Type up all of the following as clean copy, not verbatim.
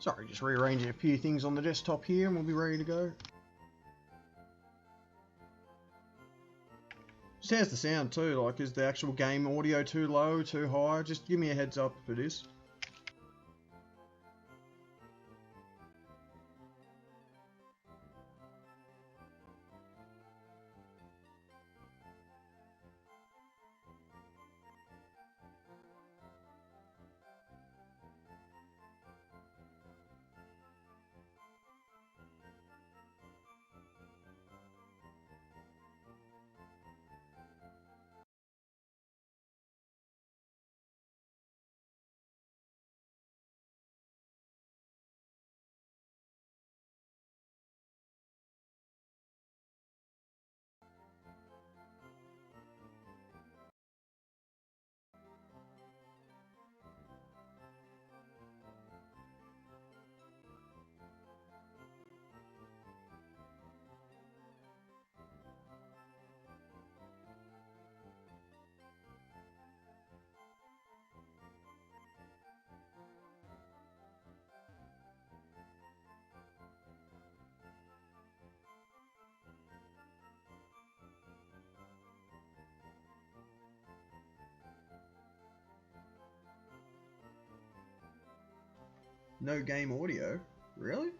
Sorry, just rearranging a few things on the desktop here and we'll be ready to go. Just how's the sound too? Like, is the actual game audio too low, too high? Just give me a heads up if it is. No game audio? Really?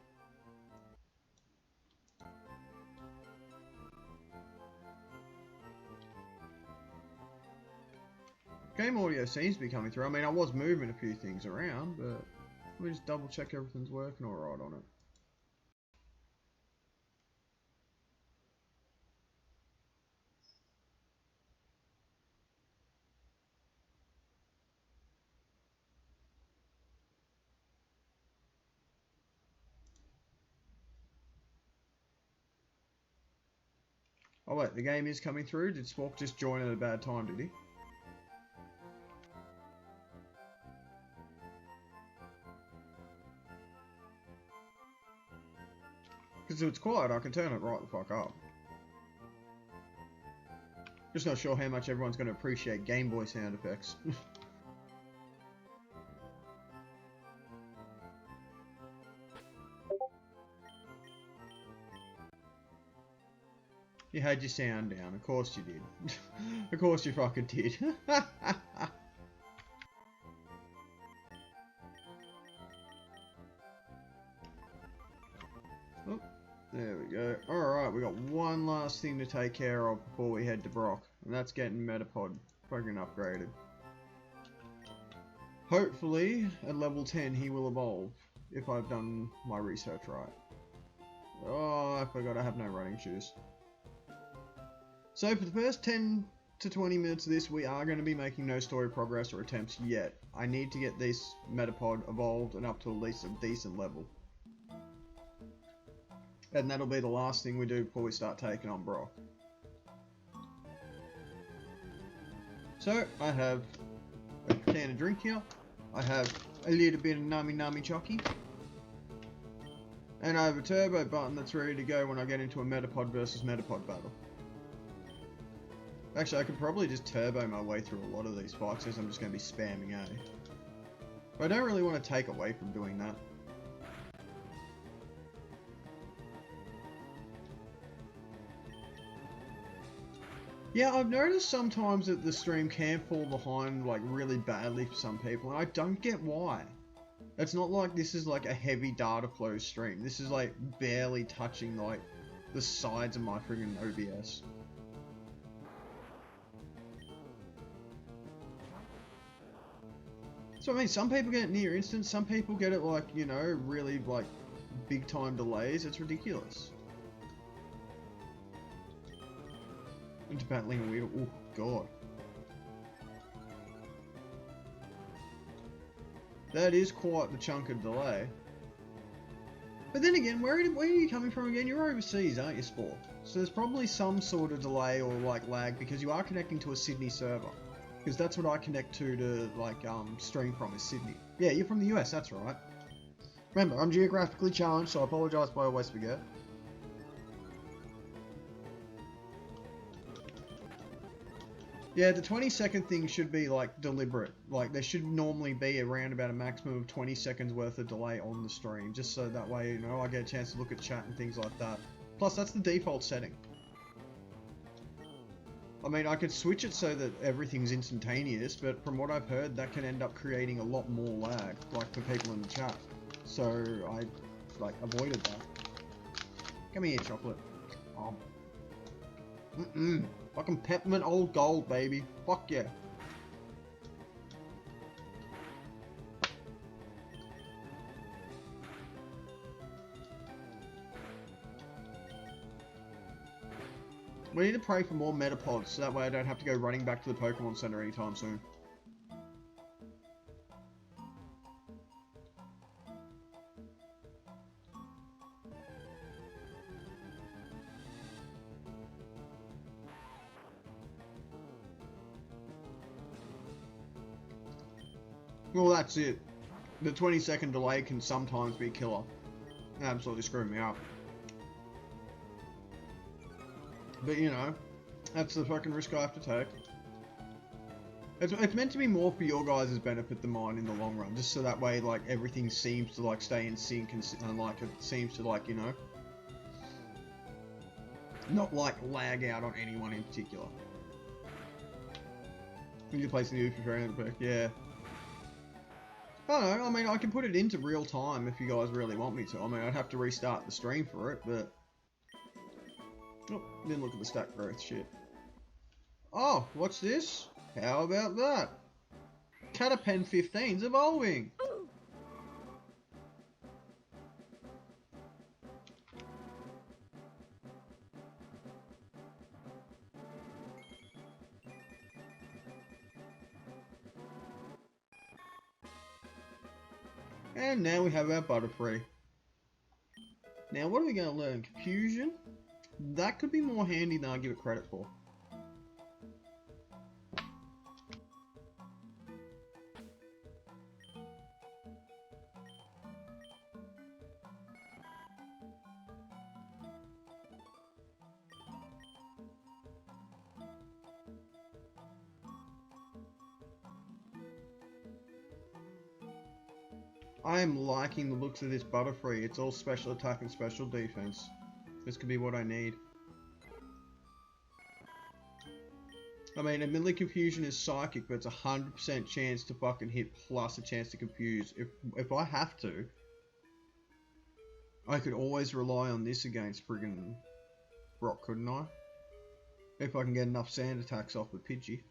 Game audio seems to be coming through. I mean, I was moving a few things around, but let me just double check everything's working alright on it. Oh wait, the game is coming through. Did Spork just join at a bad time, did he? Because if it's quiet, I can turn it right the fuck up. Just not sure how much everyone's going to appreciate Game Boy sound effects. You had your sound down, of course you did. Of course you fucking did. Oh, there we go. Alright, we got one last thing to take care of before we head to Brock. And that's getting Metapod fucking upgraded. Hopefully, at level 10 he will evolve, if I've done my research right. Oh, I forgot I have no running shoes. So for the first 10 to 20 minutes of this, we are going to be making no story progress or attempts yet. I need to get this Metapod evolved and up to at least a decent level. And that'll be the last thing we do before we start taking on Brock. So, I have a can of drink here. I have a little bit of Nami Nami Chucky. And I have a turbo button that's ready to go when I get into a Metapod versus Metapod battle. Actually, I could probably just turbo my way through a lot of these fights since I'm just going to be spamming A. But I don't really want to take away from doing that. Yeah, I've noticed sometimes that the stream can fall behind like really badly for some people, and I don't get why. It's not like this is like a heavy data flow stream. This is like barely touching like the sides of my friggin' OBS. So I mean, some people get it near instant, some people get it like, you know, really like big time delays. It's ridiculous. Into battling a weirdo. Oh god. That is quite the chunk of delay. But then again, where are you coming from again? You're overseas, aren't you, Sport? So there's probably some sort of delay or like lag because you are connecting to a Sydney server. Because that's what I connect to like stream from is Sydney. Yeah, you're from the US, that's right. Remember, I'm geographically challenged, so I apologise if I always forget. Yeah, the 20-second thing should be like deliberate. Like there should normally be around about a maximum of 20 seconds worth of delay on the stream, just so that way, you know, I get a chance to look at chat and things like that. Plus, that's the default setting. I mean, I could switch it so that everything's instantaneous, but from what I've heard, that can end up creating a lot more lag, like for people in the chat. So I, like, avoided that. Come here, chocolate. Oh. Fucking peppermint old gold, baby. Fuck yeah. We need to pray for more Metapods, so that way I don't have to go running back to the Pokemon Center anytime soon. Well, that's it. The 20-second delay can sometimes be killer. Absolutely screwing me up. But, you know, that's the fucking risk I have to take. It's meant to be more for your guys' benefit than mine in the long run. Just so that way, like, everything seems to, like, stay in sync and like, it seems to, like, you know, not, like, lag out on anyone in particular. You can place the UFO for yeah. I don't know, I mean, I can put it into real time if you guys really want me to. I mean, I'd have to restart the stream for it, but... Oh, didn't look at the stat growth shit. Oh, what's this? How about that? Caterpie 15's evolving! And now we have our Butterfree. Now, what are we going to learn? Confusion? That could be more handy than I give it credit for. I am liking the looks of this Butterfree. It's all special attack and special defense. This could be what I need. I mean, admittedly Confusion is psychic, but it's a 100% chance to fucking hit plus a chance to confuse. If I have to, I could always rely on this against friggin' Brock, couldn't I? If I can get enough sand attacks off with Pidgey.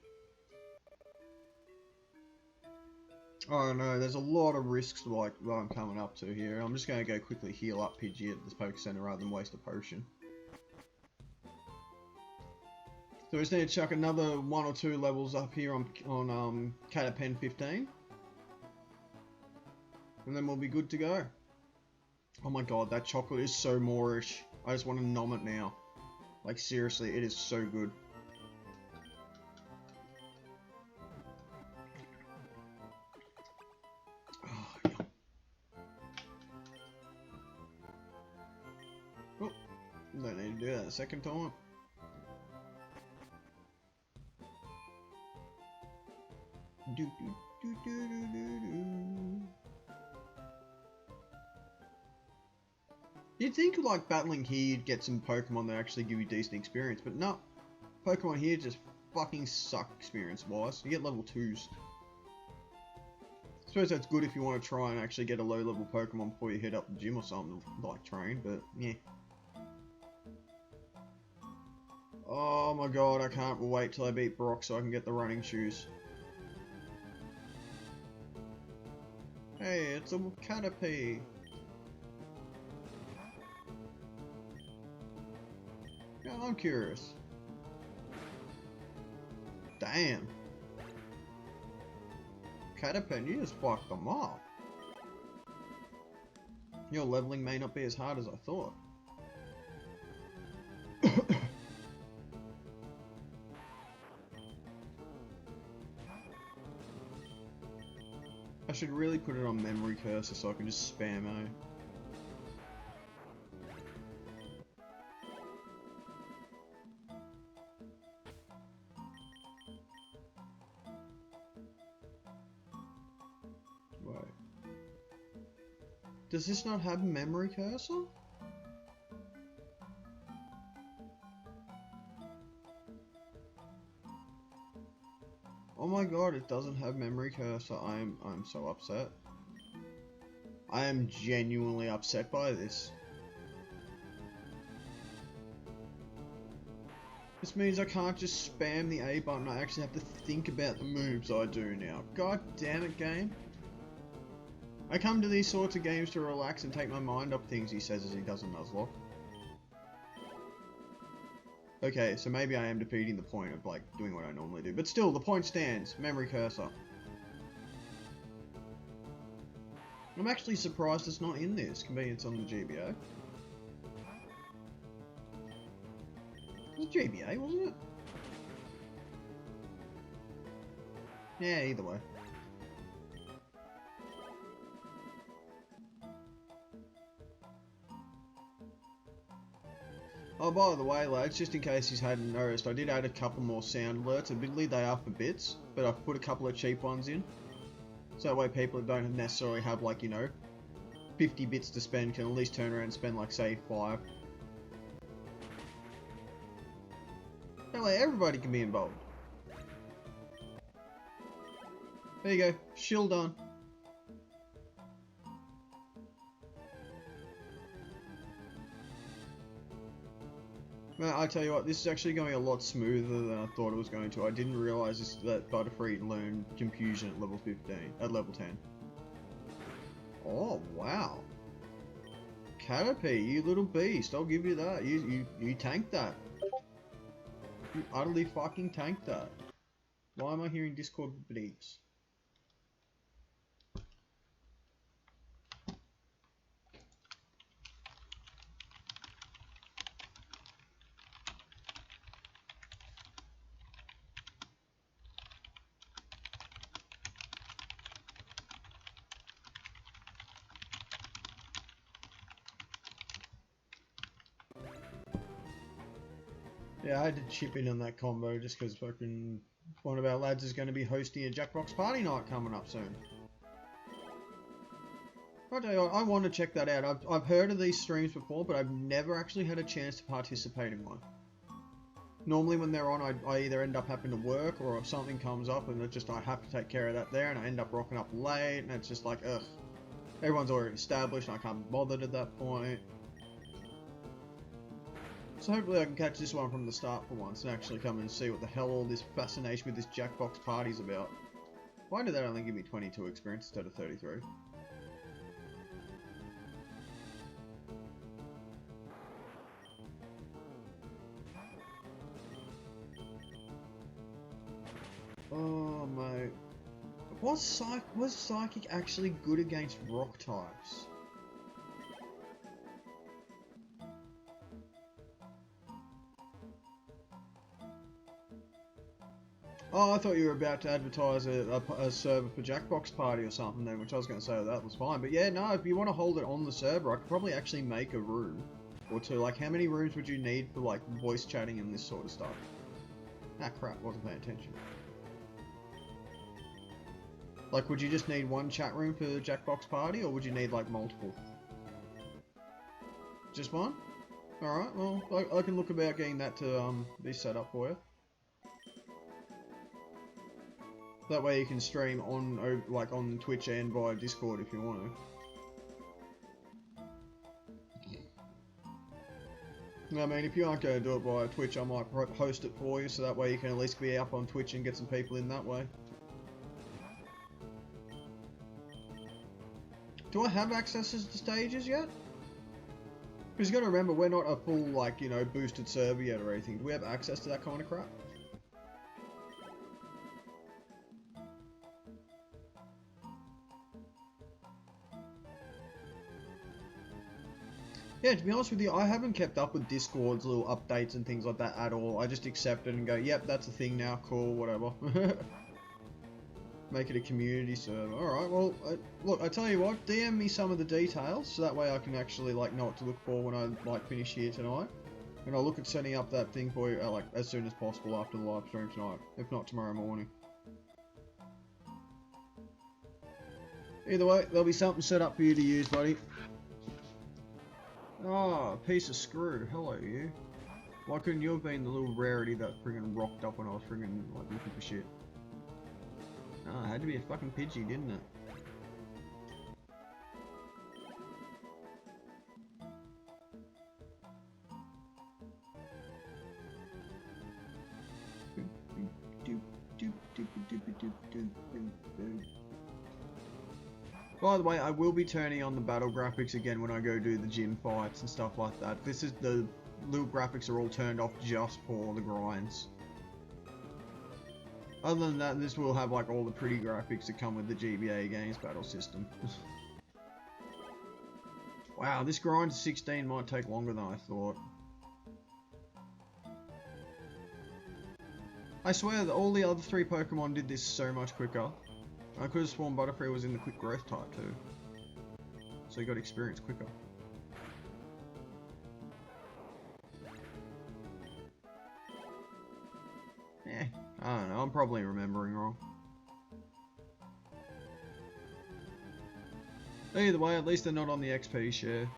Oh no, there's a lot of risks like that I'm coming up to here. I'm just going to go quickly heal up Pidgey at this Poke Center rather than waste a potion. So we just need to chuck another 1 or 2 levels up here on Caterpie 15. And then we'll be good to go. Oh my god, that chocolate is so Moorish. I just want to nom it now. Like seriously, it is so good. Oh, don't need to do that a second time. You'd think like battling here you'd get some Pokemon that actually give you decent experience, but no. Pokemon here just fucking suck experience wise. You get level 2s. I suppose that's good if you want to try and actually get a low level Pokemon before you head up the gym or something like train, but yeah. Oh my god, I can't wait till I beat Brock so I can get the running shoes. Hey, it's a Caterpie. Yeah, I'm curious. Damn. Caterpie, you just fucked them up. Your leveling may not be as hard as I thought. I should really put it on memory cursor so I can just spam A. Does this not have memory cursor? Oh my god, it doesn't have memory cursor. I'm so upset. I am genuinely upset by this. This means I can't just spam the A button, I actually have to think about the moves I do now. God damn it, game. I come to these sorts of games to relax and take my mind off things, he says as he does a Nuzlocke. Okay, so maybe I am defeating the point of, like, doing what I normally do. But still, the point stands. Memory cursor. I'm actually surprised it's not in this. Convenience on the GBA. It was GBA, wasn't it? Yeah, either way. Oh, by the way, lads, just in case you hadn't noticed, I did add a couple more sound alerts. Admittedly, they are for bits, but I've put a couple of cheap ones in. So that way people that don't necessarily have, like, you know, 50 bits to spend can at least turn around and spend, like, say, 5. That way everybody can be involved. There you go. Shield done. Man, I tell you what, this is actually going a lot smoother than I thought it was going to. I didn't realise that Butterfree learned Confusion at level 15, at level 10. Oh, wow. Caterpie, you little beast, I'll give you that. You tanked that. You utterly fucking tanked that. Why am I hearing Discord beeps? Yeah, I had to chip in on that combo just because fucking one of our lads is going to be hosting a Jackbox party night coming up soon. I tell you what, I want to check that out. I've heard of these streams before, but I've never actually had a chance to participate in one. Normally when they're on, I either end up having to work, or if something comes up and it's just I have to take care of that there, and I end up rocking up late, and it's just like, ugh. Everyone's already established, and I can't be bothered at that point. So hopefully I can catch this one from the start for once and actually come and see what the hell all this fascination with this Jackbox party's about. Why did that only give me 22 experience instead of 33? Oh mate. Was Psychic actually good against rock types? Oh, I thought you were about to advertise a server for Jackbox Party or something then, which I was going to say that was fine. But yeah, no, if you want to hold it on the server, I could probably actually make a room or two. Like, how many rooms would you need for, like, voice chatting and this sort of stuff? Ah, crap, wasn't paying attention. Like, would you just need one chat room for the Jackbox Party, or would you need, like, multiple? Just one? Alright, well, I can look about getting that to be set up for you. That way you can stream on, like, on Twitch and via Discord if you want to. I mean, if you aren't going to do it via Twitch, I might host it for you, so that way you can at least be up on Twitch and get some people in that way. Do I have access to stages yet? Because you got to remember, we're not a full, like, you know, boosted server yet or anything. Do we have access to that kind of crap? Yeah, to be honest with you, I haven't kept up with Discord's little updates and things like that at all. I just accept it and go, yep, that's a thing now, cool, whatever. Make it a community server. Alright, well, look, I tell you what, DM me some of the details, so that way I can actually, like, know what to look for when I, like, finish here tonight. And I'll look at setting up that thing for you, like, as soon as possible after the live stream tonight, if not tomorrow morning. Either way, there'll be something set up for you to use, buddy. Oh, piece of screw. Hello, you. Why couldn't you have been the little rarity that friggin' rocked up when I was friggin' like looking for shit? Oh, it had to be a fucking Pidgey, didn't it? By the way, I will be turning on the battle graphics again when I go do the gym fights and stuff like that. This is the little graphics are all turned off just for the grinds. Other than that, this will have like all the pretty graphics that come with the GBA games battle system. Wow, this grind to 16 might take longer than I thought. I swear that all the other 3 Pokemon did this so much quicker. I could have sworn Butterfree was in the quick growth type too. So you got experience quicker. Eh, I don't know, I'm probably remembering wrong. Either way, at least they're not on the XP share.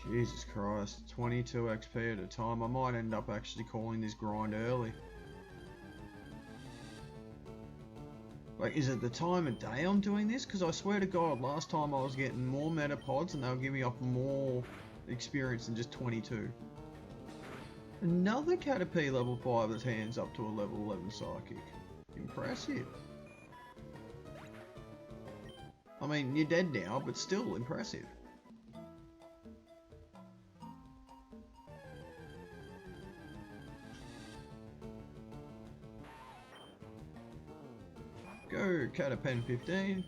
Jesus Christ, 22 XP at a time. I might end up actually calling this grind early. Like, is it the time of day I'm doing this? Because I swear to God, last time I was getting more Metapods and they were giving me up more experience than just 22. Another Caterpie level 5 that hands up to a level 11 Psychic. Impressive. I mean, you're dead now, but still impressive. Go, Caterpie 15.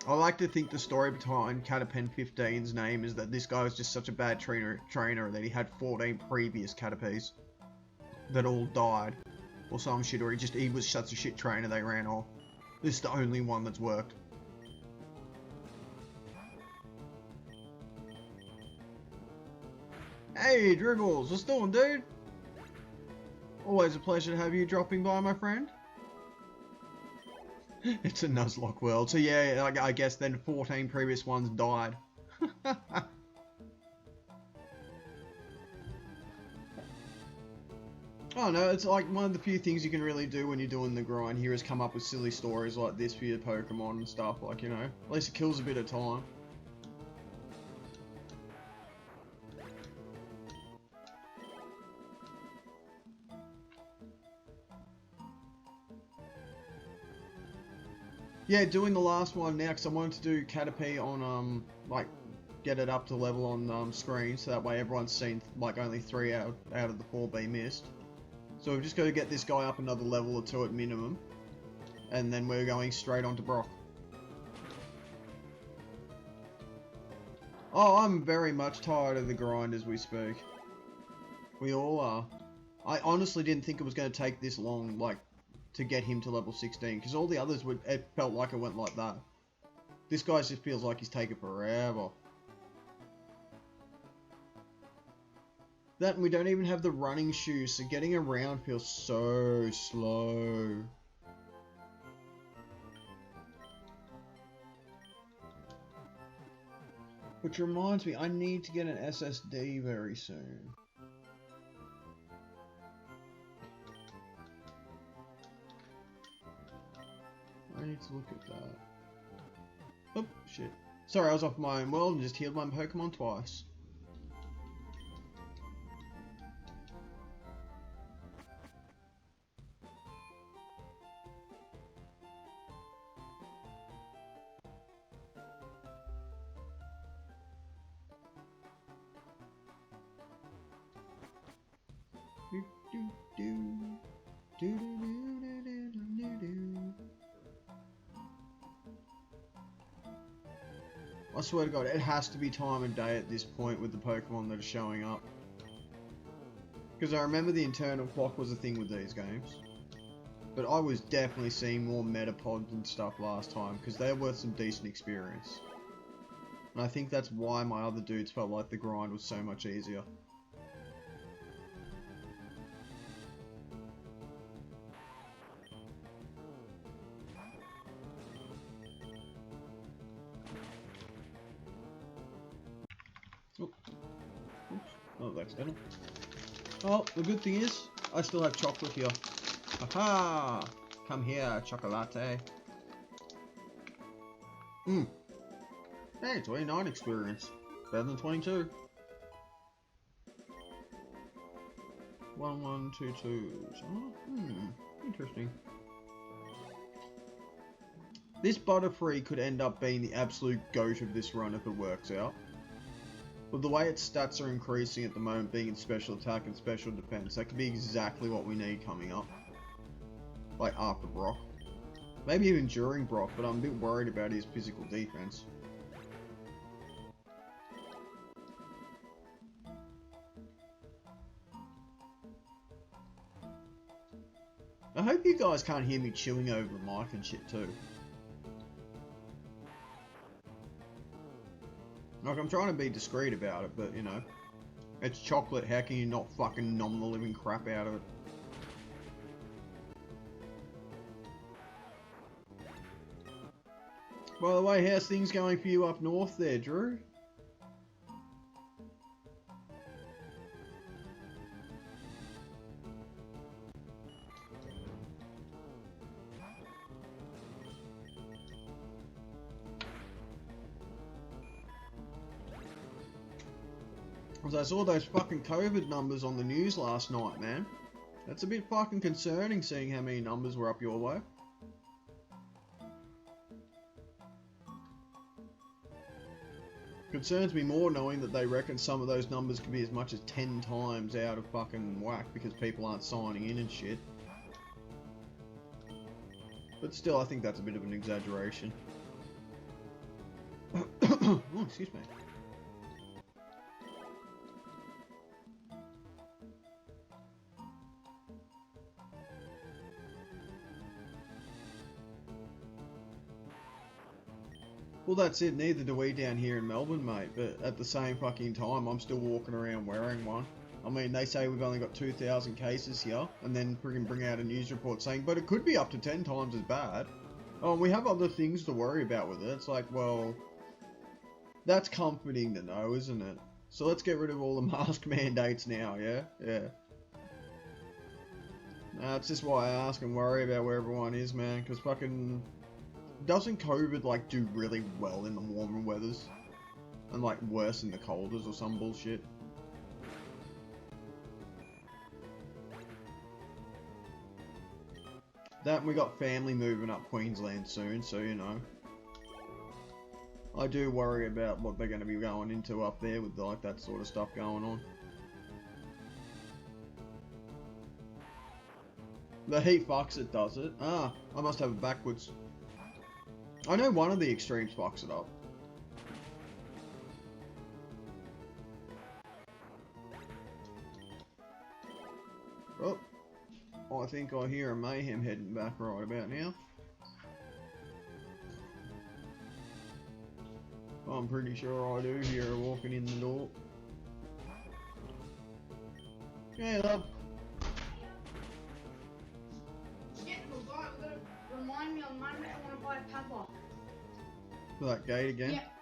I like to think the story behind Caterpie 15's name is that this guy was just such a bad trainer that he had 14 previous Caterpies that all died. Or some shit, or he was such a shit trainer they ran off. This is the only one that's worked. Hey, Dribbles, what's doing, dude? Always a pleasure to have you dropping by, my friend. It's a Nuzlocke world, so yeah, I guess then 14 previous ones died. Oh no, it's like one of the few things you can really do when you're doing the grind here is come up with silly stories like this for your Pokemon and stuff, like, you know. At least it kills a bit of time. Yeah, doing the last one now because I wanted to do Caterpie on, like, get it up to level on screen so that way everyone's seen, like, only 3 out of the 4 be missed. So we've just got to get this guy up another level or 2 at minimum. And then we're going straight on to Brock. Oh, I'm very much tired of the grind as we speak. We all are. I honestly didn't think it was going to take this long, like, to get him to level 16, because all the others it felt like it went like that. This guy just feels like he's taken forever. That, and we don't even have the running shoes, so getting around feels so slow. Which reminds me, I need to get an SSD very soon. I need to look at that. Oh, shit. Sorry, I was off my own world and just healed my Pokemon twice. I swear to God, it has to be time of day at this point with the Pokemon that are showing up. Because I remember the internal clock was a thing with these games. But I was definitely seeing more metapods and stuff last time, because they're worth some decent experience. And I think that's why my other dudes felt like the grind was so much easier. Oops. Oh, that's accidental. Well, the good thing is, I still have chocolate here. Aha! Come here, chocolate. Hey, 29 experience. Better than 22. 1, 1, 2, 2. Interesting. This Butterfree could end up being the absolute goat of this run if it works out. With the way its stats are increasing at the moment, being in special attack and special defense, that could be exactly what we need coming up. Like after Brock. Maybe even during Brock, but I'm a bit worried about his physical defense. I hope you guys can't hear me chewing over the mic and shit too. Like, I'm trying to be discreet about it, but you know, it's chocolate, how can you not fucking nom the living crap out of it? By the way, how's things going for you up north there, Drew? Because I saw those fucking COVID numbers on the news last night, man. That's a bit fucking concerning seeing how many numbers were up your way. Concerns me more knowing that they reckon some of those numbers could be as much as 10 times out of fucking whack because people aren't signing in and shit. But still, I think that's a bit of an exaggeration. Oh, excuse me. Well, that's it. Neither do we down here in Melbourne, mate. But at the same fucking time, I'm still walking around wearing one. I mean, they say we've only got 2,000 cases here, and then freaking bring out a news report saying, but it could be up to 10 times as bad. Oh, and we have other things to worry about with it. It's like, well, that's comforting to know, isn't it? So let's get rid of all the mask mandates now, yeah? Yeah. That's just why I ask and worry about where everyone is, man, because fucking... Doesn't COVID, like, do really well in the warmer weathers? And, like, worse in the colders or some bullshit? That, and we got family moving up Queensland soon, so, you know. I do worry about what they're going to be going into up there with, like, that sort of stuff going on. The heat fucks it, does it? Ah, I must have it backwards. I know one of the extremes fucks it up. Oh, I think I hear a mayhem heading back right about now. I'm pretty sure I do hear her walking in the door. Hey, love. Remind me on Monday I want to buy a padlock. For that gate again? Yep.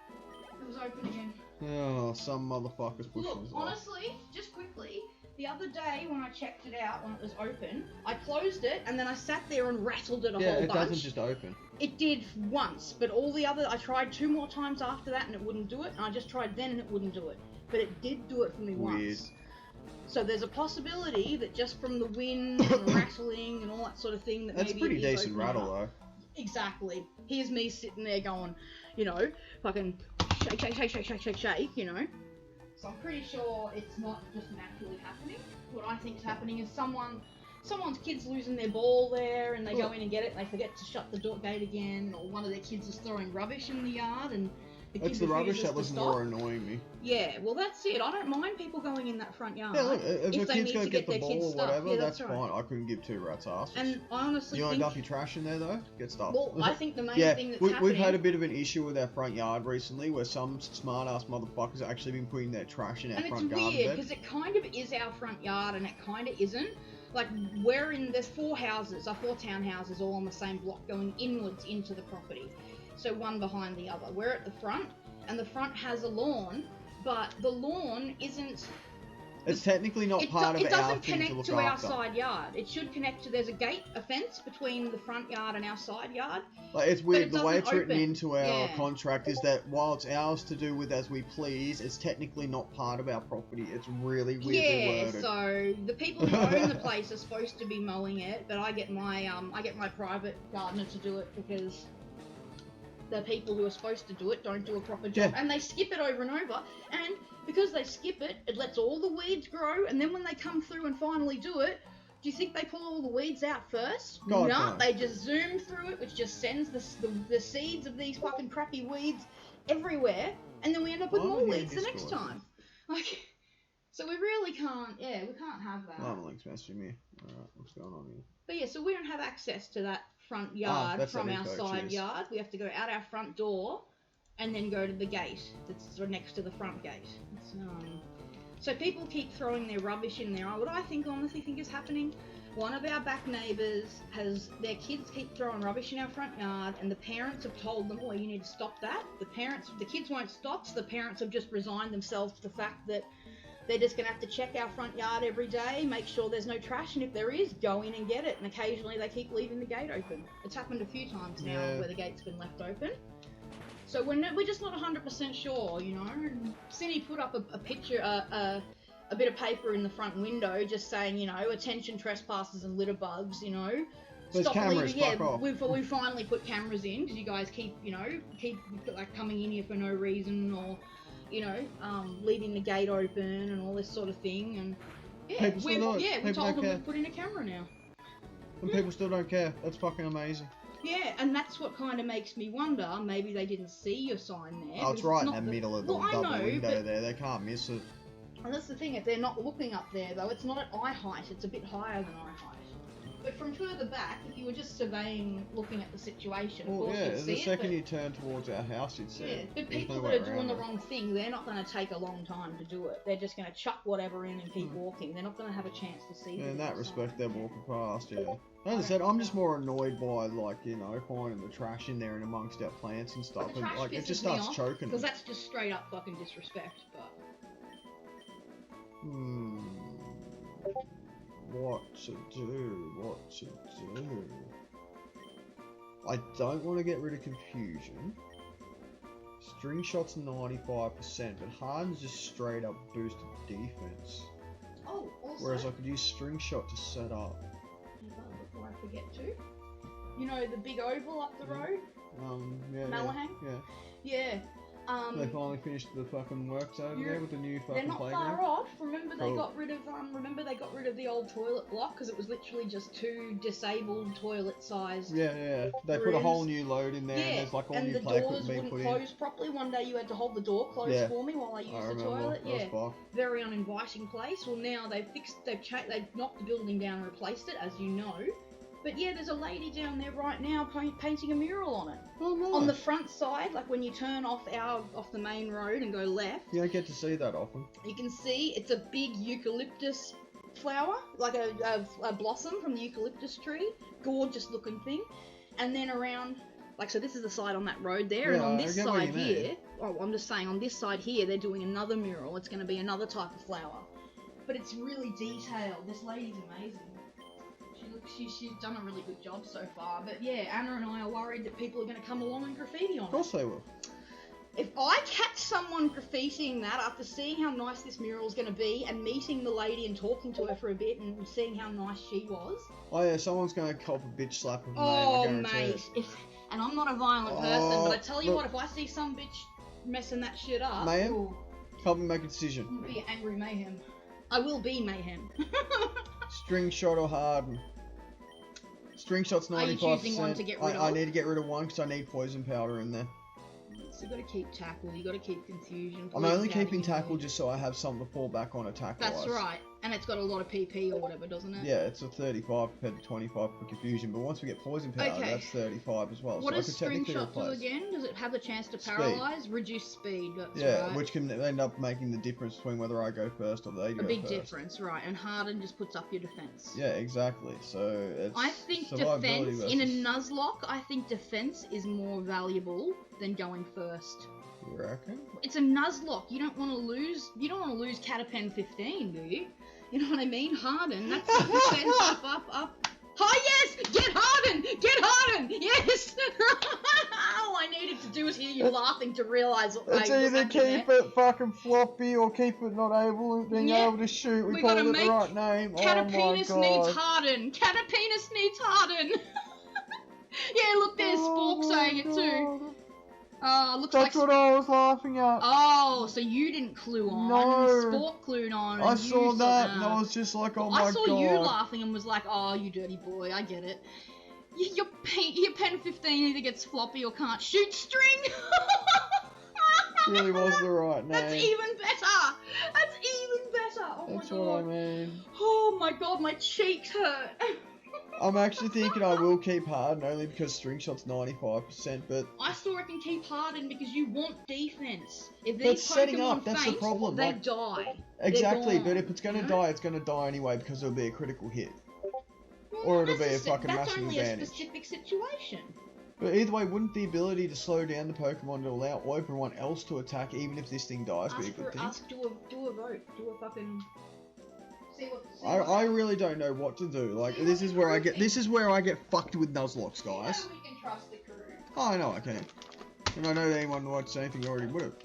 It was open again. Oh, some motherfuckers pushing us off. Honestly, just quickly, the other day when I checked it out when it was open, I closed it and then I sat there and rattled it a whole bunch. Yeah, it doesn't just open. It did once, but all the other, I tried 2 more times after that and it wouldn't do it, and I just tried then and it wouldn't do it. But it did do it for me once. So there's a possibility that just from the wind and rattling and all that sort of thing that that's maybe pretty decent rattle though. Exactly. Here's me sitting there going, you know, fucking shake, shake, shake, shake, shake, shake, shake, you know. So I'm pretty sure it's not just naturally happening. What I think is happening is someone's kid's losing their ball there and they go in and get it and they forget to shut the door gate again, or one of their kids is throwing rubbish in the yard and The kid It's the rubbish refuses that to was stop. more annoying me. Yeah, well that's it. I don't mind people going in that front yard. Yeah, look, if if the they kids need go to get the their ball kids' or stuff. whatever, Yeah, that's right. fine. I couldn't give two rat's asses. And I honestly You want to think... dump your trash in there though? Get stuff. Well, I think the main thing that's we've happening... had a bit of an issue with our front yard recently where some smart-ass motherfuckers have actually been putting their trash in our front garden And it's weird, bed. because it kind of is our front yard and it kind of isn't. Like, there's 4 houses, 4 townhouses all on the same block going inwards into the property. So one behind the other. We're at the front, and the front has a lawn, but the lawn isn't... It's technically not part of our thing to look after. It doesn't connect to our side yard. It should connect to... There's a fence between the front yard and our side yard. Like, it's weird, it the way it's written open. into our contract is that while it's ours to do with as we please, it's technically not part of our property. It's really weirdly worded. So the people who own the place are supposed to be mowing it, but I get my private gardener to do it because the people who are supposed to do it don't do a proper job, and they skip it over and over, and because they skip it, it lets all the weeds grow, and then when they come through and finally do it, do you think they pull all the weeds out first? God, no, no. They just zoom through it, which just sends the seeds of these fucking crappy weeds everywhere, and then we end up with more weeds the next time. Like, so we really can't, we can't have that. Link's messaging me. Alright, what's going on here? But yeah, so we don't have access to that front yard from our side yard. We have to go out our front door and then go to the gate that's next to the front gate. So people keep throwing their rubbish in there. What I honestly think is happening, one of our back neighbours their kids keep throwing rubbish in our front yard, and the parents have told them, you need to stop that. The kids won't stop, so the parents have just resigned themselves to the fact that they're just going to have to check our front yard every day, make sure there's no trash, and if there is, go in and get it. And occasionally they keep leaving the gate open. It's happened a few times now where the gate's been left open. So we're just not 100% sure, you know. And Cindy put up a picture, a bit of paper in the front window just saying, you know, attention trespassers and litter bugs, you know. There's cameras, fuck off. We finally put cameras in because you guys keep like coming in here for no reason, or leaving the gate open and all this sort of thing, and we told them to put in a camera now. And people still don't care. That's fucking amazing. Yeah, and that's what kind of makes me wonder, maybe they didn't see your sign there. Oh, it's right in the middle of the double window there, they can't miss it. And that's the thing, if they're not looking up there though, it's not at eye height, it's a bit higher than eye height. But from further back, if you were just surveying, looking at the situation, of course you'd see the second you turn towards our house, you'd see it. But people that are doing the wrong thing, they're not going to take a long time to do it. They're just going to chuck whatever in and keep walking. They're not going to have a chance to see it. In that respect, they're walking past, As I said, I'm just more annoyed by, finding the trash in there and amongst our plants and stuff. And, it just starts choking. Because that's just straight up fucking disrespect, but... What to do? I don't want to get rid of confusion. String shot's 95%, but Harden's just straight up boosted defense. Oh, also... Whereas I could use string shot to set up. Before I forget to. You know the big oval up the road? Malahang? Yeah. They finally finished the fucking works over there with the new fucking playground. They're not far off. Remember they got rid of the old toilet block because it was literally just 2 disabled toilet-sized. Yeah. They put a whole new load in there. And there's all new play equipment being put in. And the doors wouldn't close properly. One day you had to hold the door closed for me while I used the toilet. Very uninviting place. Well, now they've knocked the building down and replaced it, as you know. But yeah, there's a lady down there right now painting a mural on it. Oh, nice. On the front side, like when you turn off the main road and go left. You don't get to see that often. You can see it's a big eucalyptus flower, like a blossom from the eucalyptus tree. Gorgeous looking thing. And then around, so this is the side on that road there, and on this side here, I'm just saying on this side here, they're doing another mural. It's going to be another type of flower. But it's really detailed. This lady's amazing. She's done a really good job so far, but yeah, Anna and I are worried that people are going to come along and graffiti on it. Of course they will. If I catch someone graffitiing that after seeing how nice this mural is going to be and meeting the lady and talking to her for a bit and seeing how nice she was... Oh yeah, someone's going to cop a bitch slap of me. Oh mate, and I'm not a violent person, but I tell you what, if I see some bitch messing that shit up... Mayhem? Help me make a decision. I'm going to be angry mayhem. I will be mayhem. String shot or Harden? String shot's 95%. Are you choosing one to get rid of? I need to get rid of one because I need poison powder in there. You got to keep tackle. You got to keep confusion. I'm only keeping tackle just so I have something to fall back on attack. That's right, and it's got a lot of PP or whatever, doesn't it? Yeah, it's a 35 compared to 25 for confusion, but once we get poison power, that's 35 as well. What so does string shot do again? Does it have the chance to paralyze? Reduce speed. That's right. Which can end up making the difference between whether I go first or they go first. A big difference, right? And harden just puts up your defense. Yeah, exactly. So it's I think defense in a Nuzlocke. I think defense is more valuable than going first. You reckon? It's a Nuzlocke. You don't want to lose. You don't want to lose Catapen 15, do you? You know what I mean? Harden. That's defense. Up. Oh yes! Get Harden! Get Harden! Yes! All I needed to do was hear you laughing to realise what it's either keep it fucking floppy or keep it not able to shoot. We called it the right name. Catapenis needs Harden. Catapenis needs Harden. Yeah, look, there's Spork saying it too. Looks That's what I was laughing at. Oh, so you didn't clue on. No. Spork clued on. I saw that and I was just like, oh my god. I saw you laughing and was like, oh, you dirty boy, I get it. Your pen 15 either gets floppy or can't shoot string. Really was the right name. That's even better. That's even better. Oh That's my god. what I mean. Oh my god, my cheeks hurt. I'm actually thinking I will keep Harden only because string shot's 95%, but I still reckon keep Harden because you want defense. If but these setting Pokemon up, that's faint, the problem. they Like, die. exactly, but if it's gonna die, it's gonna die anyway because it'll be a critical hit. Or it'll be a fucking massive advantage. That's only a specific situation. But either way, wouldn't the ability to slow down the Pokemon to allow everyone else to attack even if this thing dies be a good thing? Do a vote. Do a fucking... I really don't know what to do. Like this is where I get fucked with Nuzlocks, guys. We can trust the crew. Oh, I know I can. And I know that anyone who watched anything already would have.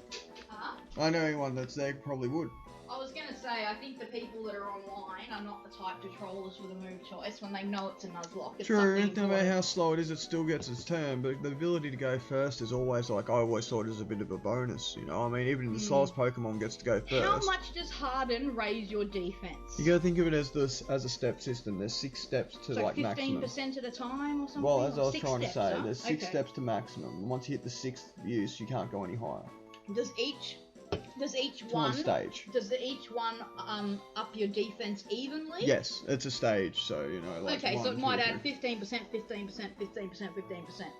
Huh? I know anyone that's there probably would. I was gonna say, I think the people that are online are not the type to troll us with a move choice when they know it's a Nuzlocke. It's True, no matter how slow it is, it still gets its turn, but the ability to go first is always like, I always thought it was a bit of a bonus, you know? I mean, even the slowest Pokemon gets to go first. How much does Harden raise your defense? You gotta think of it as a step system. There's 6 steps to so like maximum. 15% at a time or something? Well, as I was Six trying to steps, say, huh? there's 6 steps to maximum. Once you hit the 6th use, you can't go any higher. Does each one stage. Does each one up your defense evenly? Yes, it's a stage, so you know. Like okay, 1, so it might 2, add 15%, 15%, 15%, 15%.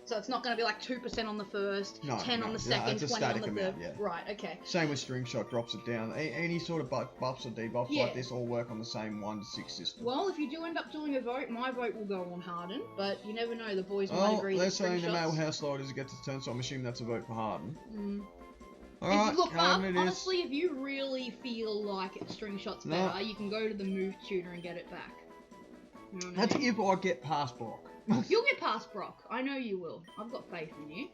So it's not going to be like 2% on the first, 10 on the second, 20 on the third. Yeah. Right, okay. Same with string shot, drops it down. Any sort of buffs or debuffs like this all work on the same 1 to 6 system. Well, if you do end up doing a vote, my vote will go on Harden, but you never know. The boys might agree. Let's say no matter how slow it is, it gets its turn. So I'm assuming that's a vote for Harden. Alright, look, honestly, if you really feel like string shot's better, you can go to the move tutor and get it back. You know what That's I mean? if I get past Brock. You'll get past Brock. I know you will. I've got faith in you.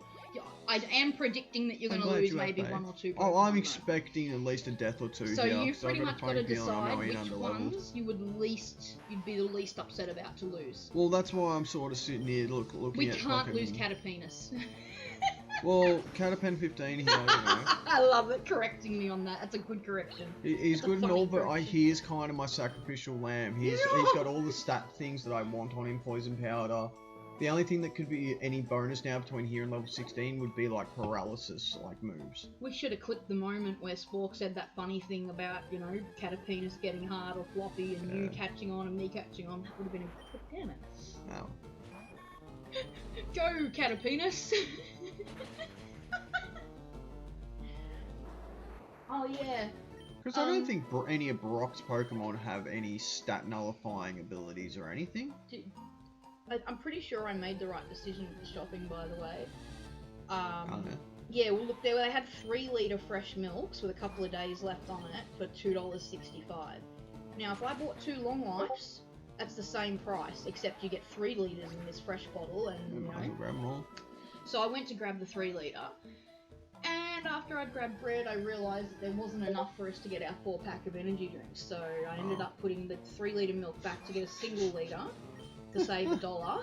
I am predicting that you're going to lose maybe 1 or 2 Pokemon. Oh, I'm expecting at least a death or 2 so here. You've pretty much got to decide which ones you'd be the least upset about to lose. Well, that's why I'm sort of sitting here looking at... We can't lose Catapenis. Well, Catapen 15 here, you know. I love it, correcting me on that. That's a good correction. He's good and all, but he's kind of my sacrificial lamb. He's got all the stat things that I want on him, poison powder. The only thing that could be any bonus now between here and level 16 would be like paralysis, like moves. We should have clipped the moment where Spork said that funny thing about, you know, Catapenis getting hard or floppy and you catching on and me catching on. That would have been a... Damn it. Wow. Go, Catapenis! Oh, yeah. Because I don't think any of Brock's Pokemon have any stat nullifying abilities or anything. I'm pretty sure I made the right decision with the shopping, by the way. Okay. Yeah, well, look, they had 3 litre fresh milks with a couple of days left on it for $2.65. Now, if I bought 2 long lives, that's the same price, except you get 3 litres in this fresh bottle, and you know. Grab them all. So I went to grab the 3 litre, and after I'd grabbed bread, I realised that there wasn't enough for us to get our 4-pack of energy drinks. So I ended up putting the 3 litre milk back to get a single litre to save $1.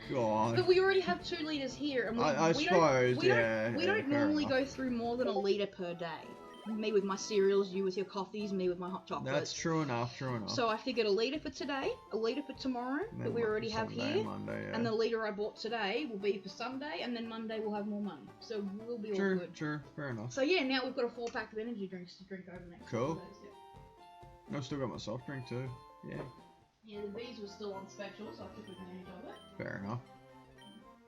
God. But we already have 2 litres here, and we I suppose, we don't normally go through more than 1 litre per day. Me with my cereals, you with your coffees, me with my hot chocolates. That's true enough, true enough. So I figured a litre for today, a litre for tomorrow that we already have Sunday here, and Monday, yeah. and the litre I bought today will be for Sunday, and then Monday we'll have more money. So we'll be all good. Sure, fair enough. So yeah, now we've got a 4-pack of energy drinks to drink over the next couple days. Yeah. I've still got my soft drink too. Yeah. Yeah, the V's were still on special, so I took advantage of it. Fair enough.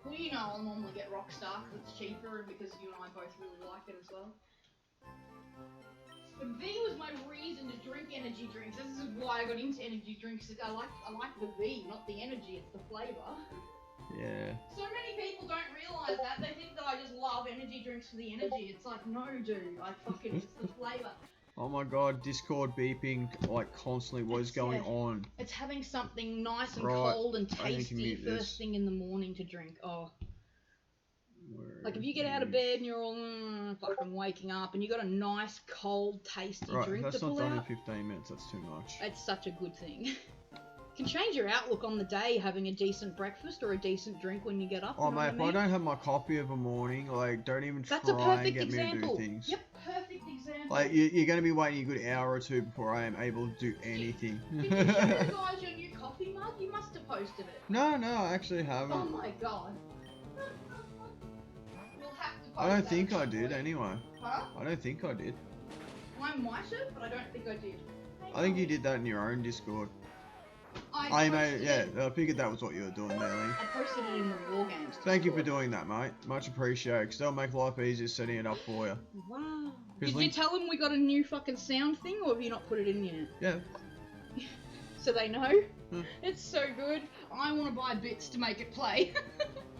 Well, you know, I'll normally get Rockstar because it's cheaper and because you and I both really like it as well. But V was my reason to drink energy drinks. This is why I got into energy drinks. I like the V, not the energy. It's the flavour. Yeah. So many people don't realise that. They think that I just love energy drinks for the energy. It's like, no, dude. It's the flavour. Oh my god, Discord beeping like constantly. What is going on? It's having something nice and cold and tasty first thing in the morning to drink. Oh. Like if you get out of bed and you're all fucking waking up and you got a nice cold tasty drink to pull out. That's not done in 15 minutes, that's too much. It's such a good thing. Can change your outlook on the day having a decent breakfast or a decent drink when you get up. Oh mate, if I don't have my coffee of a morning, like don't even try and get me to do things. Yep, perfect example. Like you're going to be waiting a good hour or two before I am able to do anything. Did you show the guys your new coffee mug? You must have posted it. No, I actually haven't. Oh my god. I don't think I did anyway. Huh? I don't think I did. I might have, but I don't think I did. I think you did that in your own Discord. I figured that was what you were doing there, Link. I posted it in the War Games Discord. Thank you for doing that, mate. Much appreciated, because that'll make life easier setting it up for you. Wow. Did you tell them we got a new fucking sound thing, or have you not put it in yet? Yeah. So they know? It's so good. I want to buy bits to make it play.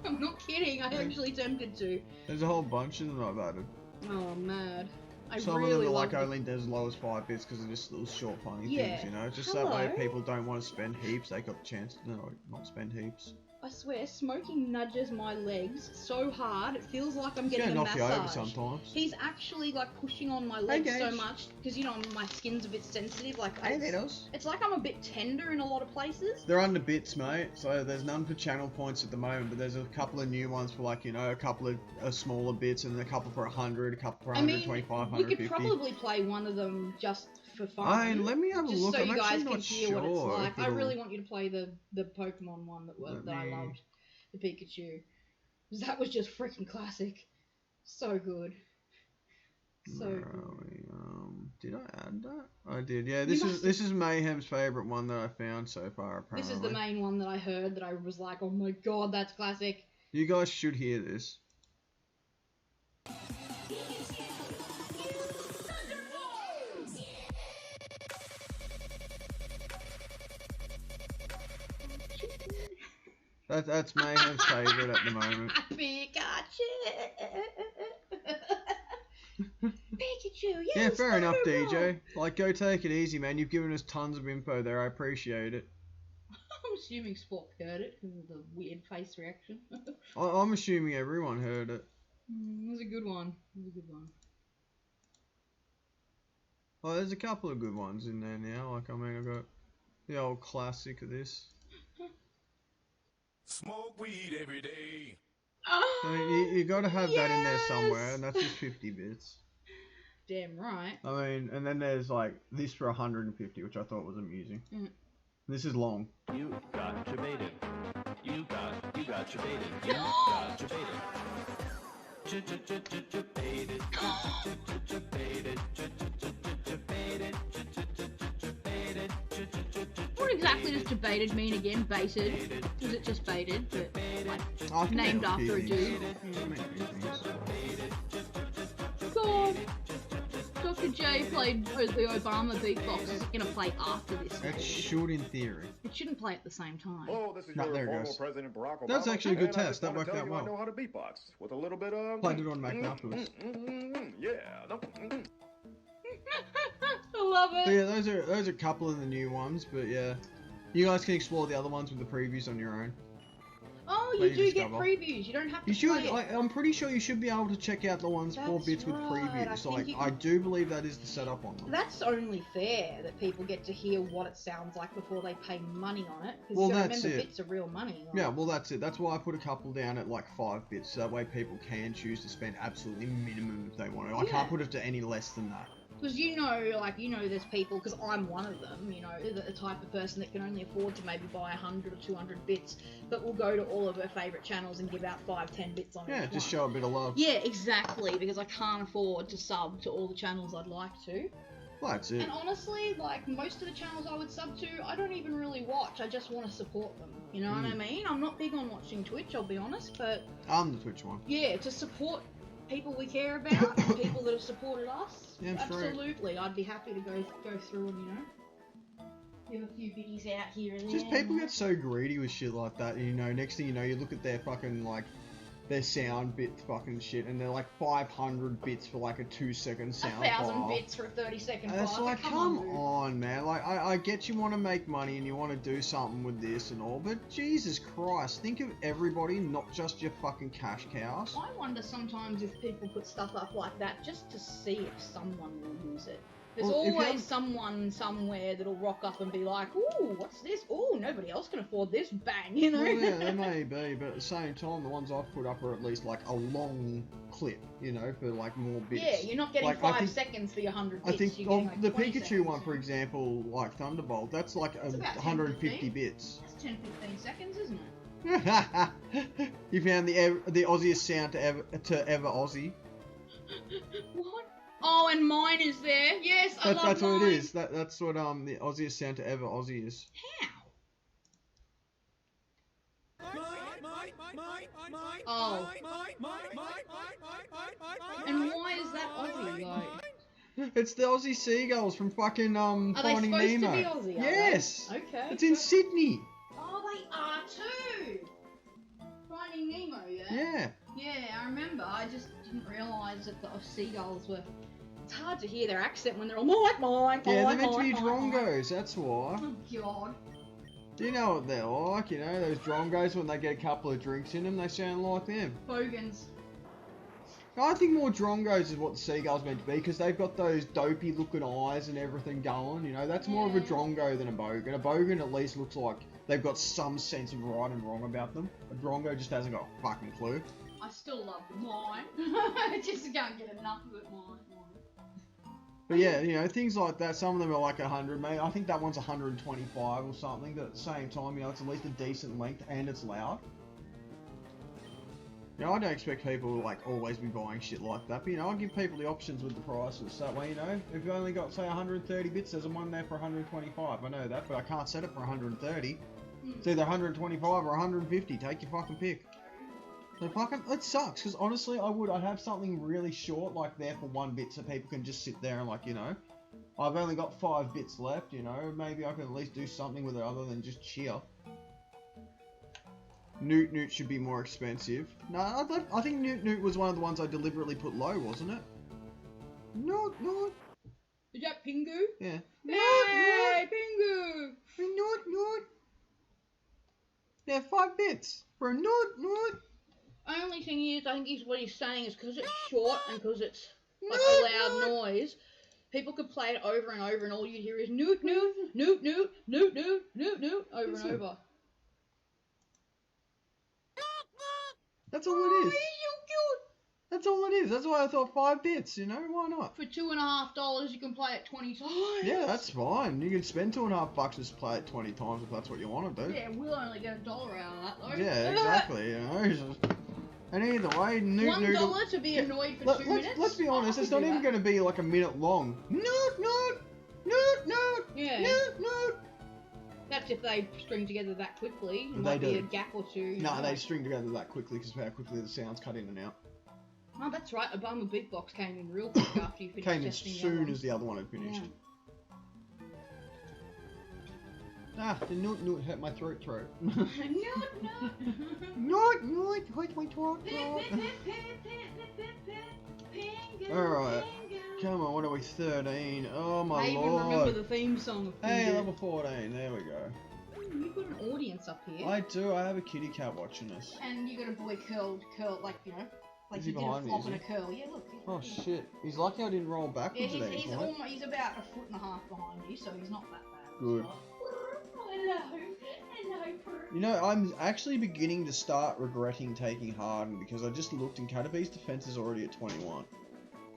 I'm not kidding, I'm actually tempted to. There's a whole bunch of them I've added. Oh, I'm mad. Some of them are like only as low as 5 bits because they're just little short funny things, you know? Just that way people don't want to spend heaps, they got the chance to not spend heaps. I swear, smoking nudges my legs so hard, it feels like I'm getting a knock massage. You over sometimes. He's actually like pushing on my legs so much, because you know, my skin's a bit sensitive, like it's like I'm a bit tender in a lot of places. They're under bits, mate, so there's none for channel points at the moment, but there's a couple of new ones for like, you know, a couple of smaller bits, and a couple for 100, a couple for 125, 150. We could probably play one of them just for fun. Let me have a look. So I'm you guys can actually hear not sure what it's like. I really want you to play the Pokemon one that I loved, the Pikachu. That was just freaking classic. So good. So good. Did I add that? I did. Yeah, this is Mayhem's favourite one that I found so far. Apparently, this is the main one that I heard that I was like, oh my god, that's classic. You guys should hear this. That's Mayhem's favourite at the moment. Pikachu! Pikachu, yeah, fair enough, DJ. Like, go take it easy, man. You've given us tons of info there. I appreciate it. I'm assuming Spork heard it because of the weird face reaction. I'm assuming everyone heard it. It was a good one. Oh, there's a couple of good ones in there now. Like, I mean, I've got the old classic of this. Smoke weed every day. I mean, you got to have that in there somewhere, and that's just 50 bits. Damn right. I mean, and then there's like this for 150, which I thought was amusing. This is long. You got debated. You got debated. You got debated. What exactly does debated mean again? Baited? Was it just baited, but like named after a dude? God, Dr. J played the Obama beatbox. Is it gonna play after this? It should, in theory. It shouldn't play at the same time. Oh, this is No, your there it former goes. President Barack Obama. That's actually a good and I test. just That wanna worked tell out you I well. know how to beatbox with a little bit of. Played it on Mac afterwards. Yeah. I love it. So yeah, those are a couple of the new ones, but yeah, you guys can explore the other ones with the previews on your own. Oh Oh, where you do get discover. previews. You don't have to You should. play it. I'm pretty sure you should be able to check out the ones 4 That's bits with right, I previews. think Like, you I can- do believe that is the setup on them. That's only fair that people get to hear what it sounds like before they pay money on it. Because Well, you that's remember it. bits are real money. Like. Yeah, well, that's it. That's why I put a couple down at like 5 bits, so that way people can choose to spend absolutely minimum if they want to. I Yeah. can't put it to any less than that. Because there's people, because I'm one of them, the type of person that can only afford to maybe buy 100 or 200 bits, but will go to all of her favourite channels and give out 5-10 bits on Yeah, each just one. show a bit of love. Yeah, exactly, because I can't afford to sub to all the channels I'd like to. Well, that's it. And honestly, like, most of the channels I would sub to, I don't even really watch, I just want to support them, you know what I mean? I'm not big on watching Twitch, I'll be honest, but... I'm the Twitch one. Yeah, to support people we care about, people that have supported us. Yeah, absolutely. I'd be happy to go through and, give a few biddies out here and there. Just people get so greedy with shit like that, next thing you know, you look at their fucking, like, their sound bit fucking shit, and they're like 500 bits for like a 2-second sound 1,000 file. bits for a 30-second And file. it's like, come on, man. Like, I get you want to make money and you want to do something with this and all, but Jesus Christ, think of everybody, not just your fucking cash cows. I wonder sometimes if people put stuff up like that just to see if someone will use it. There's Well, if you always haven't- someone somewhere that'll rock up and be like, ooh, what's this? Ooh, nobody else can afford this. Bang, Well, yeah, they may be, but at the same time, the ones I've put up are at least like a long clip, for like more bits. Yeah, you're not getting Like, I 5 think- seconds for your 100 I bits. think you're getting, of like, the 20 Pikachu seconds. one, for example, like Thunderbolt, that's like It's about 150 10-15. bits. That's 10-15 seconds, isn't it? You found the Aussiest sound to ever Aussie. What? Oh, and mine is there. Yes, I love That's mine. what it is. That's what the Aussiest sound to ever Aussie is. How? Oh. And why is that Aussie, like? It's the Aussie seagulls from fucking Are they Finding supposed Nemo. to be Aussie, are Yes. they? Okay. It's in Sydney. Oh, they are too! Finding Nemo, yeah? Yeah. Yeah, I remember. I just didn't realise that the seagulls were... It's hard to hear their accent when they're all mine. Yeah, they're meant to be drongos. That's why. Oh, God. Do you know what they're like? Those drongos, when they get a couple of drinks in them, they sound like them. Bogans. I think more drongos is what the seagull's meant to be, because they've got those dopey looking eyes and everything going, That's more of a Yeah. drongo than a bogan. A bogan at least looks like they've got some sense of right and wrong about them. A drongo just hasn't got a fucking clue. I still love mine. I just can't get enough of it, mine. But yeah, things like that, some of them are like 100, mate. I think that one's 125 or something, but at the same time, it's at least a decent length and it's loud. I don't expect people to, like, always be buying shit like that, but, I'll give people the options with the prices. That way, if you've only got, say, 130 bits, there's one there for 125. I know that, but I can't set it for 130. It's either 125 or 150. Take your fucking pick. So it sucks, because honestly, I'd have something really short, like, there for 1 bit, so people can just sit there and, like, I've only got 5 bits left, maybe I can at least do something with it other than just cheer. Newt should be more expensive. No, I think Newt was one of the ones I deliberately put low, wasn't it? Newt. Is that Pingu? Yeah. Hey, Pingu! Newt. Yeah, 5 bits for a Newt. Only thing is, I think what he's saying is because it's short and because it's like a loud noise, people could play it over and over and all you'd hear is Newt, over and over. That's all it is. That's all it is. That's why I thought 5 bits, why not? For $2.50 you can play it 20 times. Yeah, that's fine. You can spend $2.50 to play it 20 times if that's what you want to do. Yeah, we'll only get $1 out of that though. Yeah, exactly, And either way, Newt... $1 to be annoyed for 2 minutes? Let's be honest, it's not even going to be like a minute long. Newt. Yeah. Newt. That's if they string together that quickly. It They might be do. a gap or two. No, they string together that quickly because of how quickly the sounds cut in and out. Oh, that's right. Obama Big Box came in real quick after you finished Came as testing soon as the other one had finished. Yeah. The Newt hurt my throat. Newt. Newt, hurt my throat. Alright. Come on, what are we, 13? Oh my I even lord. remember the theme song of Hey, Pingu. level 14, there we go. You've got an audience up here. I do. I have a kitty cat watching us. And you got a boy curl, like, you know, like Is he you did a behind me, flop is and a he? curl. Yeah, look. Oh shit! He's lucky I didn't roll Yeah, backwards at any he's point. almost, he's about 1.5 feet behind you, so he's not that bad. Good. Hello. You know, I'm actually beginning to start regretting taking Harden because I just looked and Caterpie's defense is already at 21.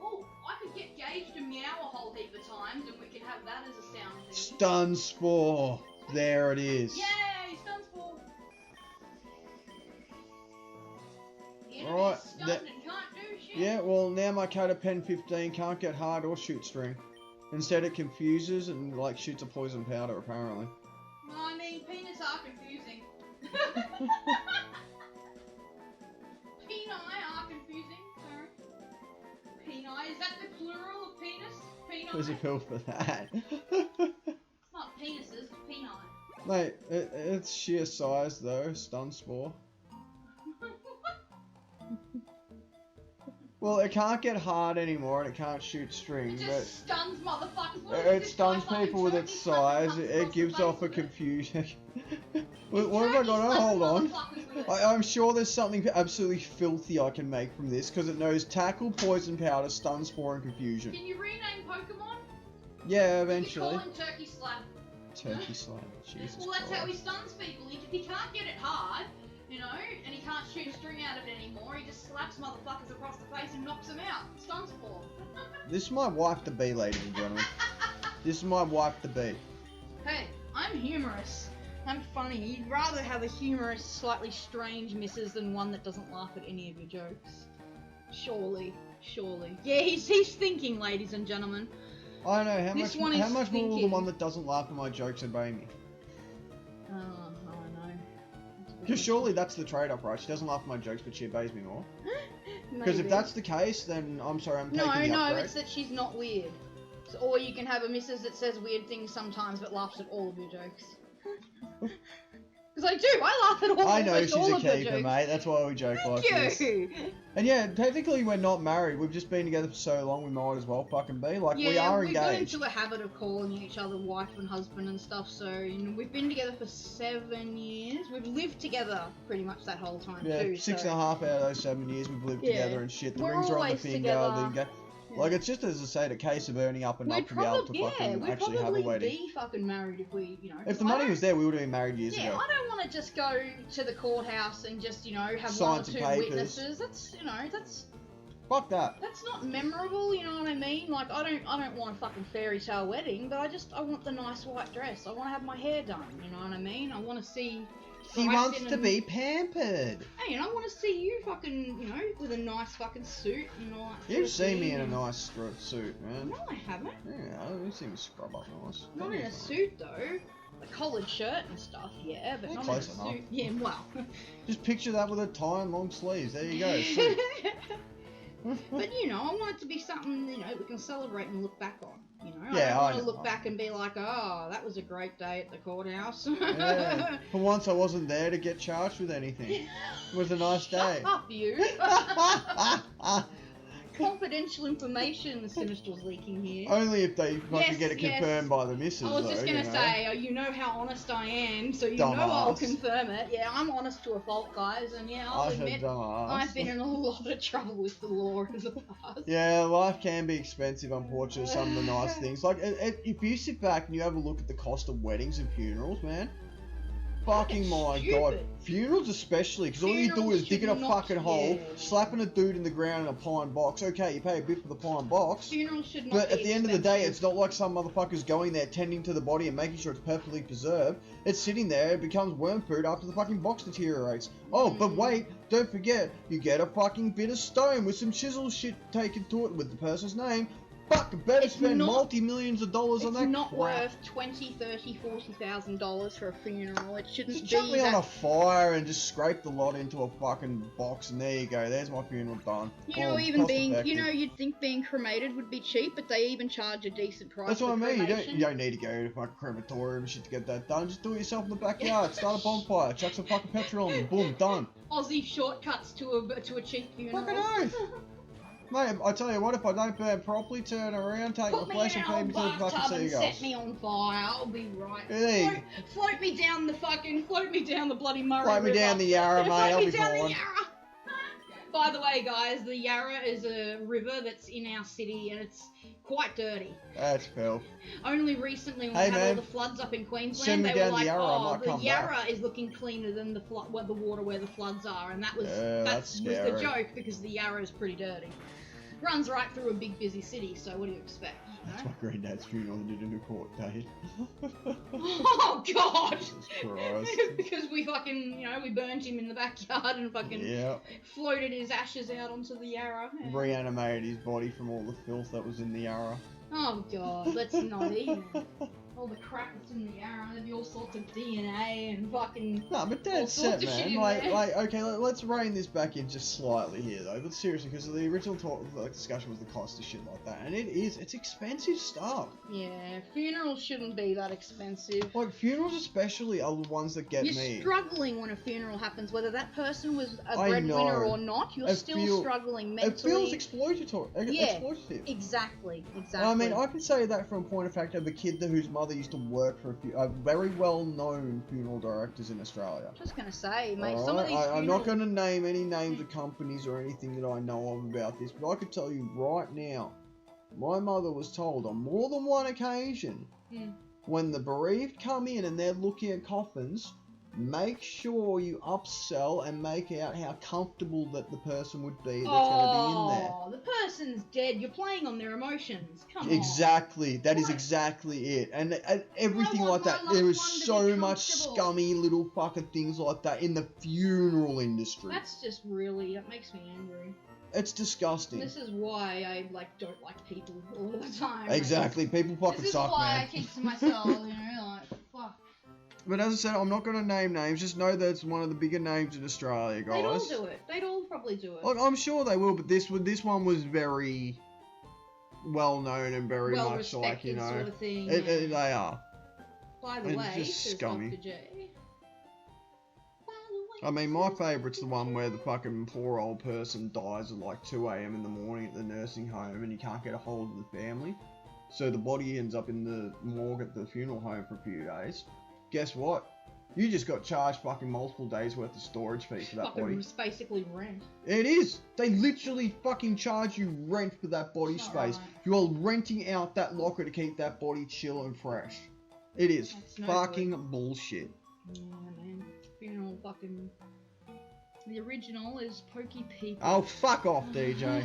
Oh, I could get Gage to meow a whole heap of times, and we could have that as a sound thing. Stun Spore! There it is. Yay, stun spore! The enemy's Alright, stunned and can't do shit. Yeah, well now my Caterpen 15 can't get hard or shoot string. Instead it confuses and like shoots a poison powder apparently. Well, I mean, penis are confusing. Peni are confusing. Sorry. Peni, is that the plural of penis? Peni? There's a pill for that. It's not penises, it's peni. Mate, it's sheer size though, Stun Spore. Well, it can't get hard anymore and it can't shoot string, It but just stuns motherfuckers. What is it this stuns guy fucking people with its turkey size. slapping It motherfuckers gives across off the a face? confusion. He's What have I turkey got? Oh, slapping hold on. motherfuckers with it. I'm sure there's something absolutely filthy I can make from this because it knows tackle, poison powder, stun, spore, and confusion. Can you rename Pokemon? Yeah, You eventually. call him Turkey Slap. Turkey slam. Jesus Well, that's how he Christ. stuns people. He can't get it hard, you know, and he can't shoot string out of it anymore. He just slaps motherfuckers across the face and knocks them out. Stuns for. This is my wife to be, ladies and gentlemen. This is my wife to be. Hey, I'm humorous. I'm funny. You'd rather have a humorous, slightly strange missus than one that doesn't laugh at any of your jokes. Surely. Yeah, he's thinking, ladies and gentlemen. I know, This one is how much more will the thinking. one that doesn't laugh at my jokes obey me? Oh, I know. That's a bit Because surely that's the trade-off, right? She doesn't laugh at my jokes, but she obeys me more. Because if Maybe. that's the case, then I'm sorry, I'm taking the No, upgrade. it's that she's not weird. So, or you can have a missus that says weird things sometimes but laughs at all of your jokes. Because I do, I laugh at all, I know almost she's all a of your keeper, jokes. mate. That's why we joke like Thank this. you! And yeah, technically we're not married. We've just been together for so long, we might as well fucking be. Like, we are we've got engaged. into a habit of calling each other wife and husband and stuff, so you know, we've been together for 7 years. We've lived together pretty much that whole time Yeah, too. 6.5 so. out of those 7 years we've lived Yeah. together and shit. The We're rings are on the always finger. together. The Like, it's just, as I say, a case of earning up enough We'd to be able to probably, fucking we'd actually have a probably wedding. be fucking married if we, you know. If the I money don't- was there, we would have been married years Yeah, ago. I don't want to just go to the courthouse and just, you know, have Sign one or some two papers. witnesses. That's, you know, that's Fuck that. not memorable. You know what I mean? Like, I don't want a fucking fairy tale wedding, but I want the nice white dress. I want to have my hair done. You know what I mean? I want to see. He wants Bryson to and- be pampered. Hey, and I want to see you fucking, you know, with a nice fucking suit and all that. sort You've of seen me thing. in a nice suit, man. No, I haven't. Yeah, you've seen me scrub up nice. Not in a suit though. A collared shirt and stuff, yeah, but Yeah, not in a close enough. suit. Yeah, well. Just picture that with a tie and long sleeves. There you go. Suit. But you know, I want it to be something, you know, we can celebrate and look back on. You know, Yeah, I don't want I to know. look back and be like, oh, that was a great day at the courthouse. Yeah. For once, I wasn't there to get charged with anything. It was a nice day. Shut up, you. Confidential information, Sinistral's leaking here. Only if they fucking Yes, get it yes. confirmed by the missus, I was just though, gonna you know. say, you know how honest I am, so you know I'll Dumbass. confirm it. Yeah, I'm honest to a fault, guys, and yeah, I'll I said admit dumbass. I've been in a lot of trouble with the law in the past. Yeah, life can be expensive, unfortunately, some of the nice things. Like, if you sit back and you have a look at the cost of weddings and funerals, man, fucking my god. Stupid. Funerals especially, because all you do Funerals is digging a should not- fucking hole, yeah. slapping a dude in the ground in a pine box. Okay, you pay a bit for the pine box. Funerals should not But be at the end of the day, expensive. it's not like some motherfuckers going there tending to the body and making sure it's perfectly preserved. It's sitting there, it becomes worm food after the fucking box deteriorates. Oh, but wait, don't forget, you get a fucking bit of stone with some chisel shit taken to it with the person's name. Fuck, better It's spend not- multi-millions of dollars on It's that not crap. worth $20,000, $30,000, $40,000 for a funeral. It shouldn't Just be chuck me that. on a fire and just scrape the lot into a fucking box, and there you go. There's my funeral done. You know, Oh, even being, cost-effective. you know, you'd think being cremated would be cheap, but they even charge a decent price. That's what I for mean. cremation. You don't need to go to fucking crematorium and shit to get that done. Just do it yourself in the backyard. Start a bonfire. Chuck some fucking petrol on it. Boom, done. Aussie shortcuts to a cheap funeral. Fucking oath. Mate, I tell you what, if I don't burn properly, turn around, take Put my me flesh in and an feed me old to the fucking bathtub and seagulls. set me on fire. I'll be right. Hey. Float me down the bloody Murray Float me River. down the Yarra, mate, I'll Float be me down the fine. Yarra. By the way, guys, the Yarra is a river that's in our city, and it's quite dirty. That's cool. Only recently, when Hey, we had all man. the floods up in Send Queensland, me they were down the like, Yarra, I "Oh, might the come Yarra back." is looking cleaner than the water where the floods are," and that was Yeah, that that's was the scary. joke because the Yarra is pretty dirty. Runs right through a big busy city, so what do you expect? You That's know? my granddad's funeral they did in a court date. Oh God! Jesus Christ. Because we fucking, we burned him in the backyard and fucking Yeah. floated his ashes out onto the Yarra. Yeah. Reanimated his body from all the filth that was in the Yarra. Oh God, let's not even. All the crap that's in the Yarra, there'd be all sorts of DNA and fucking. No, but all that's sorts it, of shit man. in Like, there. okay, let's rein this back in just slightly here, though. But seriously, because the original discussion was the cost of shit like that, and it's expensive stuff. Yeah, funerals shouldn't be that expensive. Like funerals, especially, are the ones that get You're me. struggling when a funeral happens, whether that person was a I breadwinner know. or not. You're It still struggling mentally. It feels exploitative. Yeah. Exploitative. Exactly. I mean, I can say that from a point of fact of a kid whose mother used to work for a very well-known funeral directors in Australia. Just gonna say, mate, Alright, some of these I'm not funerals- going to name any names of companies or anything that I know of about this, but I could tell you right now, my mother was told on more than one occasion, when the bereaved come in and they're looking at coffins, make sure you upsell and make out how comfortable that the person would be that's going to be in there. Oh, the person's dead. You're playing on their emotions. Come on. Exactly, that is What? exactly it, and everything I want like that. my There loved is one to be so much comfortable. scummy little fucking things like that in the funeral industry. That makes me angry. It's disgusting. This is why I don't like people all the time. Exactly, people fucking This is suck, why man. I keep to myself. Fuck. But as I said, I'm not going to name names. Just know that it's one of the bigger names in Australia, guys. They'd all do it. They'd all probably do it. Look, I'm sure they will, but this one was very well known and very Well much like, respected sort of thing. they are. By the it's way, just says scummy. Dr. J. By the way, I mean, my favourite's the one where the fucking poor old person dies at like 2 AM in the morning at the nursing home and you can't get a hold of the family. So the body ends up in the morgue at the funeral home for a few days. Guess what? You just got charged fucking multiple days worth of storage fee for that fucking body. was basically rent. It is! They literally fucking charge you rent for that body That's not space. right. You are renting out that locker to keep that body chill and fresh. It is That's no fucking bullshit. Yeah, man. Funeral fucking. The original is Pokey People. Oh, fuck off, DJ.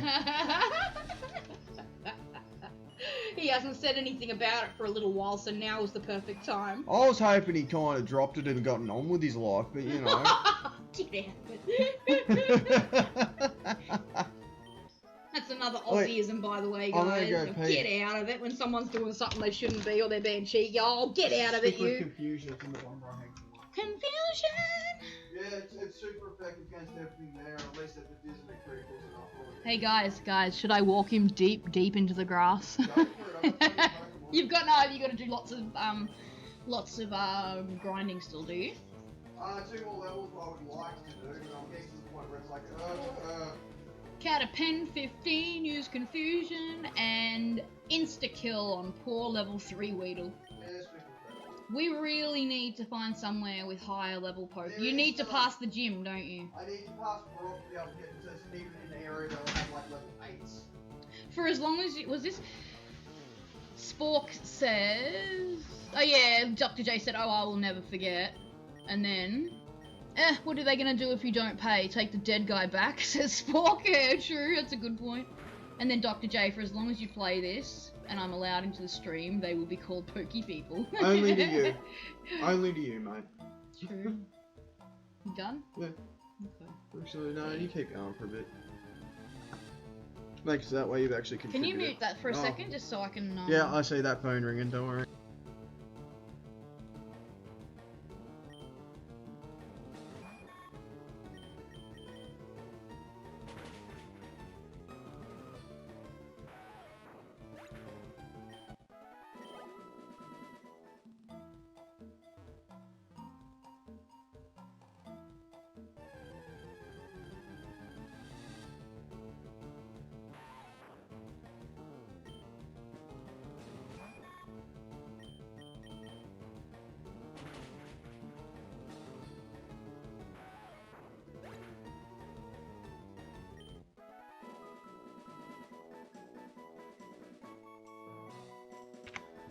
He hasn't said anything about it for a little while, so now is the perfect time. I was hoping he kind of dropped it and gotten on with his life, but you know. Get out of it. That's another Aussieism, by the way, I'm gonna guys. go pee. Get out of it when someone's doing something they shouldn't be or they're being cheeky. Oh, get out of it, you. Confusion from the one right hand. Confusion! Yeah, it's super effective against everything there, at least if it isn't a critical enough. Hey guys, should I walk him deep into the grass? You've got to do lots of grinding still, do you? 2 more levels I would like to do, but I'm getting to the point where it's like, Cat a pen 15, use confusion, and insta-kill on poor level 3 Weedle. yeah, We really need to find somewhere with higher level poke. Yeah, You need to so- pass the gym, don't you? I need to pass Brock to be able to get to even in an area that I have like level 8s. For as long as was this Spork says, oh yeah, Dr. J said, oh, I will never forget. And then, what are they gonna do if you don't pay? Take the dead guy back? Says Spork. Yeah, true, that's a good point. And then Dr. J, for as long as you play this and I'm allowed into the stream, they will be called Pokey People. Only to you. Only to you, mate. True. You done? Yeah. Okay. Actually, no, you keep going for a bit. Makes that way you've actually Can contributed. you mute that for a Oh. second, just so I can... Yeah, I see that phone ringing, don't worry.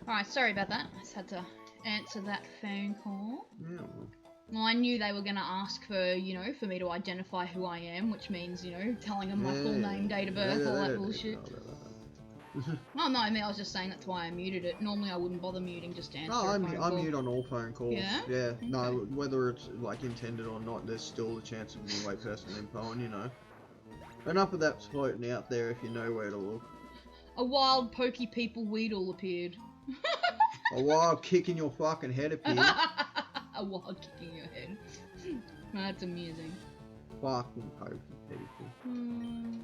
Alright, sorry about that. I just had to answer that phone call. Yeah. Well, I knew they were going to ask for, you know, for me to identify who I am, which means, you know, telling them my full name, date of birth, all that bullshit. No, no, I mean, I was just saying that's why I muted it. Normally I wouldn't bother muting, just to answer a phone call. I'm mute on all phone calls. Yeah? Yeah. Okay. No, whether it's like intended or not, there's still the chance of me white personal info, and you know. Enough of that floating out there if you know where to look. A wild pokey people Weedle appeared. A wild kick in your fucking head appeared. A wild kick in your head. That's amusing. Fucking pokey people.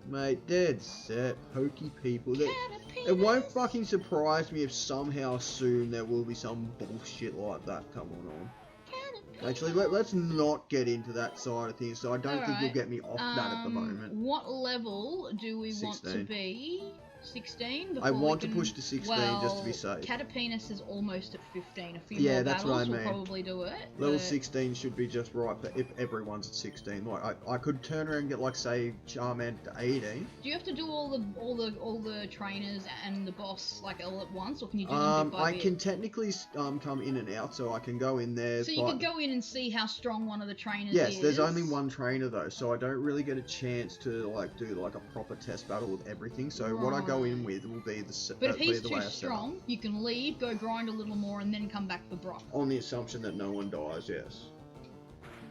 Mate, dead set. Pokey people. It won't fucking surprise me if somehow soon there will be some bullshit like that coming on. Actually, let's not get into that side of things, so I don't think you'll get me off that at the moment. What level do we 16. want to be? 16? I want to push to 16 just to be safe. Caterpinus is almost at 15. A few Yeah, more that's what I battles will mean. probably do it. Level 16 should be just right for if everyone's at 16. Like I could turn around and get like say Charmander to 18. Do you have to do all the trainers and the boss like all at once, or can you do them bit by bit? I can technically come in and out, so I can go in there. So you could go in and see how strong one of the trainers is. Yes, there's only one trainer though, so I don't really get a chance to like do like a proper test battle with everything. So what I go in with will be the. But if he's too strong, you can leave, go grind a little more, and then come back for Brock. On the assumption that no one dies, yes.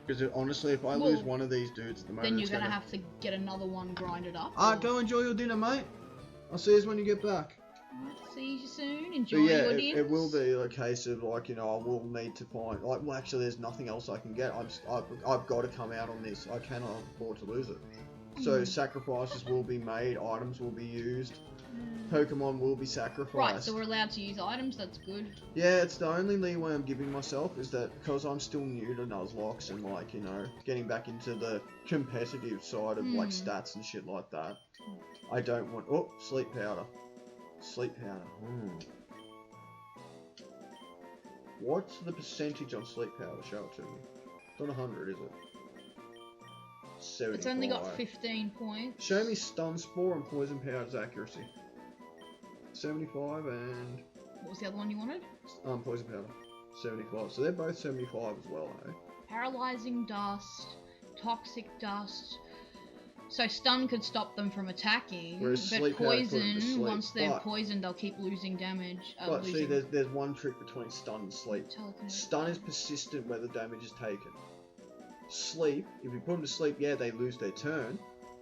Because honestly, if I lose one of these dudes at the moment, then you're gonna have to get another one grinded up. Go enjoy your dinner, mate. I'll see you when you get back. See you soon. Enjoy your dinner. It will be a case of like, you know, I will need to find like, well, actually, there's nothing else I can get. I've got to come out on this. I cannot afford to lose it. So sacrifices will be made. Items will be used. Pokemon will be sacrificed. Right, so we're allowed to use items, that's good. Yeah, it's the only leeway I'm giving myself is that because I'm still new to Nuzlocke and like, you know, getting back into the competitive side of like stats and shit like that, I don't want... Oh, sleep powder. Sleep powder. What's the percentage on sleep powder? Show it to me. It's not 100, is it? 75. It's only got 15 points. Show me Stun Spore and Poison Powder's accuracy. 75 and... What was the other one you wanted? Poison Powder. 75. So they're both 75 as well, eh? Paralyzing Dust, Toxic Dust. So Stun could stop them from attacking, whereas but Poison, once they're poisoned, they'll keep losing damage. But see, there's one trick between Stun and Sleep. Stun is persistent where the damage is taken. Sleep, if you put them to sleep, yeah, they lose their turn.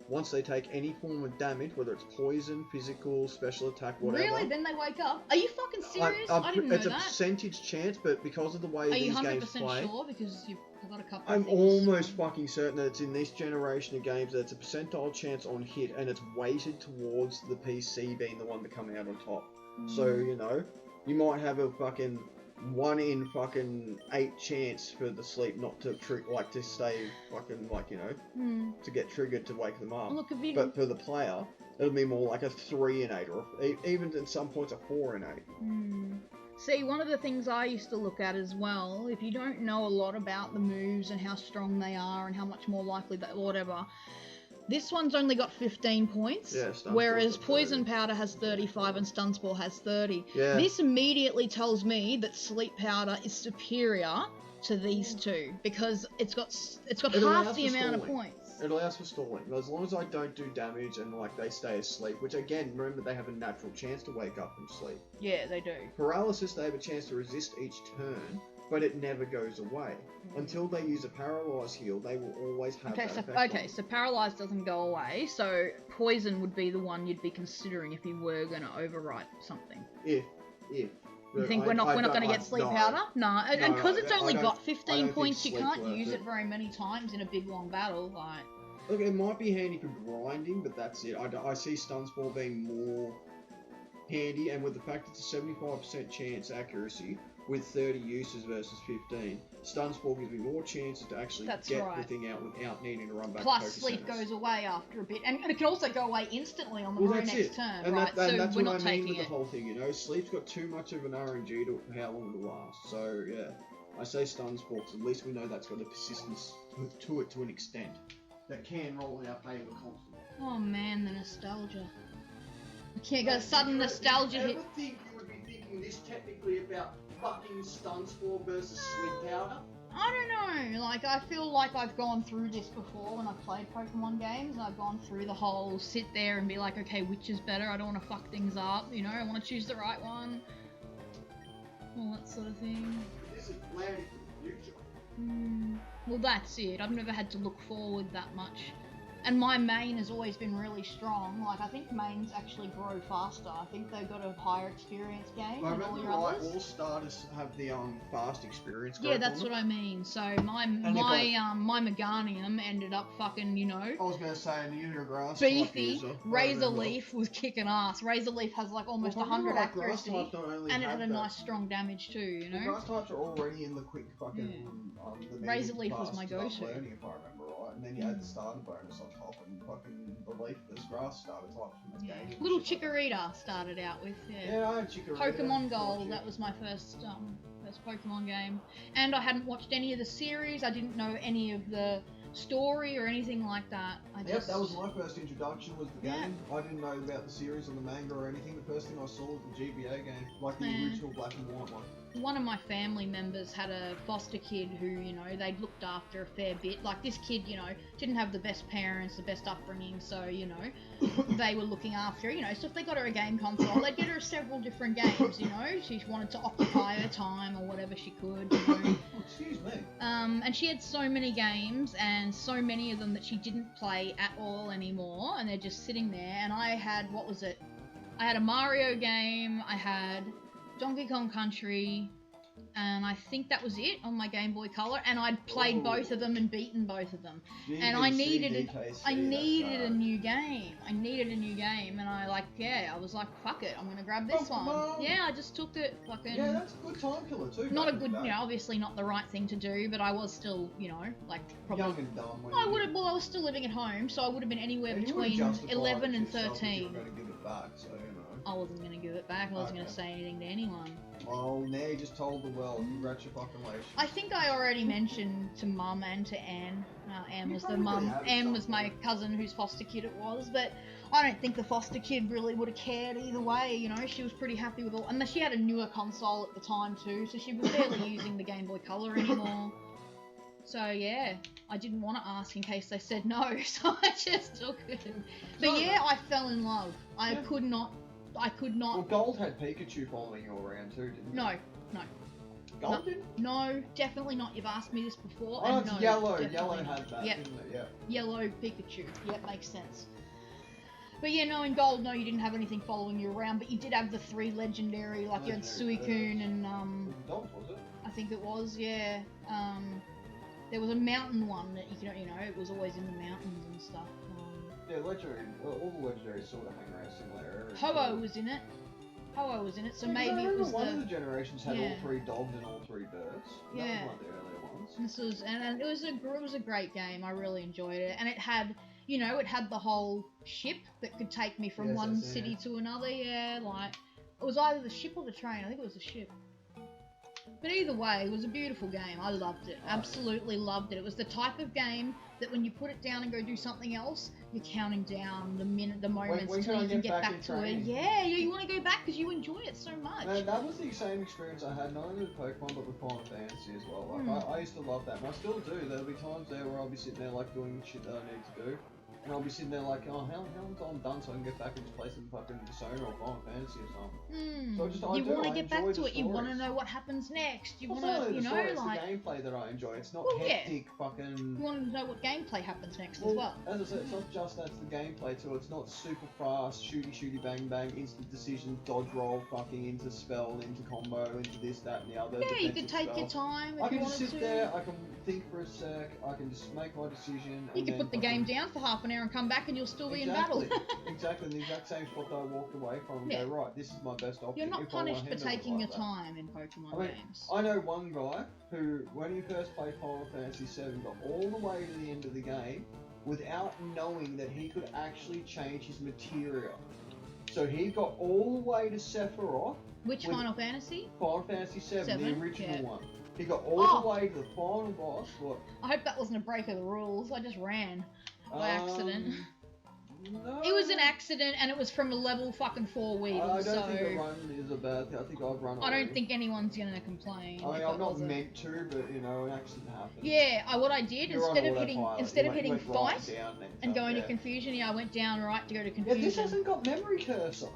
Once they take any form of damage, whether it's poison, physical, special attack, whatever. Really? Then they wake up? Are you fucking serious? I didn't know that. It's a percentage chance, but because of the way these games play... Are you 100% sure? Because you've got a couple I'm of things. almost fucking certain that it's in this generation of games that it's a percentile chance on hit, and it's weighted towards the PC being the one to come out on top. So, you know, you might have a fucking 1 in fucking 8 chance for the sleep not to to stay fucking you know to get triggered to wake them up. Look, but for the player, it'll be more like a 3 in 8 or even at some points a 4 in 8. See, one of the things I used to look at as well, if you don't know a lot about the moves and how strong they are and how much more likely that whatever. This one's only got 15 points, whereas Poison Powder has 35 and Stun Spore has 30. Yeah. This immediately tells me that Sleep Powder is superior to these two because it's got half the amount of points. It allows for stalling, but as long as I don't do damage and like they stay asleep, which again, remember they have a natural chance to wake up from sleep. Yeah, they do. Paralysis, they have a chance to resist each turn, but it never goes away. Until they use a Paralyze heal, they will always have that effect. So Paralyze doesn't go away, so Poison would be the one you'd be considering if you were going to overwrite something. If. You think we're not going to get Sleep Powder? No, and because it's only got 15 points, you can't use it very many times in a big long battle. Like, look, it might be handy for grinding, but that's it. I see Stun Spore being more handy, and with the fact it's a 75% chance accuracy with 30 uses versus 15, Stun Spore gives me more chances to actually get the thing out without needing to run back. Plus, sleep goes away after a bit, and it can also go away instantly on the very next turn, and right? That's we're what not I mean taking with it. the whole thing, you know? Sleep's got too much of an RNG to how long it'll last, so yeah. I say Stun Spore, because at least we know that's got a persistence to it to an extent that can roll in our favour constantly. Oh man, the nostalgia. I can't go sudden nostalgia hit. Think you would be thinking this technically about fucking stun spore versus sleep powder? I don't know, like, I feel like I've gone through this before when I've played Pokemon games, and I've gone through the whole sit there and be like, okay, which is better, I don't want to fuck things up, you know, I want to choose the right one, all that sort of thing. This is planning for the future. Well, that's it, I've never had to look forward that much. And my main has always been really strong. Like, I think mains actually grow faster. I think they've got a higher experience game I than all remember your right, others. all starters have the fast experience. Yeah, that's what I mean. So my Meganium ended up fucking, you know, I was gonna say, and you're a grass beefy. Razor Leaf was kicking ass. Razor Leaf has like almost 100 accuracy, and it had a nice strong damage too, you know. Grass types are already in the quick fucking. The Razor medium Leaf was my fast go-to. learning, if I remember right, and then you had the starter bonus on top, and fucking the leaf, this grass starter types from this game. Little Chikorita started out with, Yeah, I had Chikorita. Pokemon Gold, that was my first Pokemon game. And I hadn't watched any of the series, I didn't know any of the story or anything like that. Yep, that was my first introduction, was the game. I didn't know about the series or the manga or anything. The first thing I saw was the GBA game, like the original black and white one. One of my family members had a foster kid who, you know, they'd looked after a fair bit. Like, this kid, you know, didn't have the best parents, the best upbringing, so, you know, they were looking after her, you know. So if they got her a game console, they'd get her several different games, you know. She wanted to occupy her time or whatever she could, you know. Excuse me. And she had so many games, and so many of them that she didn't play at all anymore, and they're just sitting there. And I had, what was it? I had a Mario game, I had Donkey Kong Country, and I think that was it on my Game Boy Color, and I'd played both of them and beaten both of them. And I needed a new game. I needed a new game, and I was like, fuck it, I'm gonna grab this one. Yeah, I just took it, fucking... Yeah, that's a good time killer too. Not a good, you know, obviously not the right thing to do, but I was still, you know, like, probably... Young and dumb. I was still living at home, so I would have been anywhere between 11 and 13. You were going to give it back, so, you know. I wasn't going to give it back, I wasn't going to say anything to anyone. Well, now you just told the world. Congratulations. I think I already mentioned to Mum and to Anne. Anne was the mum. Anne was my cousin whose foster kid it was, but I don't think the foster kid really would have cared either way, you know. She was pretty happy with all... And she had a newer console at the time too, so she was barely using the Game Boy Color anymore. So yeah, I didn't want to ask in case they said no, so I just took it. But yeah, I fell in love. I could not... Well, Gold had Pikachu following you around too, didn't it? No. Gold didn't? No, definitely not. You've asked me this before. Oh, and it's no, Yellow. definitely Yellow not. had that, Yep. didn't it? Yeah. Yellow Pikachu. Yep, makes sense. But yeah, no, in Gold, no, you didn't have anything following you around, but you did have the 3 legendary, like you had Suicune and, Dog, was it? I think it was, yeah. There was a mountain one that you know, it was always in the mountains and stuff. Yeah, legendary. All the legendaries sort of hang around similar areas. Ho-Oh was in it. Ho-Oh was in it, so maybe it was one of the generations had all 3 dogs and all 3 birds. Yeah. That was one of the earlier ones. This was, and it was a great game. I really enjoyed it, and it had, you know, it had the whole ship that could take me from one city to another. Yeah, like it was either the ship or the train. I think it was the ship. But either way, it was a beautiful game. I loved it. Absolutely loved it. It was the type of game that when you put it down and go do something else, you're counting down the moments until you can get back to it. Yeah, you want to go back because you enjoy it so much. Man, that was the same experience I had, not only with Pokemon, but with Final Fantasy as well. Like, I used to love that, and I still do. There'll be times there where I'll be sitting there, like, doing shit that I need to do. And I'll be sitting there like, oh, how until I'm done so I can get back and just play some fucking Persona or Final Fantasy or something. So you want to get back to it. You want to know what happens next. You want to, you know, it's like... the gameplay that I enjoy. It's not hectic fucking... You want to know what gameplay happens next as well. As I said, it's not just that's the gameplay too. It's not super fast, shooty, bang, bang, instant decisions, dodge roll, fucking into spell, into combo, into this, that, and the other. Yeah, you can take your time if I can you just wanted sit there, I can think for a sec, I can just make my decision. You can put the game down for half an hour and come back and you'll still be in battle. Exactly, the exact same spot that I walked away from and go, right, this is my best option. You're not punished for taking your time in Pokemon games. I know one guy who, when he first played Final Fantasy VII, got all the way to the end of the game without knowing that he could actually change his materia. So he got all the way to Sephiroth. Which Final Fantasy? Final Fantasy VII, the original one. He got all the way to the final boss. What? I hope that wasn't a break of the rules. I just ran by accident. No. It was an accident, and it was from a level fucking 4 Weedle, I don't so... think a run is a bad thing. I think I've run I already. don't think anyone's gonna complain. I mean, if I'm it not wasn't. meant to, but you know, an accident happens. Yeah, what I did, You're on instead of autopilot. hitting You went right fight down next and time, going yeah. to confusion, yeah, I went down right to go to Yeah, confusion. this hasn't got memory cursor.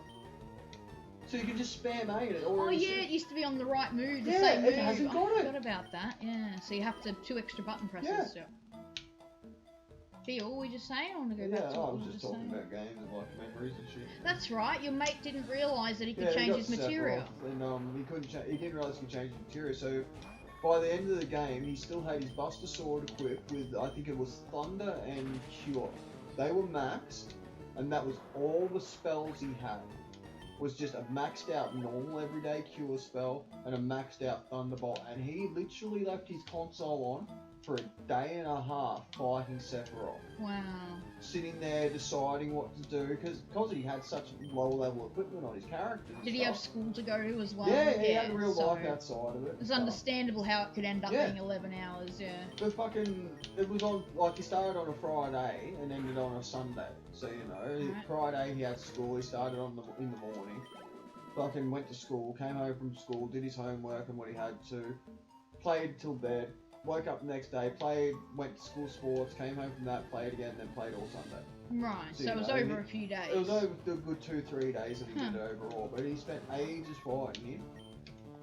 So you can just spam A it. Oh yeah, it used to be on the right move, the Yeah, same move. it hasn't got I it. forgot about that, yeah. So you have to 2 extra button presses. Yeah. Gee, what were we just saying? I want to go Yeah, back to I what was we were just just talking saying. about games and like memories and shit. That's right, your mate didn't realise that he could Yeah, he change got his set material. off, and he couldn't. He didn't realize he could change his material. So by the end of the game, he still had his Buster Sword equipped with, I think it was Thunder and Cure. They were maxed, and that was all the spells he had. Was just a maxed out normal everyday Cure spell and a maxed out Thunderbolt, and he literally left his console on for a day and a half fighting Sephiroth. Wow. Sitting there deciding what to do because he had such low level equipment on his character. Did he have school to go to as well? Yeah, he had real so life outside of it. It's understandable how it could end up Yeah. being 11 hours, yeah. But fucking, it was on, like, he started on a Friday and ended on a Sunday. So, you know, Right. Friday he had school, he started in the morning. Fucking went to school, came home from school, did his homework and what he had to. Played till bed, woke up the next day, played, went to school sports, came home from that, played again, then played all Sunday. Right, So, so you it was know, over a few days. It was over the good 2-3 days that he Huh. did overall, but he spent ages fighting him.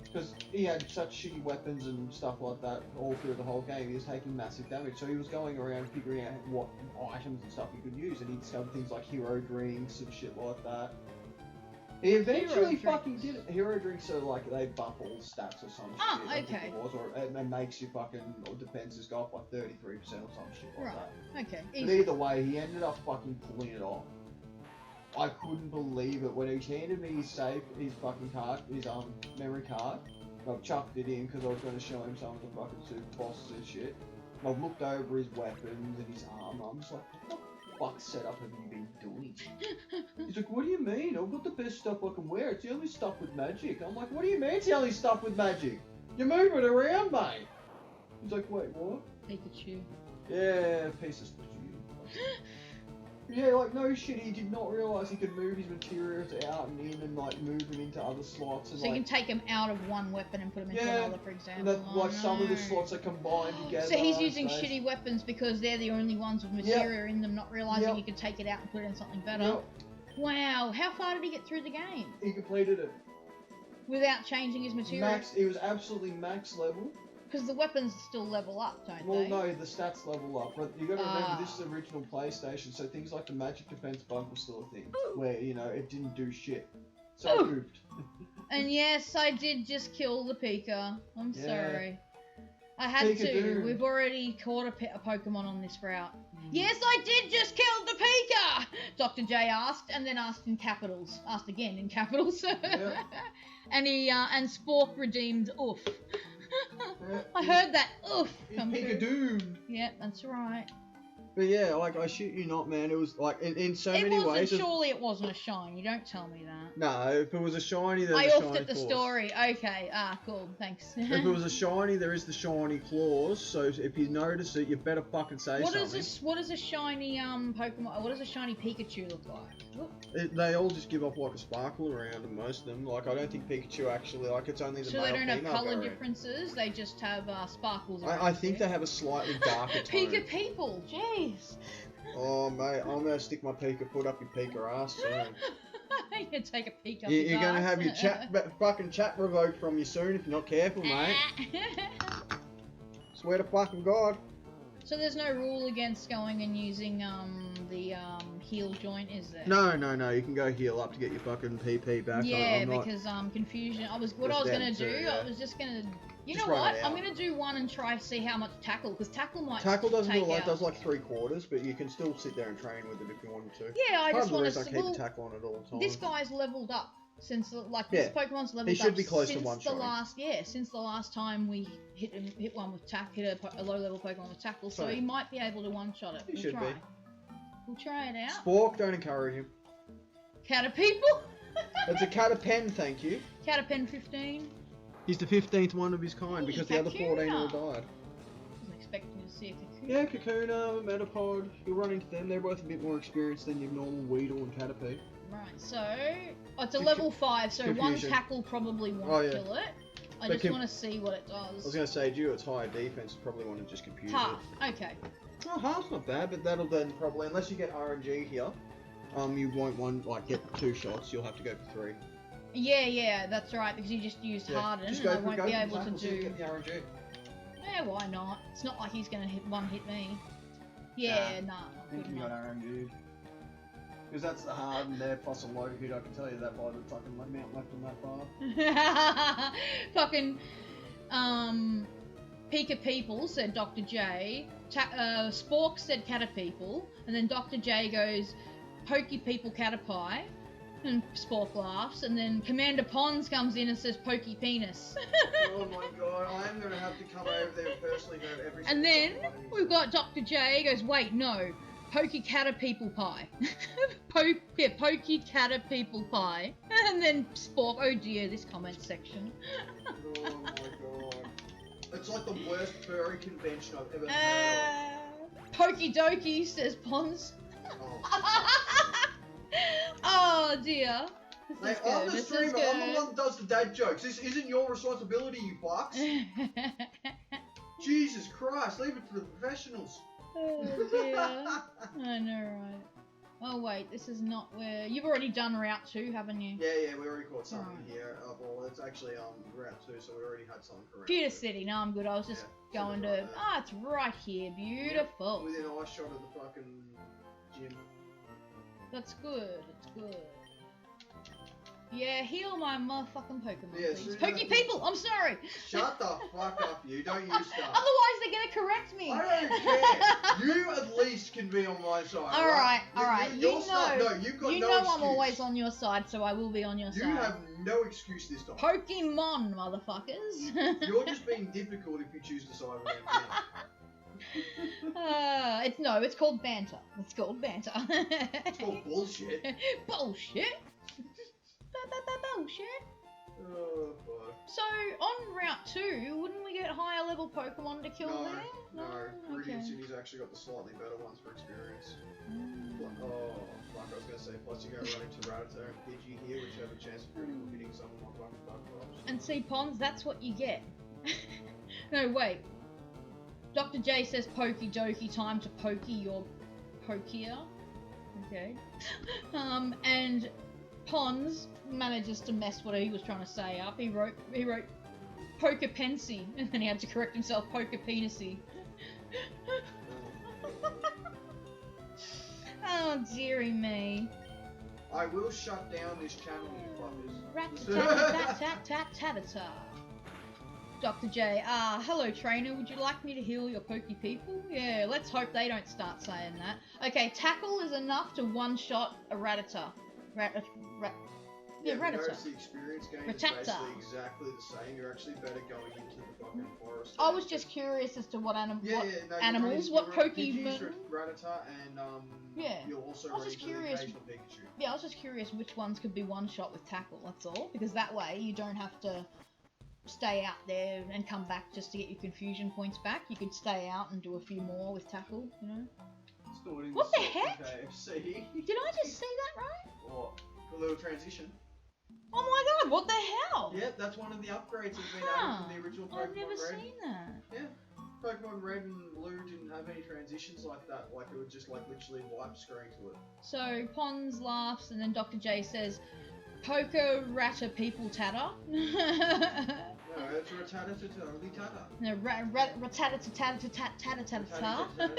Because he had such shitty weapons and stuff like that all through the whole game, he was taking massive damage. So he was going around figuring out what items and stuff he could use, and he discovered things like hero drinks and shit like that. He eventually Hero fucking did it. Hero drinks are like they buff all stats or some Ah, shit. I think okay. it was, or it makes your fucking defenses go up by 33% or some shit like Right. that. Okay, But easy. either way, he ended up fucking pulling it off. I couldn't believe it when he handed me his safe, his fucking card, his memory card. And I've chucked it in because I was going to show him some of the fucking super bosses and shit. And I've looked over his weapons and his armor. I'm just like, what the fuck setup have you been doing? He's like, what do you mean? I've got the best stuff I can wear. It's the only stuff with magic. I'm like, what do you mean it's the only stuff with magic? You move it around, mate. He's like, wait, what? Pikachu. Yeah, pieces for you. Yeah, like no shit, he did not realise he could move his materials out and in and like move them into other slots and So you can take them out of one weapon and put them into Yeah, another, for and example. that, like some of the no. slots are combined together. So he's using so- shitty weapons because they're the only ones with material in them, not realising you could take it out and put it in something better. Yep, Wow, how far did he get through the game? he completed it. Without changing his material? Max, he was absolutely max level. Because the weapons still level up, don't Well, they? no, the stats level up, but you got to remember Ah. this is original PlayStation, so things like the magic defense bug was still a thing, where you know it didn't do shit. So it Ooh. goofed. And yes, I did just kill the Pika. I'm Yeah. sorry. I had to. Pikachu. We've already caught a Pokemon on this route. Mm. Yes, I did just kill the Pika! Dr. J asked, and then asked in capitals. Asked again in capitals. Yeah. And and Spork redeemed oof. Yeah. I heard that oof He's come through. Pikachu. Yeah, that's right. But yeah, like I shit you not, man. It was like in so It many wasn't, ways. surely it wasn't a shiny. Don't tell me that. No, if it was a shiny, there's I a offed shiny at the claws. story. Okay, cool, thanks. If it was a shiny, there is the shiny claws. So if you notice it, you better fucking say What something. what does a shiny Pokemon? What does a shiny Pikachu look like? Look. They all just give off like a sparkle around them, most of them. Like I don't think Pikachu actually like it's only the So male they don't have female color variant. differences. They just have sparkles. I think they have a slightly darker tone. Pika people, jeez. Oh mate, I'm gonna stick my Pika foot up your Pika ass soon. You take a peek up You- his You're gonna ass. have your fucking chat revoked from you soon if you're not careful, mate. Swear to fucking God. So there's no rule against going and using the heel joint, is there? No, you can go heal up to get your fucking PP back. Yeah, I'm not... because confusion. I was Just gonna them do. two, yeah. I was just gonna. You Just know run what? it I'm out. gonna do one and try see how much tackle, because tackle might. Tackle doesn't do a take lot, out. does like 3/4, but you can still sit there and train with it if you wanted to. Yeah, I Part just of the want reason to. I keep Well, the tackle on at all times. this guy's leveled up since this Yeah. Pokemon's leveled He should up be close to since one the shiny. last since the last time we hit one with hit a low level Pokemon with tackle, so Right. he might be able to one shot it. He We'll should try. be. We'll try it out. Spork, don't encourage him. Caterpieple. It's a Caterpen, thank you. Caterpen 15. He's the 15th one of his kind because the other 14 all Kakuna. died. Wasn't expecting to see a Kakuna. Yeah, Kakuna, Metapod, you'll run into them. They're both a bit more experienced than your normal Weedle and Caterpie. Right, so... Oh, it's a level 5, so one Confusion. tackle probably won't Oh, yeah. kill it. I But just want to see what it does. I was going to say, due to its higher defense, you probably want to just confuse Half, it. okay. Oh, half's not bad, but that'll then probably, unless you get RNG here, you won't get 2 shots, you'll have to go for 3. Yeah, that's right, because you just used Harden, just and I for won't go be for the able to tackle, see if you do... get the RNG. Yeah, why not? It's not like he's gonna hit me. Yeah, nah, I think good you got enough. RNG. Because that's the hard and there plus a low hit, I can tell you that by the fucking amount left on that bar. Fucking, Pika People said Dr. J, Spork said Caterpeople, and then Dr. J goes, Pokey People Caterpie, and Spork laughs, and then Commander Pons comes in and says Pokey Penis. Oh my god, I am going to have to come over there and personally go every And then single time we've got Dr. J goes, wait, no, Pokey Caterpeople Pie. Pokey Caterpeople Pie. And then Spork, oh dear, this comment section. Oh my god. It's like the worst furry convention I've ever heard Pokey Dokie, says Pons. of. Oh. Oh dear. Mate, This is I'm good, the this streamer, is I'm the good. one that does the dad jokes. This isn't your responsibility, you fucks. Jesus Christ, leave it to the professionals. Oh dear. I know, right. Oh wait, this is not where... You've already done Route 2, haven't you? Yeah, we already caught something Alright. here. Well, it's actually Route 2, so we already had something correct. Pewter City, no, I'm good. I was just going to... Right Ah, it's right here. Beautiful. Within eye shot of the fucking gym. That's good. It's good. Yeah, heal my motherfucking Pokemon, Yeah, please. so Pokey people, I'm sorry. Shut the fuck up, you. Don't you start. Otherwise, they're gonna correct me. I don't care. You at least can be on my side. Alright. You're smart. No, you've got you no know excuse. I'm always on your side, so I will be on your You side. have no excuse this time. Pokemon, motherfuckers. You're just being difficult if you choose to side with them. It's called banter. It's called banter. It's called bullshit. Bullshit. Bullshit. Oh, fuck. So, on Route 2, wouldn't we get higher level Pokemon to kill there? No, Viridian Okay. City's actually got the slightly better ones for experience. Mm. Oh, fuck, I was gonna say, plus you go right into Rattata and Pidgey here, which have a chance of critical hitting some of my fucking bug props. And see, Pons, that's what you get. No, wait. Dr. J says Pokey Dokey, time to pokey your Pokia. Okay. And Pons manages to mess what he was trying to say up. He wrote Poker Pensy, and then he had to correct himself, Poker Penisy. Oh, dearie me. I will shut down this channel, you fuckers. Rat-ta-ta-ta-ta-ta-ta-ta. Dr. J, hello trainer, would you like me to heal your pokey people? Yeah, let's hope they don't start saying that. Okay, tackle is enough to one-shot a Rattata. Yeah, Rattata. notice the experience gain is Rattata. basically exactly the same. You're actually better going into the fucking forest. I was just curious as to what animals, you what run Pokemon... Pidgeys, Rattata, and Yeah. you'll also I was run just into the curious. occasional Pikachu. Yeah, I was just curious which ones could be one-shot with tackle, that's all. Because that way you don't have to stay out there and come back just to get your confusion points back. You could stay out and do a few more with tackle, you know? What the heck? KFC. Did I just see that right? What? A little transition. Oh my god, what the hell? Yeah, that's one of the upgrades that's been Huh. added from the original Pokemon I've never Red. seen that. Yeah. Pokemon Red and Blue didn't have any transitions like that. Like, it would just, like, literally wipe screen to it. So, Pons laughs and then Dr. J says, Poker Ratta People Tatter. No, it's Rattata-ta-ta-ta-ta. No, Rattata-ta-ta-ta-ta-ta-ta-ta-ta. Thompson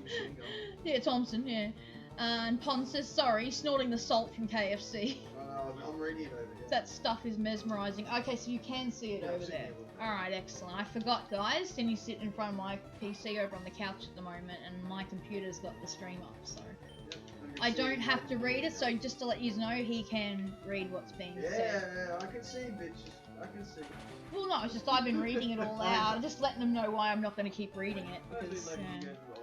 machine gun. Yeah, Thompson, yeah. And Pons says, sorry, snorting the salt from KFC. I'm reading it over here. That stuff is mesmerising. Okay, so you can see it Yeah, over I've seen there. it over there. Alright, excellent. I forgot, guys. Cindy's sitting in front of my PC over on the couch at the moment, and my computer's got the stream up, so... Yeah, I don't have to read it, so just to let you know, he can read what's being said. Yeah, I can see, bitches. I can see. Well, no, it's just I've been reading it all out. I'm just letting them know why I'm not going to keep reading it, I because think maybe you get involved.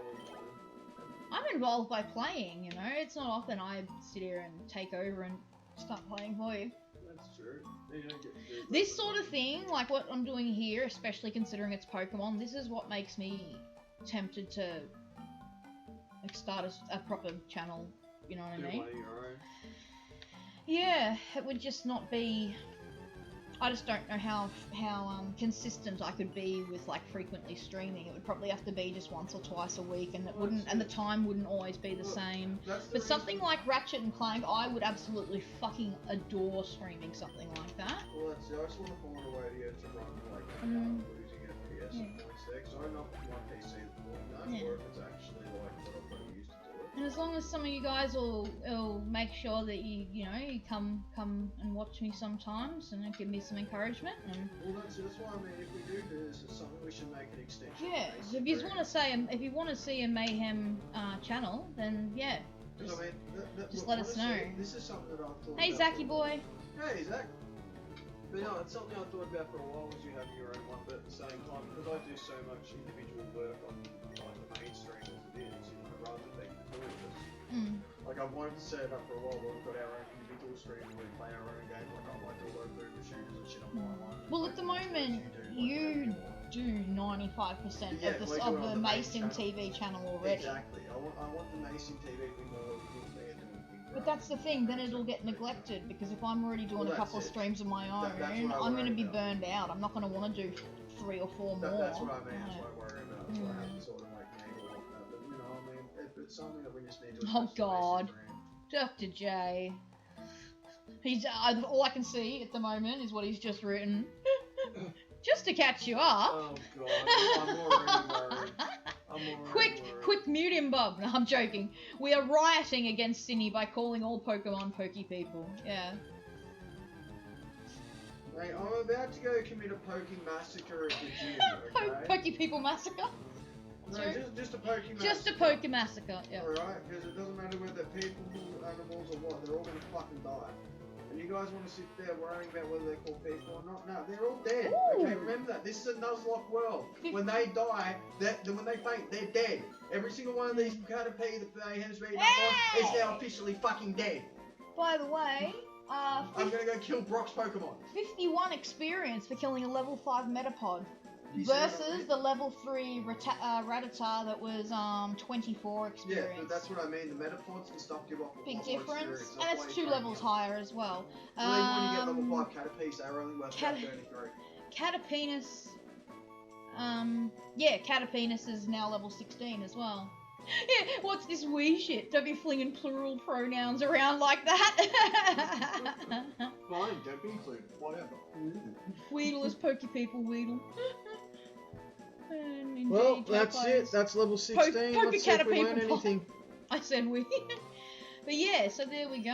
I'm involved by playing, you know? It's not often I sit here and take over and start playing for you. That's true. You don't get to do This that. sort of thing, like what I'm doing here, especially considering it's Pokemon, this is what makes me tempted to like start a proper channel. You know what I Do mean? one of your own. Yeah, it would just not be. I just don't know how consistent I could be with like frequently streaming. It would probably have to be just once or twice a week, and it Well, wouldn't, that's and the it. time wouldn't always be the Well, same. That's the But something reason- like Ratchet and Clank, I would absolutely fucking adore streaming something like that. Well, that's it. I just want to find a way to get to run like Mm. losing FPS Yeah. at points there, 'cause I don't know if my PC is doing that, Yeah. or if it's actually like what I've got to use to do it. And as long as some of you guys will make sure that you come and watch me sometimes and give me some encouragement. And Well, that's why I mean, if we do this, it's something we should make an extension. of yeah, Mason if you Green. if you want to see a Mayhem channel, then yeah. 'Cause I mean, just look, let us honestly, know. This is something that I've thought Hey, about Zachy for a while. boy. Hey, Zach. But no, it's something I thought about for a while, was you having your own one, but at the same time, because I do so much individual work on like the mainstream as it is, rather than being two of us. Mm. Like I've wanted to set it up for a while, but we've got our own individual stream where we play our own game, like I like all those boomer shooters and shit on my one. Well, at the moment, you do 95% Yeah, of we do it of on the the main Mason channel. TV channel already. Exactly. I want the Mason TV to be more of a thing they're doing. But that's the thing, then it'll get neglected, because if I'm already doing Well, a couple of that's it. streams of my own, That's what I I'm going to worry be about. burned out. I'm not going to want to do 3 or 4 more. That's what I mean. That's Yeah. what I worry about. That's why I have to sort of like angle like that. But you know, I mean, if it's something that we just need to. Oh, address the God. Mason brand. Dr. J. He's all I can see at the moment is what he's just written. Just to catch you up. Oh God, I'm already worried. I'm already worried. Quick, mute him, Bob. No, I'm joking. We are rioting against Cindy by calling all Pokemon Pokey people. Yeah. Mate, I'm about to go commit a Poking massacre at the gym. Okay. Pokey people massacre. No, Sorry? just a Poking massacre. Just a Pokey massacre. Yeah. Alright, because it doesn't matter whether they're people, animals, or what. They're all gonna fucking die. And you guys want to sit there worrying about whether they're called people or not? No, they're all dead. Ooh. Okay, remember that. This is a Nuzlocke world. When they die, when they faint, they're dead. Every single one of these Caterpie that Mayhem's beaten up on is now officially fucking dead. By the way, I'm gonna go kill Brock's Pokemon. 51 experience for killing a level 5 Metapod. You see what I Versus mean? the level 3 Rattata that was 24 Yeah, experience. but that's what I mean. The Metapods and stuff give off a Big lot more difference, experience. and That's why it's you're 2 throwing levels it. higher as well. Well, even when you get level 5 Caterpies, they're only worth about 33. Caterpinus. Yeah, Caterpinus is now level 16 as well. Yeah, what's this wee shit? Don't be flinging plural pronouns around like that. Fine, don't be included. Whatever. Weedle is pokey people, Weedle. And indeed, Well, that's Caterpillars. it. That's level 16. Poke Let's see if we learn Caterpie. anything. I said we. But yeah, so there we go.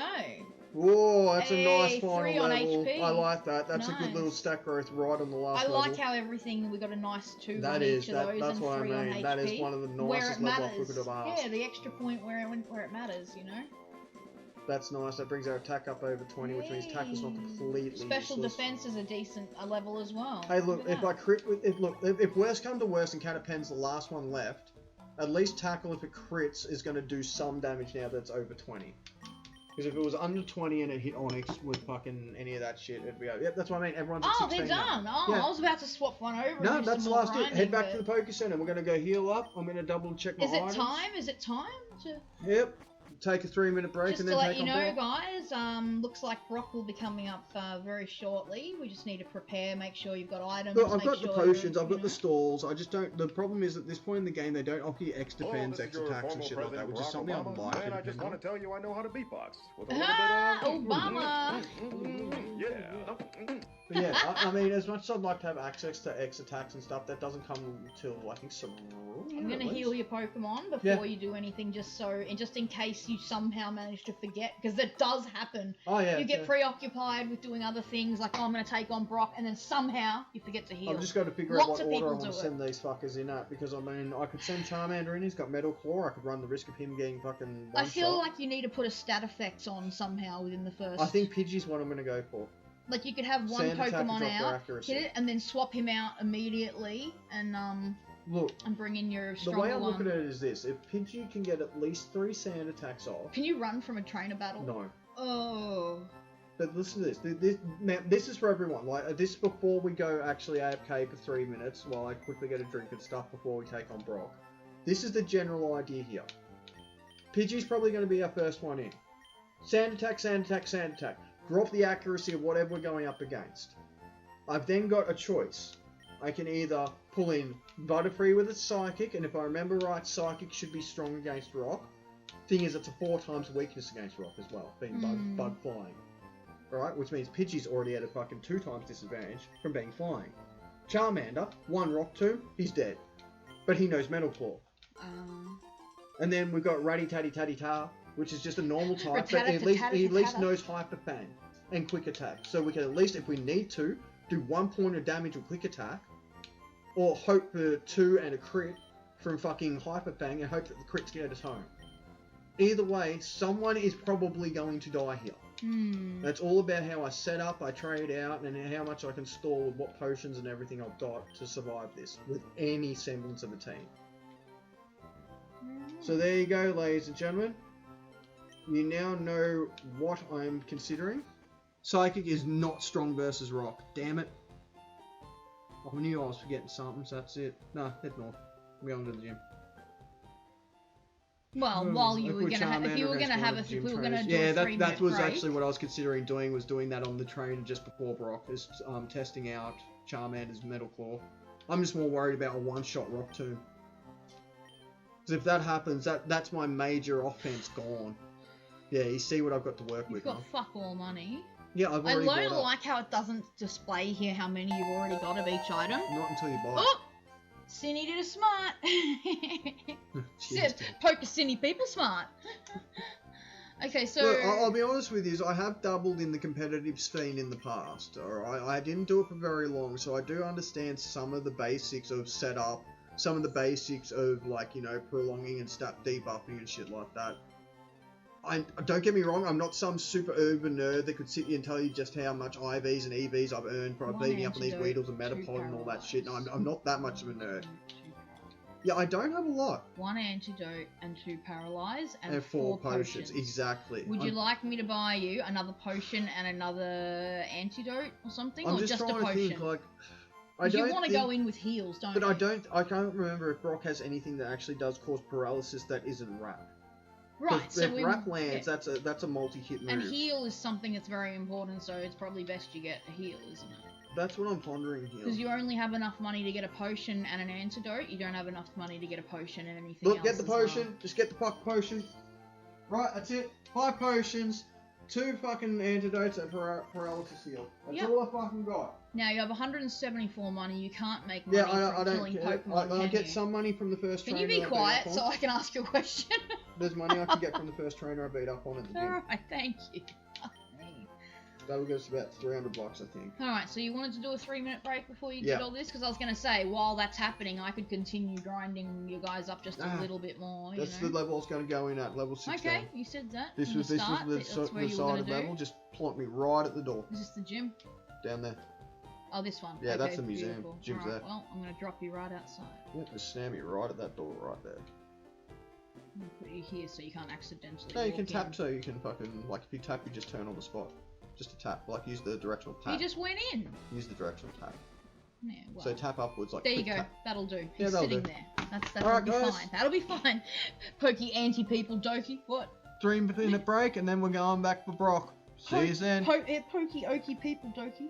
Whoa, that's Hey, a nice 3 final on level. HP. I like that. That's a good Nice. little stack growth right on the last I level. like how everything, we got a nice 2 That on is, each of those that's and what I 3 on mean. HP. That is one of the where nicest it level up we matters. could have asked. Yeah, the extra point where it matters, you know? That's nice. That brings our attack up over 20, which means tackle's not completely Special useless. defense is a decent level as well. Hey, look, at if that. I crit with if worst come to worst and Caterpen's the last one left, at least tackle if it crits is going to do some damage now that's over 20. Because if it was under 20 and it hit Onyx with fucking any of that shit, it'd be over. Yep, that's what I mean. Everyone's at Oh, 16 they're now. done. Oh, Yeah. I was about to swap one over. No, and do that's the some more last hit. grinding, Head back to but- the Poke Center. We're going to go heal up. I'm going to double check my Is it items. time? Is it time to... Yep. Take a 3-minute break Just and to then let take you on know, Brock. guys, looks like Brock will be coming up very shortly. We just need to prepare, make sure you've got items. Look, I've make got the sure potions, you're, I've got you the know. stalls. I just don't. The problem is at this point in the game, they don't offer you X Hello, defense, this X is your attacks, and former shit like that, President which is Barack something I'd Obama, like. and I to just do. want to tell you I know how to beatbox with a little Ah, bit of Obama! yeah. But yeah, I mean, as much as I'd like to have access to X attacks and stuff, that doesn't come until I think some. I'm gonna heal your Pokemon before you do anything, just in case you somehow manage to forget, because that does happen. Oh yeah. You get yeah. preoccupied with doing other things, like, oh, I'm gonna take on Brock, and then somehow you forget to heal. I've just got to figure out Lots what of order I people want to do send these fuckers in at, because I mean, I could send Charmander in. He's got Metal Claw. I could run the risk of him getting fucking one I feel shot. like you need to put a stat effects on somehow within the first. I think Pidgey's what I'm gonna go for. Like, you could have one Sand attack and Pokemon drop their out, accuracy. hit it, and then swap him out immediately, and Look, bring in your the stronger way I one. look at it is this: if Pidgey can get at least 3 sand attacks off, Can you run from a trainer battle? no. Oh. But listen to this. Now, this is for everyone. Like, this is before we go actually AFK for 3 minutes while I quickly get a drink and stuff before we take on Brock. This is the general idea here. Pidgey's probably going to be our first one in. Sand attack, sand attack, sand attack. Drop the accuracy of whatever we're going up against. I've then got a choice. I can either pull in Butterfree with its Psychic, and if I remember right, Psychic should be strong against Rock. Thing is, it's a 4 times weakness against Rock as well, being bug flying. Alright, which means Pidgey's already at a fucking 2 times disadvantage from being flying. Charmander, 1 Rock Tomb, he's dead. But he knows Metal Claw. And then we've got Ratty-Tatty-Tatty-Ta, which is just a normal type, but he at least knows Hyper Fang and Quick Attack. So we can at least, if we need to, do 1 point of damage with Quick Attack, or hope for 2 and a crit from fucking Hyper Fang and hope that the crits get us home. Either way, someone is probably going to die here. That's all about how I set up, I trade out, and how much I can store with what potions and everything I've got to survive this with any semblance of a team. So there you go, ladies and gentlemen. You now know what I'm considering. Psychic is not strong versus Rock. Damn it. I knew I was forgetting something, so that's it. No, head north. We're going to the gym. Well, while you were gonna, if you were gonna have a, if we were gonna do a 3 minute that was break. actually what I was considering doing. Was doing that on the train just before Brock, is testing out Charmander's Metal Claw. I'm just more worried about a one-shot Rock Tomb. Because if that happens, that's my major offense gone. Yeah, you see what I've got to work with. You've got fuck all money. Yeah, I've I already don't like how it doesn't display here how many you've already got of each item. Not until you buy. Oh! Cinny did a smart. Poker Cinny people smart. Okay, so... Look, I'll be honest with you, I have dabbled in the competitive scene in the past, alright? I didn't do it for very long, so I do understand some of the basics of setup, some of the basics of, like, you know, prolonging and stat debuffing and shit like that. Don't get me wrong, I'm not some super urban nerd that could sit here and tell you just how much IVs and EVs I've earned by beating up on these Weedles and Metapod and all that shit. No, I'm not that much of a nerd. Yeah, I don't have a lot. 1 antidote and 2 paralyze and 4 potions. Exactly. Would you like me to buy you another potion and another antidote or something? I'm or just a potion? to think, like... You want to go in with heals, don't you? But I can't remember if Brock has anything that actually does cause paralysis that isn't wrap. Right, so if wrap lands, that's a multi-hit move. And heal is something that's very important, so it's probably best you get a heal, isn't it? That's what I'm pondering here. Because you only have enough money to get a potion and an antidote. You don't have enough money to get a potion and anything else. Look, get the potion. Well. Just get the fuck potion. Right, that's it. 5 potions, 2 fucking antidotes, and paralysis heal. That's all I fucking got. Now you have 174 money. You can't make money I from killing Pokemon. I get some money from the first trainer. Can you be quiet so I can ask you a question? There's money I can get from the first trainer I beat up on at the gym. Alright, thank you. That'll get us about 300 bucks, I think. Alright, so you wanted to do a 3 minute break before you did all this? Because I was going to say, while that's happening, I could continue grinding you guys up just a little bit more. That's the level I was going to go in at, level 16. Okay, you said that. This was the side of level, just plonk me right at the door. Is this the gym? Down there. Oh, this one. Yeah, okay, that's the museum. Beautiful. Gym's there. Well, I'm going to drop you right outside. Yeah, just snap me right at that door right there. I'm going to put you here so you can't accidentally No, you can walk tap in. so you can fucking, like, if you tap, you just turn on the spot. Just a tap, like use the directional tap. You just went in. Use the directional tap. Yeah, well. So tap upwards, like there you quick go. tap. That'll do. Yeah, He's that'll sitting do. there. That'll Alright, be guys. fine. That'll be fine. Pokey anti-people dokey. What? 3 minute break, and then we're going back for Brock. See you then. Pokey okey people dokey.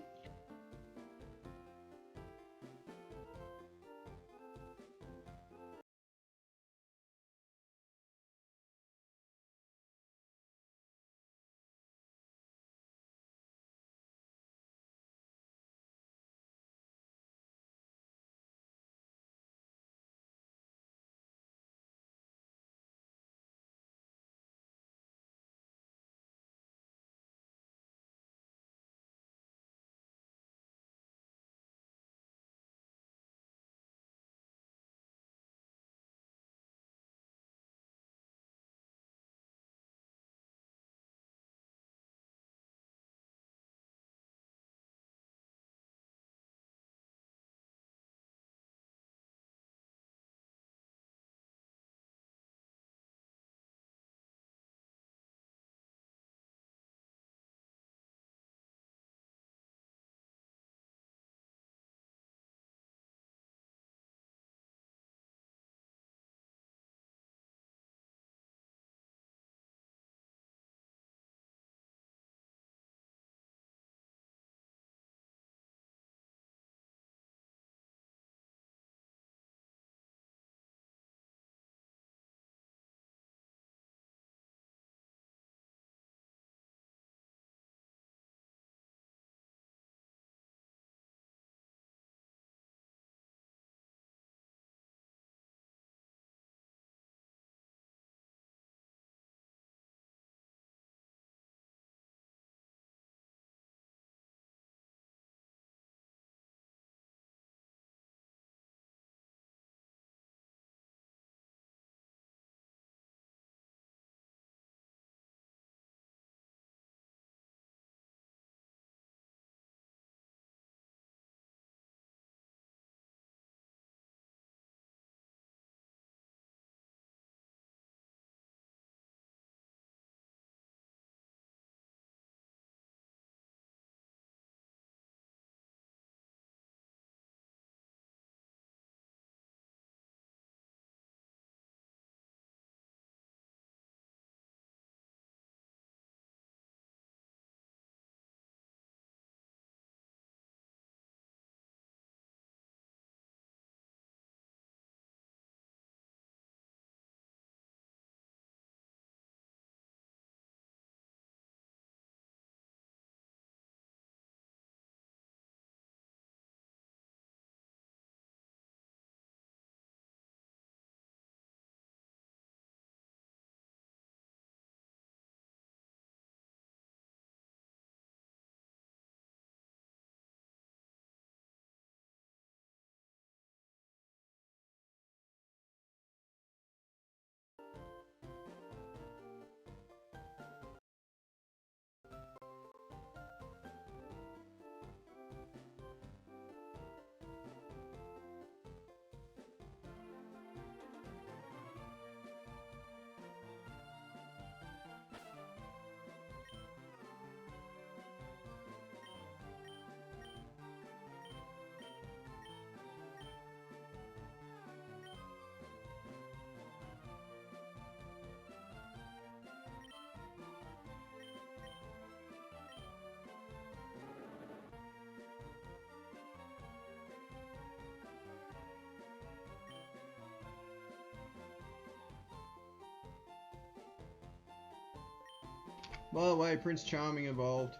By the way, Prince Charming evolved.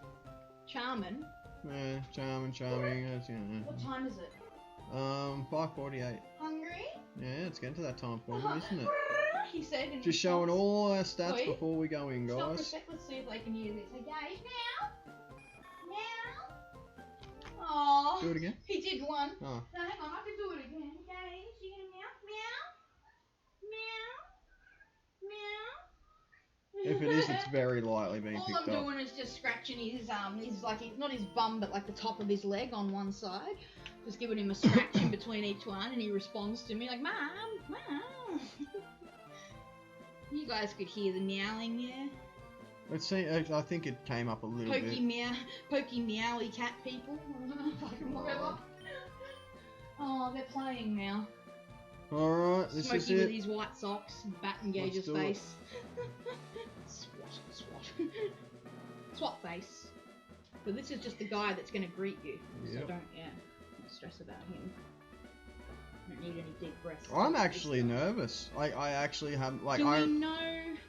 Charmin. Yeah, Charming. That's, you know. What time is it? 5:48. Hungry? Yeah, it's getting to that time for them, isn't it? He said. In Just showing response. all our stats Oi. before we go in, Stop for a guys. sec, let's see if they can hear this. Okay, meow. Meow. Aww. Do it again. He did one. Oh. No, hang on, I can do it again. Okay, she gonna meow? Meow. Meow. Meow. If it is, it's very lightly being All picked I'm up. doing is just scratching his like not his bum, but like the top of his leg on one side. Just giving him a scratch in between each one, and he responds to me like, "Mom, mom." You guys could hear the meowing, yeah. I think it came up a little Pokey bit. meowy cat people. Fucking whatever. Oh, they're playing now. Alright, this Smokey is with it. his white socks, bat engage's do it. face. Swat. Swat face. But this is just the guy that's going to greet you. So Yep. don't stress about him. Don't need any deep breaths. I'm actually nervous. I actually have, like, Do we know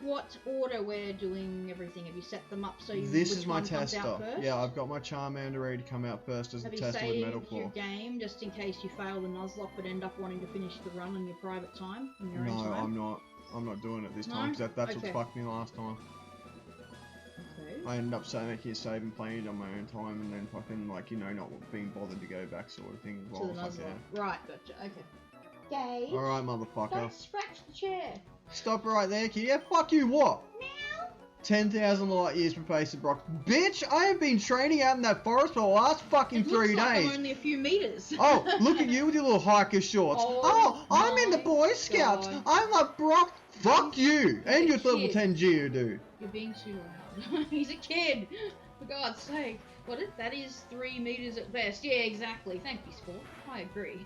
what order we're doing everything? Have you set them up so you This which is my one comes tester. out first? Yeah, I've got my Charmander ready to come out first as Have a you tester with saved Metal your Claw. game just in case you fail the Nuzlocke but end up wanting to finish the run in your private time? In your No, own time? I'm not. I'm not doing it this No? time because that's Okay. what fucked me last time. Okay. I ended up making a save and playing it on my own time and then fucking, like, you know, not being bothered to go back sort of thing. To the Well, fuck Nuzlocke. Right, gotcha. Okay. Gage. yeah. Alright, motherfucker. Don't scratch the chair. Stop right there, kid. Yeah, fuck you, what? Meow. 10,000 light years from face of Brock. Bitch, I have been training out in that forest for the last fucking It 3 looks like days. I'm only a few meters. Oh, look at you with your little hiker shorts. Oh I'm in the my Boy Scouts. God. I love Brock. Fuck you. And your a level kid. 10 Geodude. You're being too loud. He's a kid. For God's sake. That is 3 meters at best. Yeah, exactly. Thank you, Sport. I agree.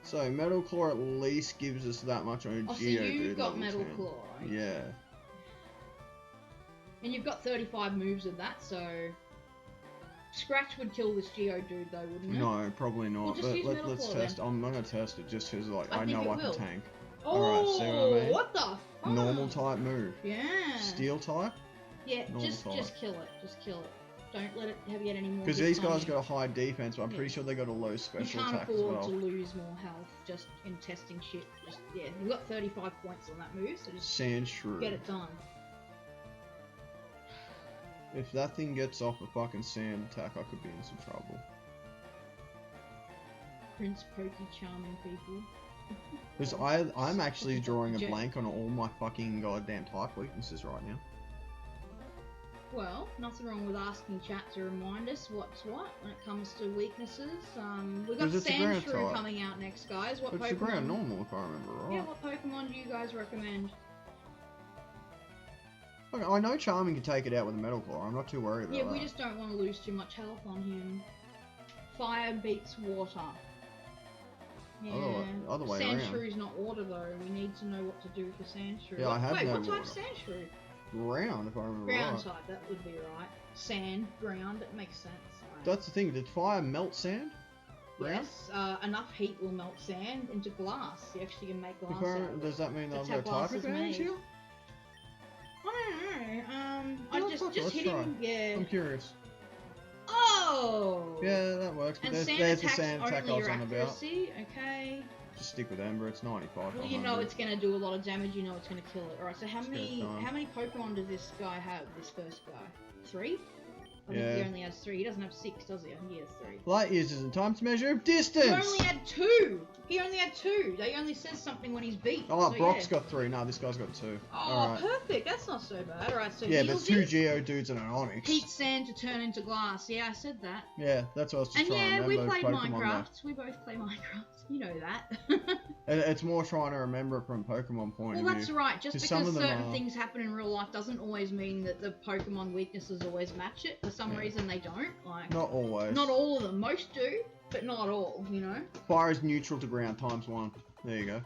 So, Metal Claw at least gives us that much on a Oh, so Geodude you've got level Metal 10. Claw, right? Yeah. And you've got 35 moves of that, so... Scratch would kill this Geodude though, wouldn't it? No, probably not. Well, just but use Metal let's Claw test. then. I'm gonna test it just because, like, I I think know it I will. can tank. Oh, Alright, see what I mean? what the fuck? Normal type move. Yeah. Steel type? Yeah, normal just type. kill it. Just kill it. Don't let it have yet any more. Because hits these on guys you. got a high defense, but I'm pretty Yeah. sure they got a low You special can't attack as afford well. to lose more health just in testing shit. Just yeah, you've got 35 points on that move, so just Sand Shrew. get it done. If that thing gets off a fucking sand attack, I could be in some trouble. Prince Pokey charming people. Because I'm actually drawing a blank on all my fucking goddamn type weaknesses right now. Nothing wrong with asking chat to remind us what's what when it comes to weaknesses. We've got 'Cause it's a ground Sandshrew type. coming out next, guys. What It's Pokemon? a ground normal if I remember right. Yeah, what Pokemon do you guys recommend? Look, I know Charming can take it out with a Metal Claw. I'm not too worried about Yeah, that. we just don't want to lose too much health on him. Fire beats water. Yeah. Other way around. Sandshrew is not water though. We need to know what to do for Sandshrew. Yeah, I have Wait, no what type's water. Sandshrew? Ground, if I remember Ground right. type, that would be right. Sand, ground, it makes sense. Right. That's the thing. Did fire melt sand? Ground? Yes, enough heat will melt sand into glass. You actually can make glass If I, out of it. does that mean that That's I've got how a glass type is advantage made. here? I don't know. I Yeah, just fuck it, let's hit him. Yeah. I'm curious. Oh. Yeah, that works. But And there's, sand there's the attacks sand attack I only was your on about. accuracy. Okay. Just stick with Ember. It's 95. Well, you know it's gonna do a lot of damage. You know it's gonna kill it. All right. So how Just many get it done. Pokemon does this guy have? This first guy. 3. I think Yeah. he only has 3. He doesn't have 6, does he? I think he has 3. Light years isn't time to measure He distance. only had 2. He only had 2. They only says something when he's beat. Oh, so Brock's yeah. got 3. No, this guy's got 2. Oh, Alright. perfect. That's not so bad. All right. So Yeah, but heals 2 it, Geodudes and an Onyx. heat sand to turn into glass. Yeah, I said that. Yeah, that's what I was just And trying to yeah, remember. we those played Pokemon Minecraft. We both play Minecraft. You know that. It's more trying to remember it from a Pokemon point Well, of that's view. right. Just 'Cause some because of them certain are- things happen in real life doesn't always mean that the Pokemon weaknesses always match it. For some Yeah. reason, they don't. Like, Not always. not all of them. Most do, but not all. You know. Fire is neutral to ground times 1. There you go.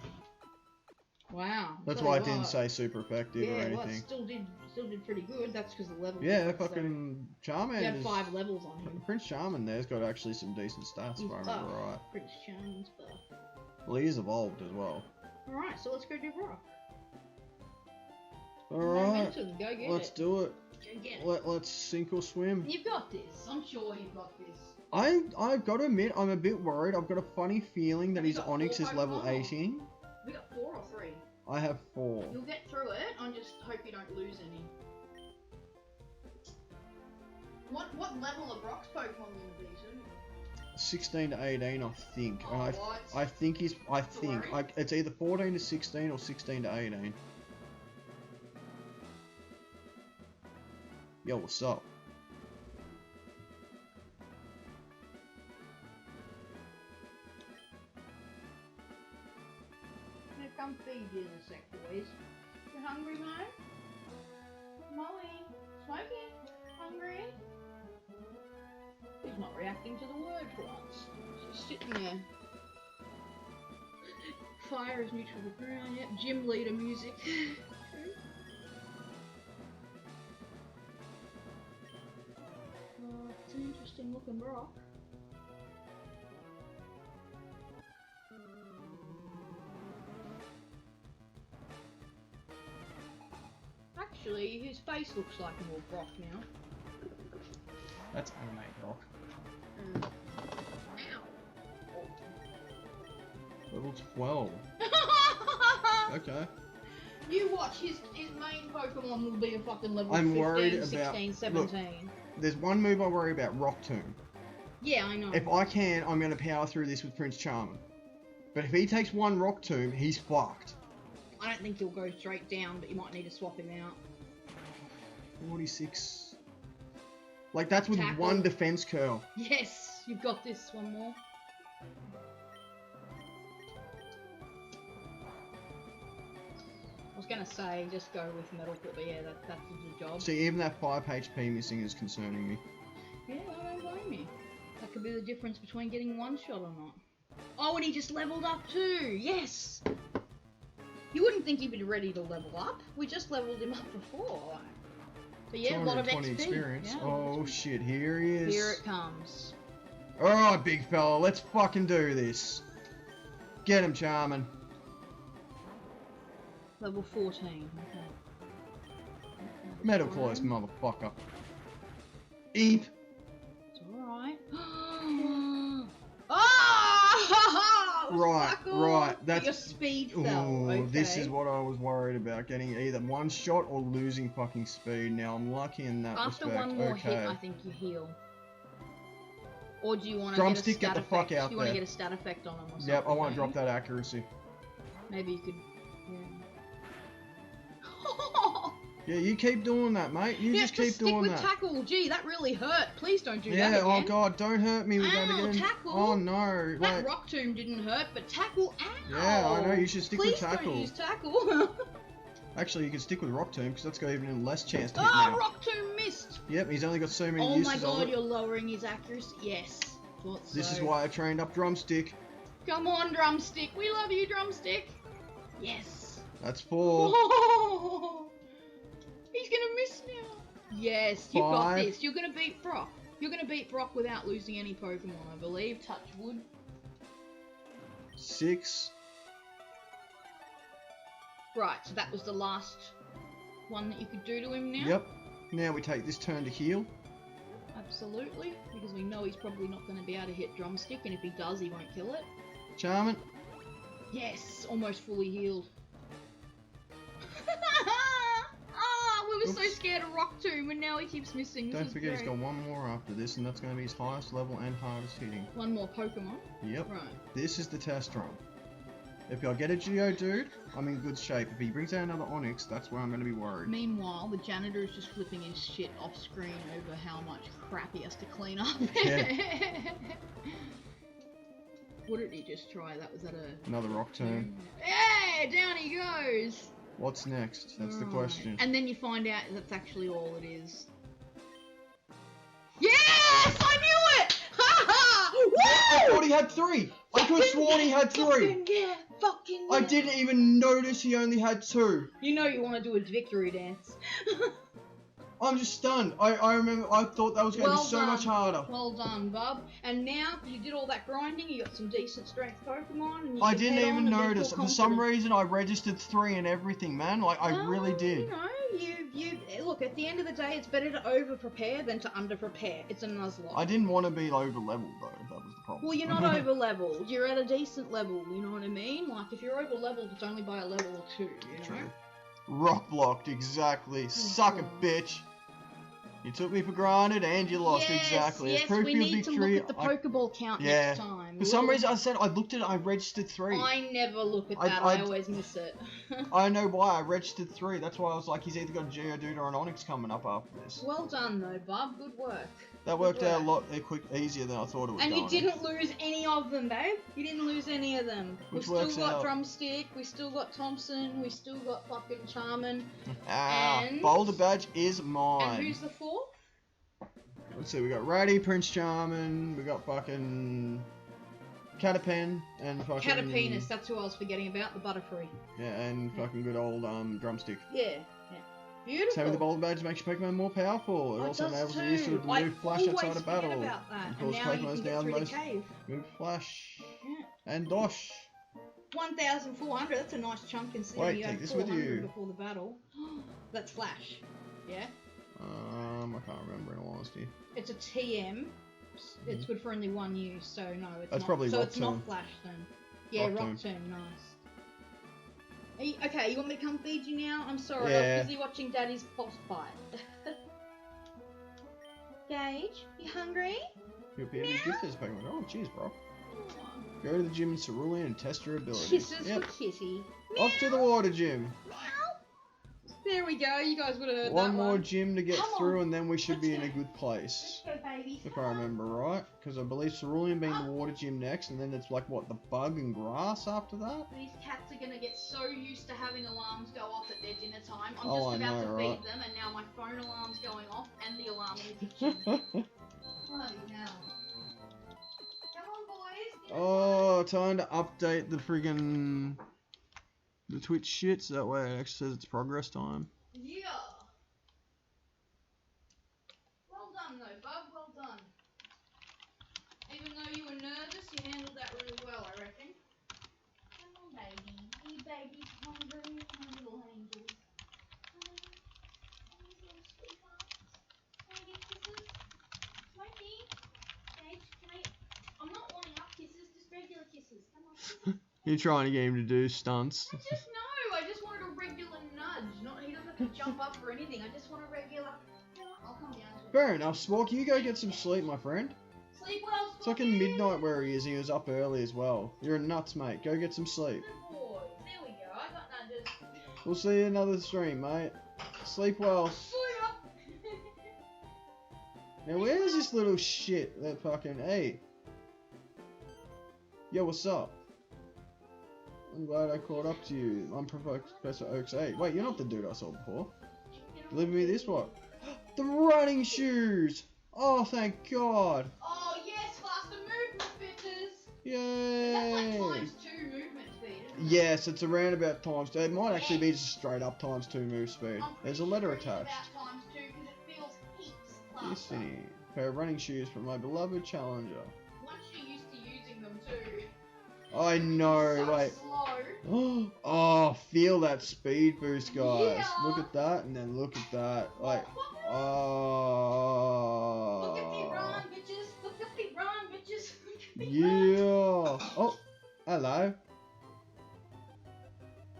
Wow. That's Tell why I you didn't what. say super effective Yeah, or well, it anything. still did pretty good. That's because the level. Yeah, difference, though. fucking He had Charmander's... 5 levels on him. Prince Charming there's got actually some decent stats, if He's I remember buff. right. Prince Charming's buff. Well, he's evolved as well. Alright, so let's go do Brock. Alright, Momentum, go get let's it. do it. Go get it. Let's sink or swim. You've got this. I'm sure you've got this. I've got to admit, I'm a bit worried. I've got a funny feeling that Have you his got Onyx 4 is level Pokemon? 18. We got 4 or 3. I have 4. You'll get through it. I just hope you don't lose any. What level of Brock's Pokemon gonna be too? 16 to 18, I think. Oh, And what? I think he's. I think worry. it's either 14 to 16 or 16 to 18. Yo, what's up? Gonna come feed you in a sec, boys. You hungry, Mo? Molly, Smokey, hungry? He's not reacting to the word for once. Just sitting there. Fire is neutral to ground. Yep, gym leader music. It's an interesting looking rock. Actually, his face looks like more Brock now. That's anime rock. Level 12. Okay. You watch, his main Pokemon will be a fucking level I'm 15, worried 16, about- 17. There's one move I worry about, Rock Tomb. Yeah, I know. If I can, I'm going to power through this with Prince Charming. But if he takes one Rock Tomb, he's fucked. I don't think he'll go straight down, but you might need to swap him out. 46. Like, that's with Tackle. one defense curl. Yes, you've got this one more. I was gonna say, just go with Metal Foot, but yeah, that's the job. See, even that 5 HP missing is concerning me. Yeah, I don't blame you. That could be the difference between getting one shot or not. Oh, and he just leveled up too! Yes! You wouldn't think he'd be ready to level up. We just leveled him up before. But yeah, a lot of 220 XP. experience. Yeah, Oh shit, here he is. here it comes. Alright, big fella, let's fucking do this. Get him, Charmin. Level 14. Okay. Metal close, motherfucker. Eep. It's alright. Ah! Right, right, But that's- your speed fell. Ooh, Okay. this is what I was worried about, getting either one shot or losing fucking speed. Now I'm lucky in that After respect. one more Okay. hit, I think you heal. Or do you want to Drumstick, get a get stat the fuck effect? out Do you want to there. get a stat effect on him or something? Yep, I want don't to drop you? that accuracy. Maybe you could. Yeah. Yeah, you keep doing that, mate. You just keep stick doing with that. tackle. Gee, that really hurt. Please don't do Yeah, that again. oh god, don't hurt me with that Ow, again. tackle. Oh no, That wait. rock tomb didn't hurt, but tackle. Ow. Yeah, I know, you should stick with Please tackle. don't use tackle. Actually, you can stick with Rock Tomb because that's got even less chance to hit Oh, now. rock tomb missed. Yep, he's only got so many Oh uses my of god, it. you're lowering his accuracy. Yes. Thought This so. is why I trained up Drumstick. Come on, Drumstick. We love you, Drumstick. Yes. That's 4. Oh, he's gonna miss now. Yes, you got 5. this. You're gonna beat Brock. You're gonna beat Brock without losing any Pokemon, I believe. Touch wood. 6. Right, so that was the last one that you could do to him now? Yep. Now we take this turn to heal. Absolutely, because we know he's probably not going to be able to hit Drumstick, and if he does, he won't kill it. Charmin. Yes, almost fully healed. We were so Oops. scared of Rock Tomb, and now he keeps missing. This Don't is forget he's great. got one more after this, and that's going to be his highest level and hardest hitting. One more Pokemon. Yep. Right. This is the test run. If I get a Geodude, I'm in good shape. If he brings out another Onyx, that's where I'm going to be worried. Meanwhile, the janitor is just flipping his shit off screen over how much crap he has to clean up. Yeah. What did he just try? That was at a... Another Rock Tomb. Yeah, down he goes. What's next? That's the Right. question. And then you find out that's actually all it is. Yes! I knew it! Ha ha! I Woo! thought he had 3! I could have sworn he had 3! Fucking yeah! Fucking yeah! I didn't even notice he only had 2. You know you want to do a victory dance. I'm just stunned. I remember, I thought that was going to Well be so done. much harder. Well done, bub. And now, because you did all that grinding, you got some decent strength Pokemon. And you I can didn't head on even and be notice. full For some confident. reason, I registered 3 and everything, man. Like, I really Well, did. You know, You look, at the end of the day, it's better to over-prepare than to under-prepare. It's a Nuzlocke. I didn't want to be over-leveled, though. That was the problem. Well, you're not over-leveled. You're at a decent level, you know what I mean? Like, if you're over-leveled, it's only by a level or two, you know? True. Rock blocked, exactly. Suck it, bitch. You took me for granted and you lost, exactly. Yes, As proof we of your need to victory, look at the Pokeball count yeah. next time. For some reason, I looked at it, I registered 3. I never look at that, I always miss it. I know why, I registered 3. That's why I was like, he's either got a Geodude or an Onix coming up after this. Well done though, Bub, good work. That worked out a lot easier than I thought it would. And you didn't lose any of them, babe. You didn't lose any of them. Which We've still got Drumstick, we still got Thompson, we still got fucking Charmin. And... Boulder Badge is mine. And who's the 4th? Let's see, we got Ratty, Prince Charmin, we got fucking Caterpie, and fucking... Caterpie, that's who I was forgetting about, the Butterfree. Yeah, and fucking good old Drumstick. Yeah. Beautiful. Same with the Boulder Badge makes your Pokemon more powerful. It also enables the use of the move Flash outside of battle. About that. Of course, and now you Pokemon's can get now the through most the cave. move Flash. Yeah. And Dosh. 1,400, that's a nice chunk considering Wait, you take had this with 400 you. before the battle. That's Flash. Yeah? I can't remember in all honesty. It's a TM. It's good for only 1 use, so no, it's That's not. probably so Rock it's not Tomb. Flash then. Yeah, Rock Rock Tomb, nice. Okay, you want me to come feed you now? I'm sorry, Yeah. I was busy watching Daddy's boss fight. Gage, you hungry? You'll be able to gift this Pokemon. Oh, cheers, bro. Go to the gym in Cerulean and test your abilities. Kisses for Kitty. Off to the water gym. There we go, you guys would have heard One that more one. gym to get Come on. through and then we should Let's be in go. a good place. Let's go, baby. If I remember right. Because I believe Cerulean being the water gym next and then it's like, what, the bug and grass after that? These cats are gonna get so used to having alarms go off at their dinner time. I'm Oh, just I about know, to right? feed them, and now my phone alarm's going off and the alarm in the kitchen. Bloody hell. Come on, boys. Oh, time to update the friggin' the Twitch shit so that way it actually says it's progress time. Yeah. Well done, though, bub. Well done. Even though you were nervous, you handled that really well, I reckon. Come on, baby. You baby's hungry, my little angels. Come on, little sweethearts. Can I get kisses? Smokey? Gage, can I... I'm not wanting up kisses, just regular kisses. Come on, kisses. You're trying to get him to do stunts. I just wanted a regular nudge. Not he doesn't have to jump up or anything. I just want a regular. I'll come down to it. Fair enough, Spork. You go get some sleep, my friend. Sleep well, It's like in midnight where he is. He was up early as well. You're a nuts, mate. Go get some sleep. Good boy. There we go. I got nudges. We'll see you another stream, mate. Sleep well. Sleep up. Now, where's this little shit that fucking... Hey. Yo, what's up? I'm glad I caught up to you. I'm Professor Oaks 8. Wait, you're not the dude I saw before. Deliver me this what? The running shoes! Oh, thank God! Oh yes, faster movement, bitches. Yay! That's like ×2 movement speed, isn't it? Yes, it's around about times 2. It might actually be just straight up times 2 move speed. I'm There's a pretty letter sure it's attached. about ×2 because it feels heaps faster. Destiny. Pair of running shoes for my beloved challenger. Once you're used to using them too. I know, So wait. slow. Oh, feel that speed boost, guys. Yeah. Look at that, and then look at that. Like, Look at me oh. run, bitches. Look at me run, bitches. Look at me Yeah. Oh, hello.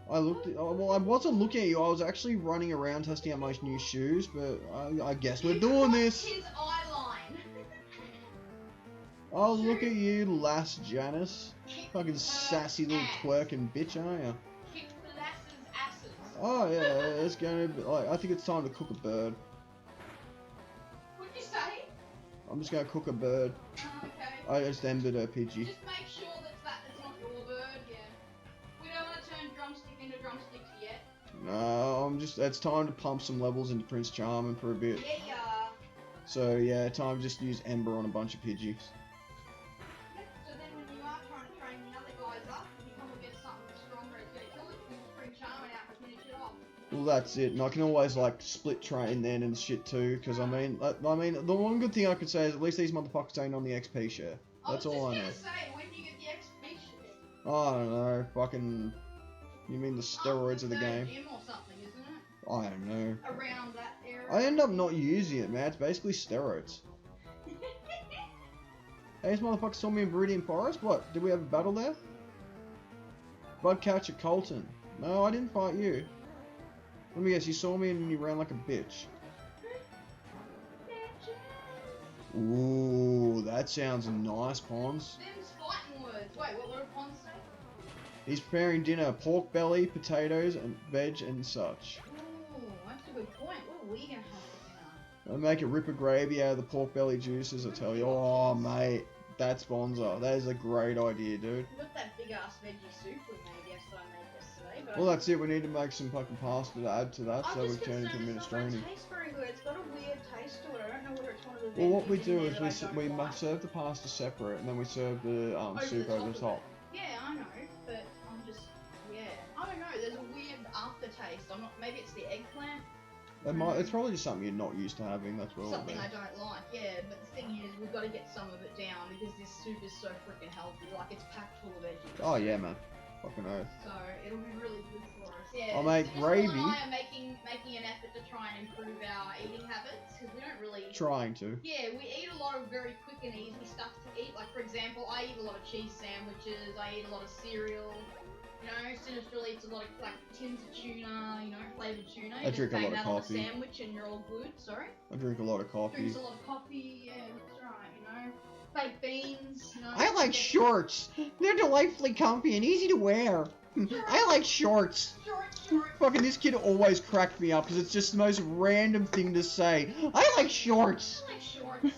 I looked at, oh, well, I wasn't looking at you. I was actually running around testing out my new shoes, but I guess we're doing this. His eye line. Oh, look at you, lass Janice. Kick Fucking her sassy little ass. twerking bitch, aren't you? Kick the lasses' asses. Oh yeah, it's gonna be like, I think it's time to cook a bird. What'd you say? I'm just gonna cook a bird. Okay. I just ended her Pidgey. Just make sure that it's not your bird, yeah. We don't want to turn drumstick into drumsticks yet. No, it's time to pump some levels into Prince Charming for a bit. Yeah. So yeah, time to just use Ember on a bunch of Pidgeys. So then when you are trying to train the other guys up, if you come against something stronger, it's going to kill it, you just bring Charmin out and finish it off. Well, that's it, and I can always like split train then and shit too, because I mean, the one good thing I could say is at least these motherfuckers ain't on the XP share. That's all I know. I was just going to say, when do you get the XP share? I don't know, fucking. You mean the steroids of the game? Gym or something, isn't it? I don't know. around that area. I end up not using it, man. It's basically steroids. Hey, this motherfucker saw me in Viridian Forest? What? Did we have a battle there? Budcatcher Colton. No, I didn't fight you. Let me guess, you saw me and you ran like a bitch. Ooh, that sounds nice, Pons. Them's fighting words. Wait, what did Pons say? He's preparing dinner, pork belly, potatoes, and veg and such. Ooh, that's a good point. What are we gonna have for dinner? I'll make a rip of gravy out of the pork belly juices, I tell you. Oh, mate, that's bonza. That is a great idea, dude. We got that big ass veggie soup we made yesterday, but Well, that's it. We need to make some fucking pasta to add to that, I'm so we just turn into concerned it's not gonna minestrone. taste very good. It's got a weird taste to it. I don't know whether it's one of the Well, what we veggies do in is there that I don't we like. serve the pasta separate, and then we serve the soup over the top. Yeah, I know, but I'm just, yeah, I don't know. There's a weird aftertaste. I'm not. Maybe it's the eggplant. It's probably just something you're not used to having. That's what it'll be. Something I don't like. Yeah, but the thing is, we've got to get some of it down because this soup is so freaking healthy. Like it's packed full of veggies. Oh yeah, man. Fucking oath. So it'll be really good for us. Yeah. I'll make so gravy. Paul and I are making an effort to try and improve our eating habits because we don't really. Trying to. Yeah, we eat a lot of very quick and easy stuff to eat. Like, for example, I eat a lot of cheese sandwiches, I eat a lot of cereal. You know, Sinister eats a lot of, like, tins of tuna, you know, flavoured tuna. I drink a lot of that on a coffee. sandwich and you're all good, sorry? I drink a lot of coffee. Drinks a lot of coffee, yeah, that's right, you know. Baked beans, you know. I like shorts. They're delightfully comfy and easy to wear. I like shorts. Shorts. Fucking this kid always cracked me up because it's just the most random thing to say. I like shorts. I like shorts.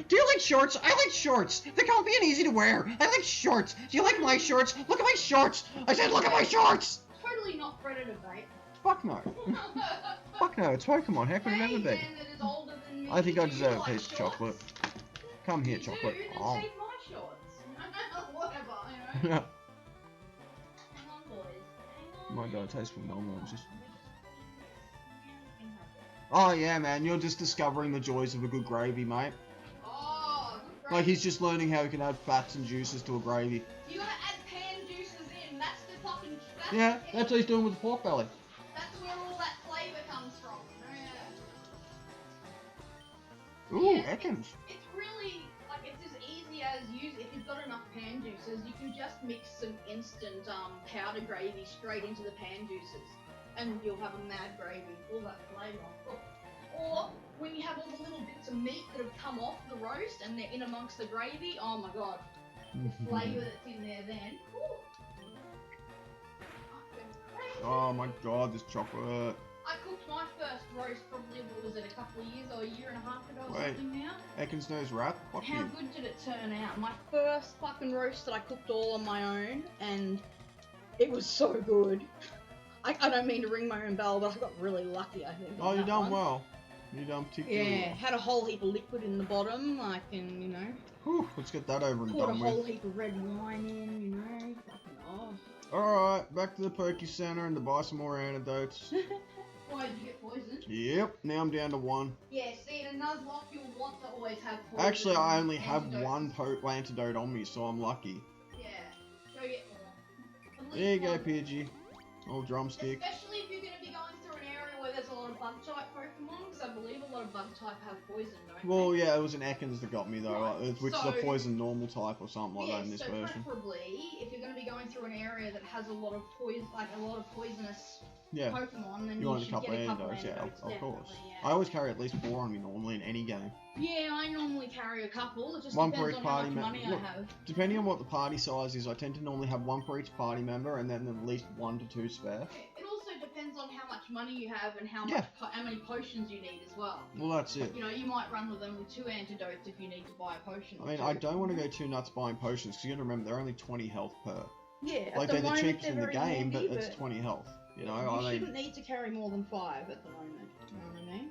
Do you like shorts? I like shorts. They're comfy and easy to wear. I like shorts. Do you like my shorts? Look at my shorts. I said look at my shorts. Totally not predator bait. Fuck no. Fuck no, it's Pokemon. How could it ever be? Man that is older than me, I think I do you deserve a like piece of shorts? chocolate. Come here, You chocolate. do, then Oh. take my shorts. Whatever, you know. Hang on, boys. Hang on. My god, it tastes phenomenal. It's just... Oh yeah, man, you're just discovering the joys of a good gravy, mate. Oh, good Like gravy. he's just learning how he can add fats and juices to a gravy. You gotta add pan juices in. That's the fucking. Yeah, that's what he's doing with the pork belly. That's where all that flavour comes from. Yeah. Ooh, Yeah, Ekans. It's really like it's as easy as if you've got enough pan juices, you can just mix some instant powder gravy straight into the pan juices, and you'll have a mad gravy, all that flavour. Or when you have all the little bits of meat that have come off the roast and they're in amongst the gravy, oh my god, the flavour that's in there then. Whew. Oh my god, this chocolate. I cooked my first roast probably, what was it, a couple of years or a year and a half ago or Wait. something now. Ekans nose wrap? Fuck How you. good did it turn out? My first fucking roast that I cooked all on my own, and it was so good. I don't mean to ring my own bell, but I got really lucky, I think. Oh, on you that done one. well. You done particularly Yeah, had a whole heap of liquid in the bottom, like, and, you know, well. Whew, let's get that over and poured a done whole with. heap of red wine in, you know, fucking, oh. Alright, back to the Poke Center and to buy some more antidotes. Why, did you get poisoned? Yep, now I'm down to one. Yeah, see, in a Nuzlocke, you'll want to always have poison. Actually, I only have antidotes. one antidote on me, so I'm lucky. Yeah, go get more. At There you least go, one. Pidgey. Old drumstick. Especially if you're going to be going through an area where there's a lot of bug type Pokemon, because I believe a lot of bug type have poison, don't Well, they? yeah, it was an Ekans that got me though, Right, which is so- a poison normal type or something like that in this so version. preferably, if you're going to be going through an area that has a lot of poisonous Yeah, Pokemon, then you you want a should couple get of a couple antidotes, yeah, antidotes, of course. definitely, I always carry at least 4 on me normally in any game. Yeah, I normally carry a couple. It just One for depends each on how party much member. money I have. Depending on what the party size is, I tend to normally have 1 for each party member and then at least 1 to 2 spare. It also depends on how much money you have and how Yeah. how many potions you need as well. Well, that's it. You know, you might run with only 2 antidotes if you need to buy a potion. I or mean, two. I don't want to go too nuts buying potions because you got to remember they're only 20 health per. Yeah, Like at they're the the moment, cheapest in the very game, handy, but it's 20 health. You know, you I mean, shouldn't need to carry more than 5 at the moment. You know what I mean?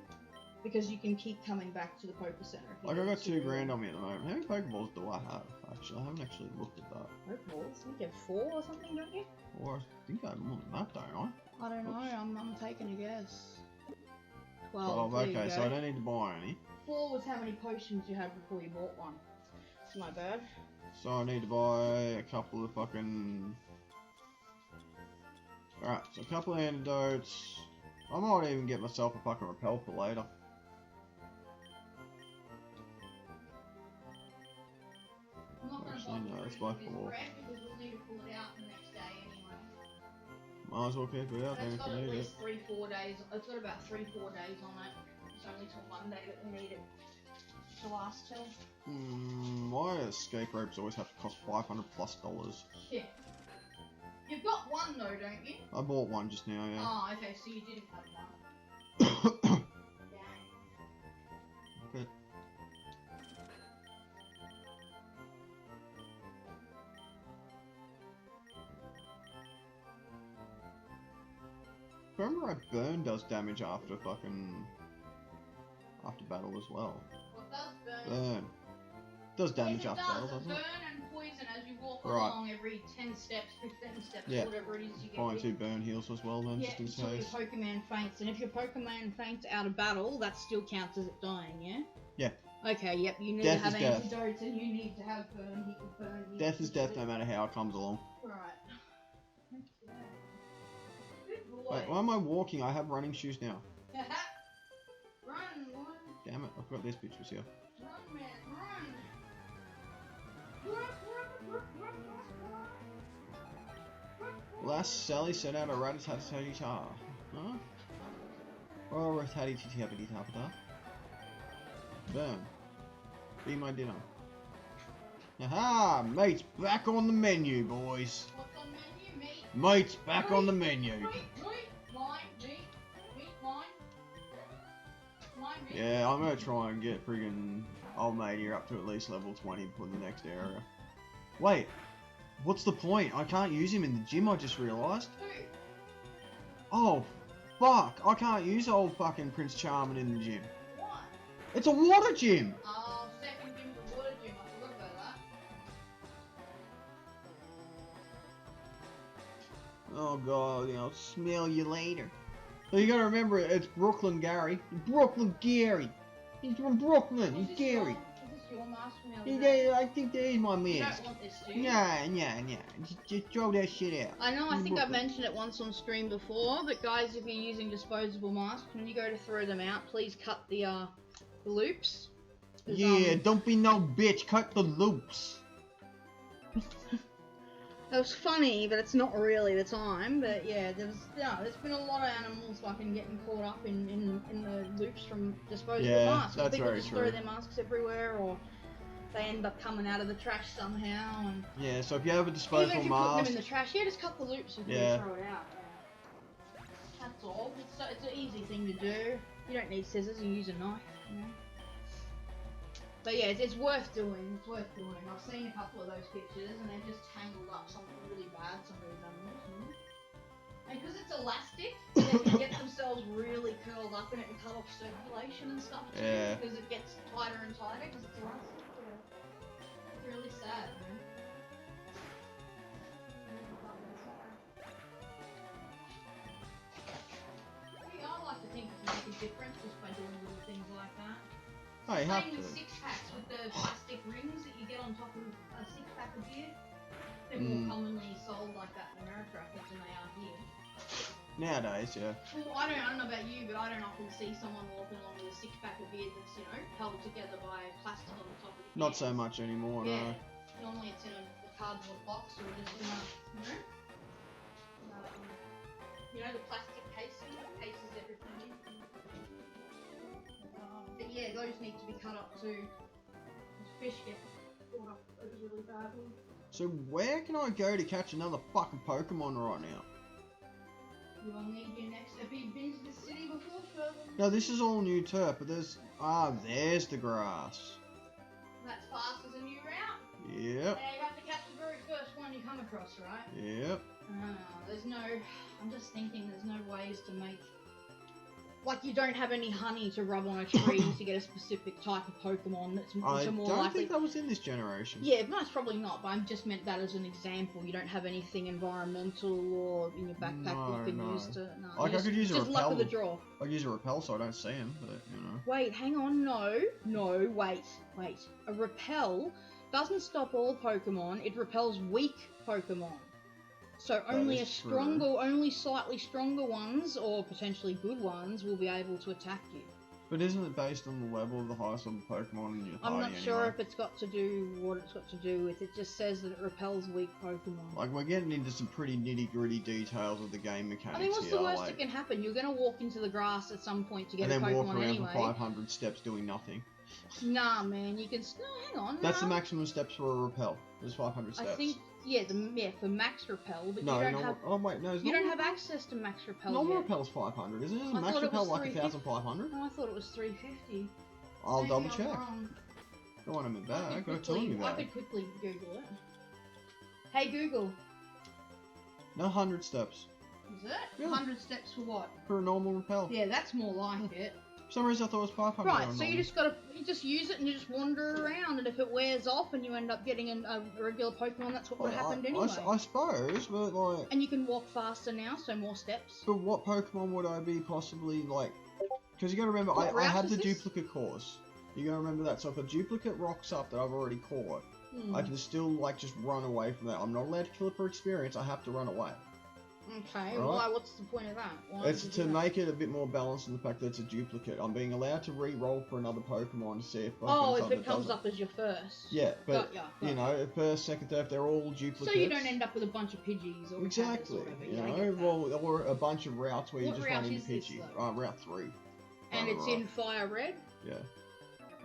Because you can keep coming back to the Poké Center. if you like I need got to. 2 grand on me at the moment. How many Pokeballs do I have? Actually, I haven't actually looked at that. Pokeballs? I think you have 4 or something, don't you? Or I think I have more than that, don't I? I don't know. Oops. I'm taking a guess. 12. Oh, there you okay, so go. I don't need to buy any. 4 was how many potions you had before you bought one. It's my bad. So I need to buy a couple of fucking... Alright, so a couple of antidotes. I might even get myself a fucking repel for later. I'm not gonna Actually, bother no, it's putting by it in 4. red because we'll need to pull it out the next day anyway. Might as well keep it out then It's if got you at need it. least 3-4 days. It's got about 3-4 days on it. It's only till Monday that we need it to last till. My escape ropes always have to cost $500+. Yeah. You've got one though, don't you? I bought one just now, yeah. Oh, okay, so you didn't have one. Dang. Okay. Remember, burn does damage after battle as well. What does burn? Burn does damage Yes, it after does. battle, doesn't Burn it? and poison as you walk Right. along every 10 steps, 15 steps, Yeah. whatever it is you get. Buying hit. 2 burn heals as well then, Yeah, just in until your case. Pokemon faints, and if your Pokemon faints out of battle, that still counts as it dying, yeah? Yeah. Okay, yep, you need Death to have is death. antidotes, and you need to have burn heat. Death is death no matter how it comes along. Right. Good boy. Wait, why am I walking? I have running shoes now. Run, run, Damn it, I forgot this bitch was here. run, man, run. Run, run, run, run, run, run. Last Sally set out a rat-a-tat-tat-ta. Huh? Oh, rat-a-tat-tat-tat-tat. Burn. Be my dinner. Aha! Mate's back on the menu, boys. What's on menu? Meat. Mate's back on the menu. Meat, mine, meat, mine. Mine, meat. Yeah, I'm gonna try and get friggin' old mate here up to at least level 20 for the next area. Wait, what's the point? I can't use him in the gym, I just realised. Who? Oh, fuck. I can't use old fucking Prince Charming in the gym. What? It's a water gym! Oh, second gym's a water gym. I forgot about that. Oh god, I'll smell you later. So you gotta remember, it's Brooklyn Gary. Brooklyn Gary! He's from Brooklyn, Is he's this Gary. Is this your mask from the other day? I think that is my You mask. don't want this, do you? Nah. Just throw that shit out. I know, I think I've Brooklyn. mentioned it once on stream before, but guys, if you're using disposable masks, when you go to throw them out, please cut the loops. 'Cause, Yeah, don't be no bitch, cut the loops. That was funny, but it's not really the time. But yeah, there's been a lot of animals fucking getting caught up in the loops from disposable Yeah, masks. that's People very just true. throw their masks everywhere, or they end up coming out of the trash somehow. And Yeah, so if you have a even disposable if you put them mask, in the trash, yeah, just cut the loops before Yeah. you throw it out. Yeah. That's all. It's an easy thing to do. You don't need scissors. You use a knife. You know? But yeah, it's worth doing. It's worth doing. I've seen a couple of those pictures, and they're just tangled up something really bad. Some of these animals, you know? And because it's elastic, they can get themselves really curled up, and it can cut off circulation and stuff too. Yeah. Because it gets tighter and tighter because it's elastic. Yeah. It's really sad, man. Yeah, I like to think you can make a difference just by doing little things like that. oh, you have Same to. with six packs with the plastic rings that you get on top of a six pack of beer. They're more commonly sold like that in America, I think, than they are here. Nowadays, yeah. Well, I don't know about you, but I don't often see someone walking along with a six pack of beer that's, held together by plastic on the top of the Not can. so much anymore, Yeah. no. Normally it's in a cardboard box or just in a, the plastic casing that cases everything in. But yeah, those need to be cut up too. Those fish get caught up really badly. So where can I go to catch another fucking Pokemon right now? You will need your next. Have you been to the city before? No, this is all new turf, but there's there's the grass. That's fast as a new route. Yep. Now you have to catch the very first one you come across, right? Yep. I'm just thinking there's no ways to make, like, you don't have any honey to rub on a tree to get a specific type of Pokemon that's I more don't likely. think that was in this generation. Yeah, most probably not, but I just meant that as an example. You don't have anything environmental or in your backpack No, you can no. use to. No, Like, I could use a just luck of the repel. draw. I use a repel so I don't see him, but Wait, hang on, no, wait. A repel doesn't stop all Pokemon, it repels weak Pokemon. So That only is true. only slightly stronger ones, or potentially good ones, will be able to attack you. But isn't it based on the level of the highest level Pokemon in your party I'm not sure anyway? if it's got to do what it's got to do with. It just says that it repels weak Pokemon. Like, we're getting into some pretty nitty-gritty details of the game mechanics I mean, what's here, the worst like, that can happen? You're gonna walk into the grass at some point to get and a then walk Pokemon around anyway. for 500 steps doing nothing. Nah, man, you can. No, hang on. That's the no. maximum steps for a repel. There's 500 steps. I think for max repel, but No, you don't no. have. Oh wait, no. It's You don't normal have access to max repel Normal yet. repel's 500, isn't it? Isn't I max thought it repel was like 350. 1,500? Oh, I thought it was 350. I'll Maybe double I'm check. wrong. Don't want him in I back. could Go tell me quickly- I that. could quickly Google it. Hey Google, No 100 steps is it? Yeah. 100 steps for what? for a normal repel. Yeah, that's more like it. For some reason I thought it was 500. Right, on so you normal. just use it and you just wander around, and if it wears off and you end up getting a regular Pokemon, that's what would Well, happen anyway. I suppose, but like, And you can walk faster now, so more steps. but what Pokemon would I be possibly like? Because you got to remember, What I route had is the this? duplicate course. You got to remember that. So if a duplicate rocks up that I've already caught, I can still like just run away from that. I'm not allowed to kill it for experience. I have to run away. Okay, Right. why? What's the point of that? Why It's would you to do that? make it a bit more balanced in the fact that it's a duplicate. I'm being allowed to re-roll for another Pokemon to see if I Oh, can if something it that comes doesn't. up as your first. Yeah, but Got ya, you got know, first, second, third, they're all duplicates. So you don't end up with a bunch of Pidgeys or Exactly. Rattatas or whatever. You Yeah, I know, get that. well, or a bunch of routes where you What just route run into is this, Pidgey. though? Route 3. And it's in Fire Red. Yeah.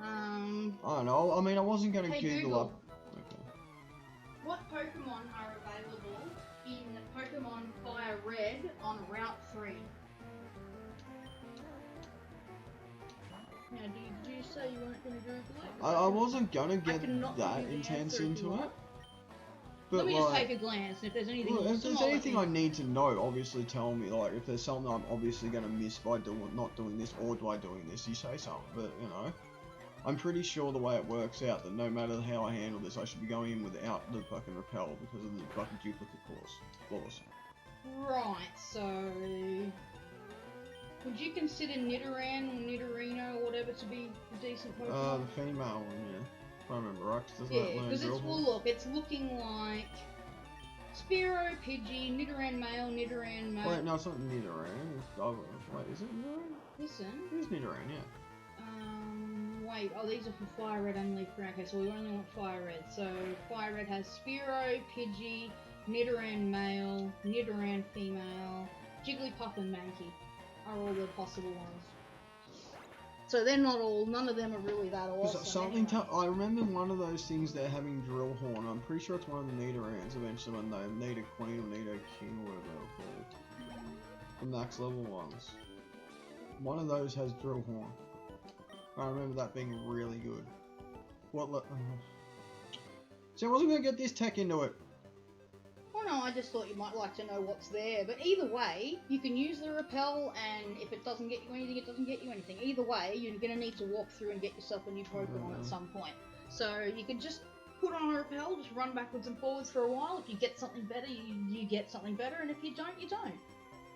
Um, I don't know. I mean, I wasn't going to Hey, Google Google. up. Okay. what Pokemon are available in Pokemon Fire Red on Route 3? Now, did you say you weren't going to Google it? I wasn't going to I get cannot that give you the intense answer if into you it. want. But Let me like, just take a glance, and if there's anything well, if awesome, there's I'll let anything you I need to know, obviously tell me. Like, if there's something I'm obviously going to miss by not doing this, or by doing this, you say something. But, you know, I'm pretty sure the way it works out, that no matter how I handle this, I should be going in without the fucking repel, because of the fucking duplicate clause. Right, so... Would you consider Nidoran or Nidorino or whatever to be a decent Pokemon? The female one, yeah. If I remember right, 'cause doesn't Yeah, that learn because drill it's, horn? well look, it's looking like... Spearow, Pidgey, Nidoran male, Nidoran male... Wait, no, it's not Nidoran. Wait, is it Nidoran? Listen... It is Nidoran, yeah. Wait, oh these are for Fire Red and Leaf Green. Okay, so we only want Fire Red. So Fire Red has Spearow, Pidgey, Nidoran male, Nidoran female, Jigglypuff and Mankey are all the possible ones. So they're not all, none of them are really that awesome. Something anyway. I remember one of those things they're having drill horn. I'm pretty sure it's one of the Nidorans eventually when they need a queen or need a king or whatever they're called. The max level ones. One of those has drill horn. I remember that being really good. See, I wasn't gonna get this tech into it. Well, no, I just thought you might like to know what's there. But either way, you can use the repel, and if it doesn't get you anything, it doesn't get you anything. Either way, you're going to need to walk through and get yourself a new Pokemon at some point. So you can just put on a repel, just run backwards and forwards for a while. If you get something better, you get something better, and if you don't, you don't.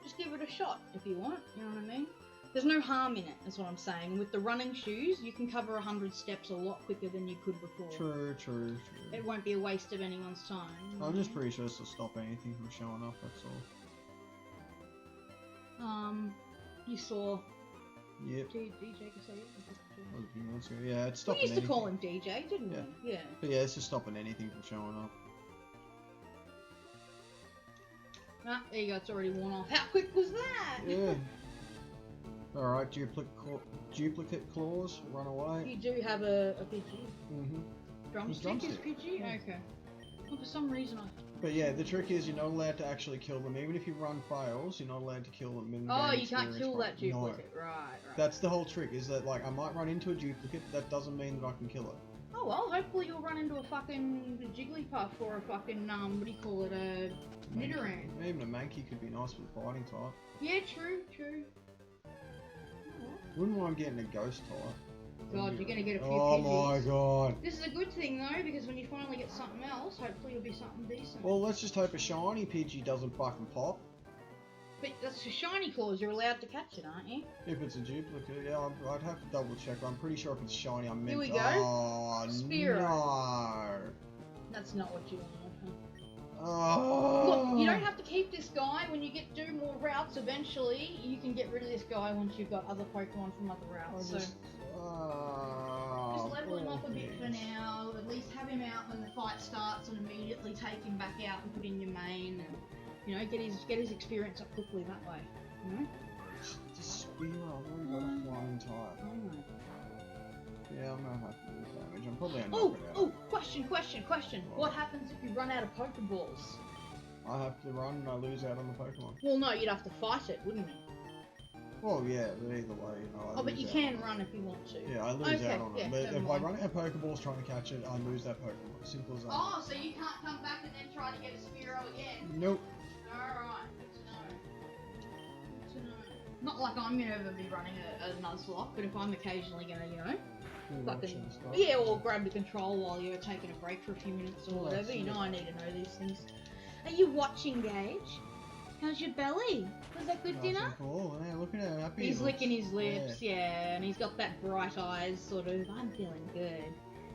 Just give it a shot if you want, you know what I mean? There's no harm in it, is what I'm saying. And with the running shoes, you can cover 100 steps a lot quicker than you could before. True. It won't be a waste of anyone's time. I'm just pretty sure it's to stop anything from showing up, that's all. You saw Yep. DJ could say it. That was a few months ago. Yeah, it's We stopping used to call anything. him DJ, didn't Yeah. we? Yeah. But yeah, it's just stopping anything from showing up. Ah, there you go, it's already worn off. How quick was that? Yeah. Alright, duplicate claws, run away. You do have a Pidgey. Mm-hmm. Drumstick is Drumstick, Pidgey? yeah. Okay. Well, for some reason I... But yeah, the trick is you're not allowed to actually kill them. Even if you run fails, you're not allowed to kill them. And Oh, gain you can't experience kill from that it. No. duplicate. Right. That's the whole trick, is that like I might run into a duplicate, that doesn't mean that I can kill it. Oh well, hopefully you'll run into a fucking Jigglypuff or a fucking, what do you call it, a Nidoran. Even a Mankey could be nice for the fighting type. Yeah, true. Wouldn't mind getting a ghost type. God, you're gonna get a few Oh Pidgeys. my god. This is a good thing though, because when you finally get something else, hopefully it'll be something decent. Well, let's just hope a shiny Pidgey doesn't fucking pop. But that's for shiny claws, you're allowed to catch it, aren't you? If it's a duplicate, yeah, I'd have to double check. I'm pretty sure if it's shiny, I'm meant Here we to. go. Oh, Spearow. no. That's not what you want, huh? Look, you don't have to keep this guy. When you do more routes eventually, you can get rid of this guy once you've got other Pokemon from other routes. So just level him up a bit for now. At least have him out when the fight starts and immediately take him back out and put in your main and, you know, get his experience up quickly that way. You know? The Spearow, I've already got a flying type. Yeah, I'm gonna have to lose damage. I'm probably gonna knock it out. Oh, question. What happens if you run out of Pokeballs? I have to run and I lose out on the Pokemon. Well, no, you'd have to fight it, wouldn't you? Well, yeah, but either way, you know, I but lose you out can on run if you want to. it. Yeah, I lose out on yeah, it. But never if I mind. run out of Pokeballs trying to catch it, I lose that Pokemon. Simple as that. Oh, so you can't come back and then try to get a Spearow again? Nope. Alright, good to know. Good to know. Not like I'm gonna ever be running a Nuzlocke, but if I'm occasionally gonna, you know, fucking, yeah, or grab the control while you're taking a break for a few minutes or whatever, you know, I need to know these things. Are you watching, Gage? How's your belly? Was that good dinner? Cool. Yeah, look at how happy He's he licking looks. his lips, yeah, and he's got that bright eyes sort of, I'm feeling good.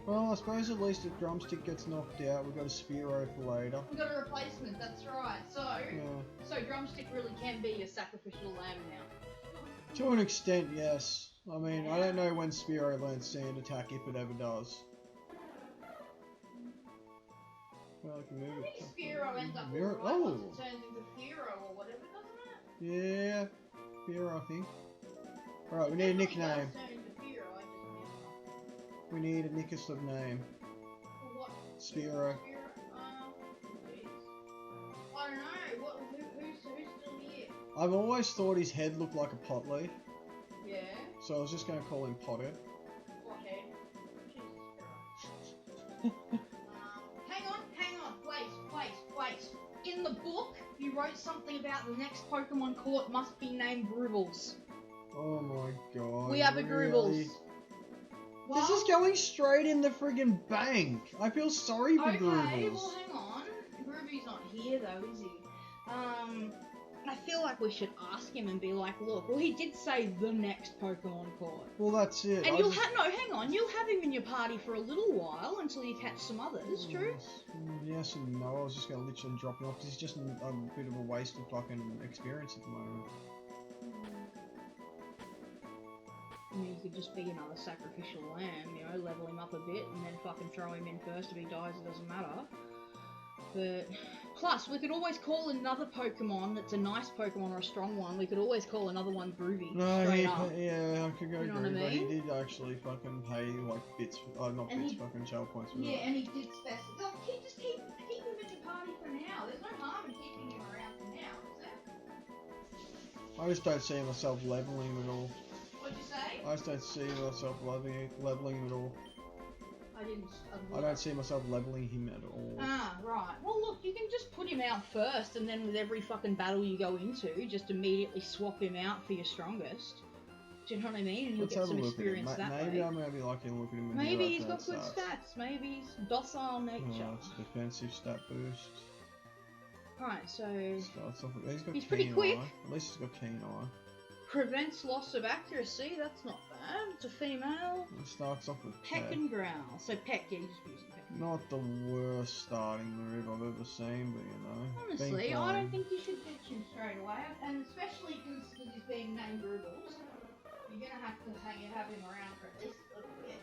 Well, I suppose at least if Drumstick gets knocked out, we've got a Spearow for later. We've got a replacement, that's right. So Drumstick really can be a sacrificial lamb now. To an extent, yes. I mean, I don't know when Spearow learns Sand Attack, if it ever does. Well, I can move I it. think Spearow ends up Mirror- alright once oh. it turns into Fearow or whatever, doesn't it? Yeah, Spearow, I think. Alright, we need a nickname. It does turn into Fearow, I just missed. We need a Nickus of name. For what? Spearow. Jeez. I don't know. Who's still here? I've always thought his head looked like a pot leaf, Yeah. so I was just going to call him Pothead. Pothead. Jesus Christ. Hang on. Wait. In the book, you wrote something about the next Pokemon court must be named Grubbles. Oh my god. We have a Grubbles. Really? This is going straight in the friggin' bank. I feel sorry for Okay, Grubbles. well hang on. Groovy's not here though, is he? I feel like we should ask him and be like, look, well he did say the next Pokemon court. Well, that's it. And you'll have, no, hang on, you'll have him in your party for a little while until you catch some others, true? Yes and no, I was just going to literally drop him off because he's just a bit of a waste of fucking experience at the moment. I mean, you could just be another sacrificial lamb, you know, level him up a bit and then fucking throw him in first. If he dies, it doesn't matter. But, plus, we could always call another Pokemon that's a nice Pokemon or a strong one, we could always call another one Groovy, No, straight up. yeah, I could go You know what I Groovy, but he mean? did actually fucking pay, like, bits, not And bits, he- fucking shell points for Yeah, that. and he did specify. Look, just keep him in your party for now. There's no harm in keeping him around for now, is there? I just don't see myself leveling him at all. What'd you say? I just don't see myself leveling him at all. I don't see myself leveling him at all. Ah, right. Well, look, you can just put him out first, and then with every fucking battle you go into, just immediately swap him out for your strongest. Do you know what I mean? And you'll Let's get have a some look at him. experience that Maybe way. I'm gonna be lucky and look at him and Maybe be he's like, got good "That stats. Maybe he's docile nature. Oh, it's a defensive stat boost. Right, so Starts off with, he's got He's keen pretty quick. Eye. At least he's got keen eye. prevents loss of accuracy. That's not bad. It's a female. It starts off with Peck and growl. So peck, yeah, you're just using peck. Not the worst starting move I've ever seen, but you know. Honestly, being I don't kind. think you should ditch him straight away, and especially because he's being named Grubbles, you're gonna have to have him around for at least a little bit.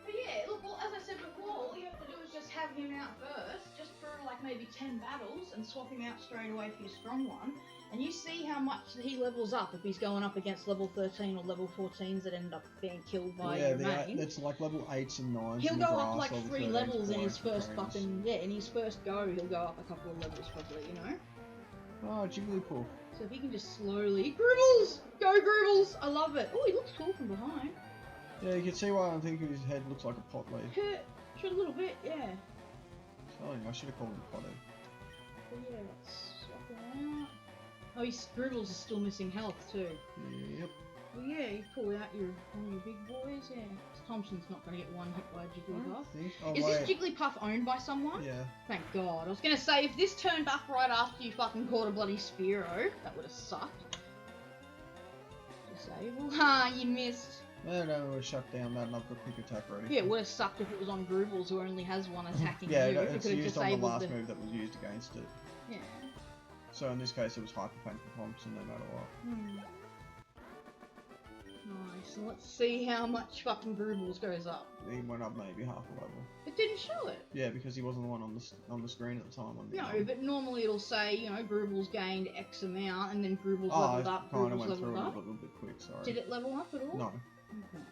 But yeah, look, well, as I said before, all you have to do is just have him out first, just for like maybe 10 battles, and swap him out straight away for your strong one, and you see how much he levels up if he's going up against level 13 or level 14s that end up being killed by your main. It's like level 8s and 9s. He'll in go the up grass, like level 3 13s levels in his for first trainers. fucking, in his first go, he'll go up a couple of levels probably, you know? Oh, Jigglypuff. So if he can just slowly, Gribbles! Go Gribbles! I love it. Oh, he looks cool from behind. Yeah, you can see why I'm thinking his head looks like a pot leaf. Should a little bit, yeah. I should have called him Pothead. But yeah, let's swap him out. Oh, his Gribbles is still missing health too. Yep. Well, yeah, you pull out one of your big boys, yeah. Thompson's not going to get one hit by a Jigglypuff. Oh, Is wait. this Jigglypuff owned by someone? Yeah. Thank God. I was going to say, if this turned up right after you fucking caught a bloody Spearow, that would have sucked. Disable. Ha, you missed. No, we'll shut down that and I've got quick attack ready. Yeah, it would have sucked if it was on Groobles who only has one attacking Yeah, you. it's It could have used on the disabled last move that was used against it. Yeah. So in this case it was Hyper Pain for Thompson no matter what. Nice, so let's see how much fucking Groobles goes up. He went up maybe half a level. It didn't show it. Yeah, because he wasn't the one on the screen at the time. On the No, but normally it'll say, you know, Groobles gained X amount, and then Groobles Oh, leveled I up, kind of Groobles went through leveled it up. a little bit quick, sorry. Did it level up at all? No. Okay.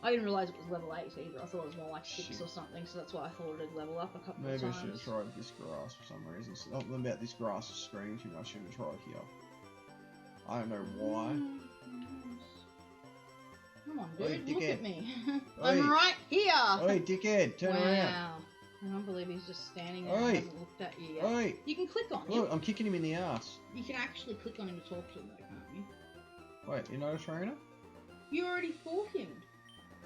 I didn't realise it was level 8 either. I thought it was more like 6 Shit. or something, so that's why I thought it'd level up a couple Maybe of I times. should have tried this grass for some reason. Something about this grass is screaming to me. I should have tried here. I don't know why. Come on, Oi, dude, look dickhead. at me. Oi. I'm right here! Oi, dickhead, turn wow. around. I can't believe he's just standing there Oi. and hasn't looked at you yet. Oi, You can click on look, him. I'm kicking him in the ass. You can actually click on him to talk to him though, can't you? Wait, you're not a trainer? You already fought him.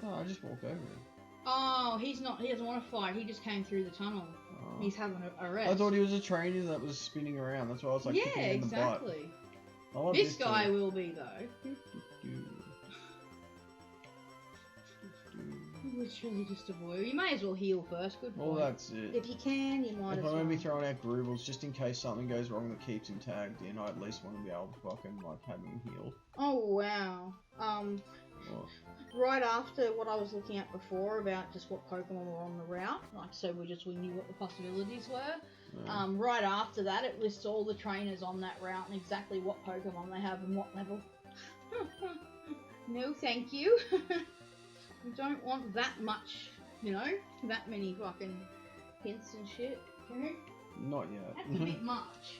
No, I just walked over him. Oh, he doesn't want to fight, he just came through the tunnel. Oh. He's having a rest. I thought he was a trainer that was spinning around. That's why I was like yeah, kicking him in the butt. exactly. I want This to- guy will be though. Literally just a boy. You may as well heal first, good Well, boy. that's it. If you can, you might If as I'm well. gonna be throwing out Groobles, just in case something goes wrong that keeps him tagged in, I at least want to be able to fucking like have him healed. Oh wow. What? Right after what I was looking at before about just what Pokemon were on the route, like so we knew what the possibilities were. Yeah. Right after that, it lists all the trainers on that route and exactly what Pokemon they have and what level. No, thank you. We don't want that much, you know, that many fucking hints and shit. Not yet. That's a bit much.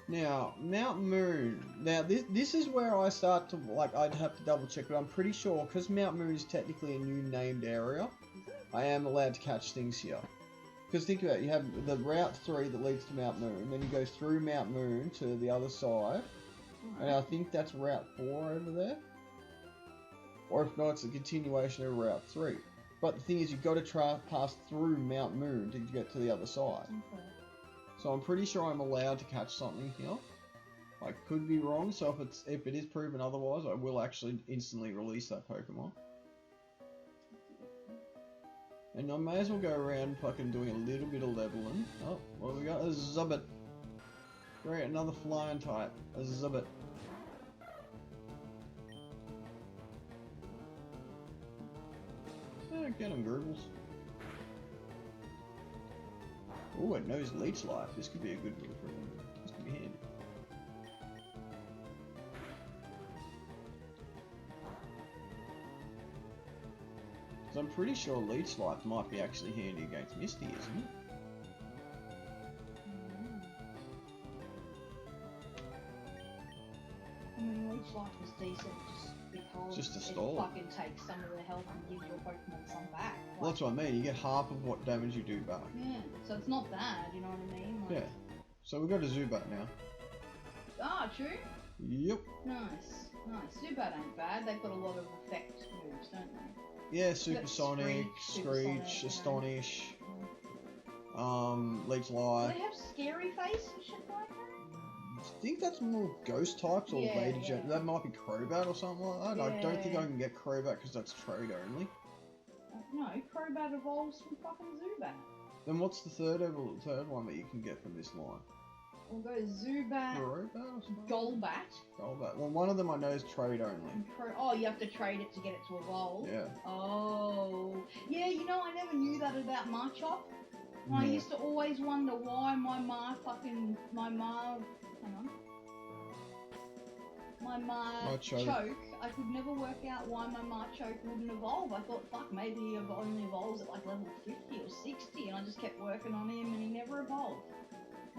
Now, Mount Moon. Now, this is where I start to, like, I'd have to double check, but I'm pretty sure, because Mount Moon is technically a new named area, I am allowed to catch things here. Because think about it, you have the Route 3 that leads to Mount Moon, then you go through Mount Moon to the other side, and I think that's Route 4 over there. Or if not, it's a continuation of Route 3. But the thing is, you've got to pass through Mount Moon to get to the other side. Okay. So I'm pretty sure I'm allowed to catch something here. I could be wrong, so if it is proven otherwise, I will actually instantly release that Pokemon. And I may as well go around fucking doing a little bit of leveling. Oh, what have we got? A Zubbit. Great, another flying type. A Zubbit. Get him, Gurgles. Oh, it knows Leech Life. This could be a good move for him. This could be handy. So I'm pretty sure Leech Life might be actually handy against Misty, isn't it? I mean, Leech Life is decent just because Just a it stall. fucking takes some of the health and gives your Pokemon some back. Well, that's what I mean. You get half of what damage you do back. Yeah, so it's not bad, you know what I mean? Like, Yeah. So we've got a Zubat now. Ah, true. Yep. Nice, nice. Zubat ain't bad. They've got a lot of effect moves, don't they? Yeah, Supersonic, Supersonic, Screech, yeah. Astonish, Leech Do Life. they have Scary Face and shit like that? I think that's more ghost types or Yeah, Lady yeah. That might be Crobat or something like that. I don't think I Yeah. can get Crobat because that's trade only. No, Crobat evolves from fucking Zubat. Then what's the third one that you can get from this line? We'll go Zubat, Crobat or something? Golbat, Golbat. Well, one of them I know is trade only. and Oh, you have to trade it to get it to evolve. Yeah. Oh, yeah. You know, I never knew that about Machop. I Yeah. used to always wonder why my Machoke. choke. I could never work out why my Machoke wouldn't evolve. I thought, fuck, maybe he only evolves at like level 50 or 60, and I just kept working on him, and he never evolved.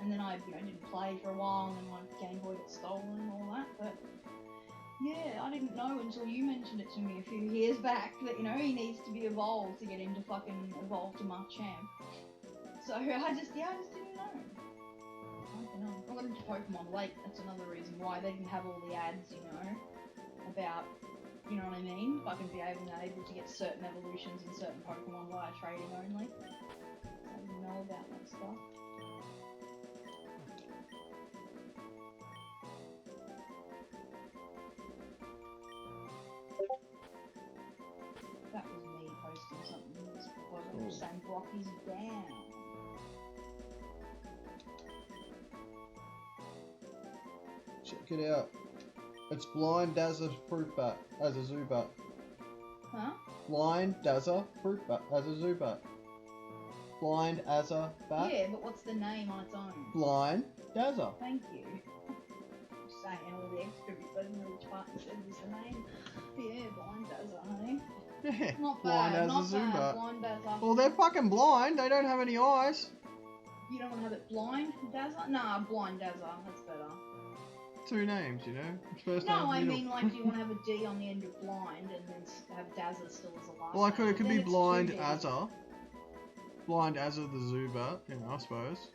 And then I, didn't play for a while, and then my Game Boy got stolen and all that. But yeah, I didn't know until you mentioned it to me a few years back that he needs to be evolved to get him to fucking evolve to Machamp. So I just didn't know. I got into Pokemon late, that's another reason why they didn't have all the ads, about, you know what I mean? Fucking be able to get certain evolutions and certain Pokemon via trading only. So I didn't know about that stuff. something that's I'm just saying Brocky's down. Check it out. It's blind as a fruit bat, as a Zubat. Huh? Blind as a fruit bat, as a Zubat. Blind as a bat. Yeah, but what's the name on its own? Blind Dazzler. Thank you. Just saying all the extra bit, but I didn't know which part it said was the name. Yeah, Blind Dazzler, honey. Yeah. Not Blind bad, as not a Zubat. bad. Blind Dazzler. Well, they're fucking blind. They don't have any eyes. You don't want to have it Blind Dazzler? Nah, Blind Dazzler. That's better. Two names, you know. First No, name, I middle. mean, like, do you want to have a D on the end of blind and then have Dazzler still as a last Well, name? it could But be then it's blind 2D. as a. Blind as a the Zubat, you know, I suppose.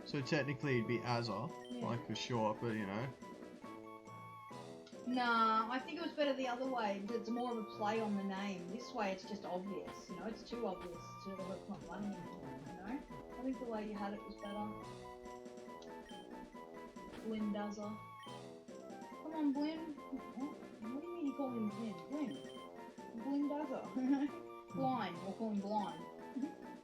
So technically it'd be Azza, Yeah. like for short, but you know. Nah, I think it was better the other way. It's more of a play on the name. This way it's just obvious, you know? It's too obvious to it's not running anymore, you know? I think the way you had it was better. Blin Dazzler. Come on, Blin. What do you mean you call him Blin? Blin. Blin Dazzler. Blind. We'll call him Blind.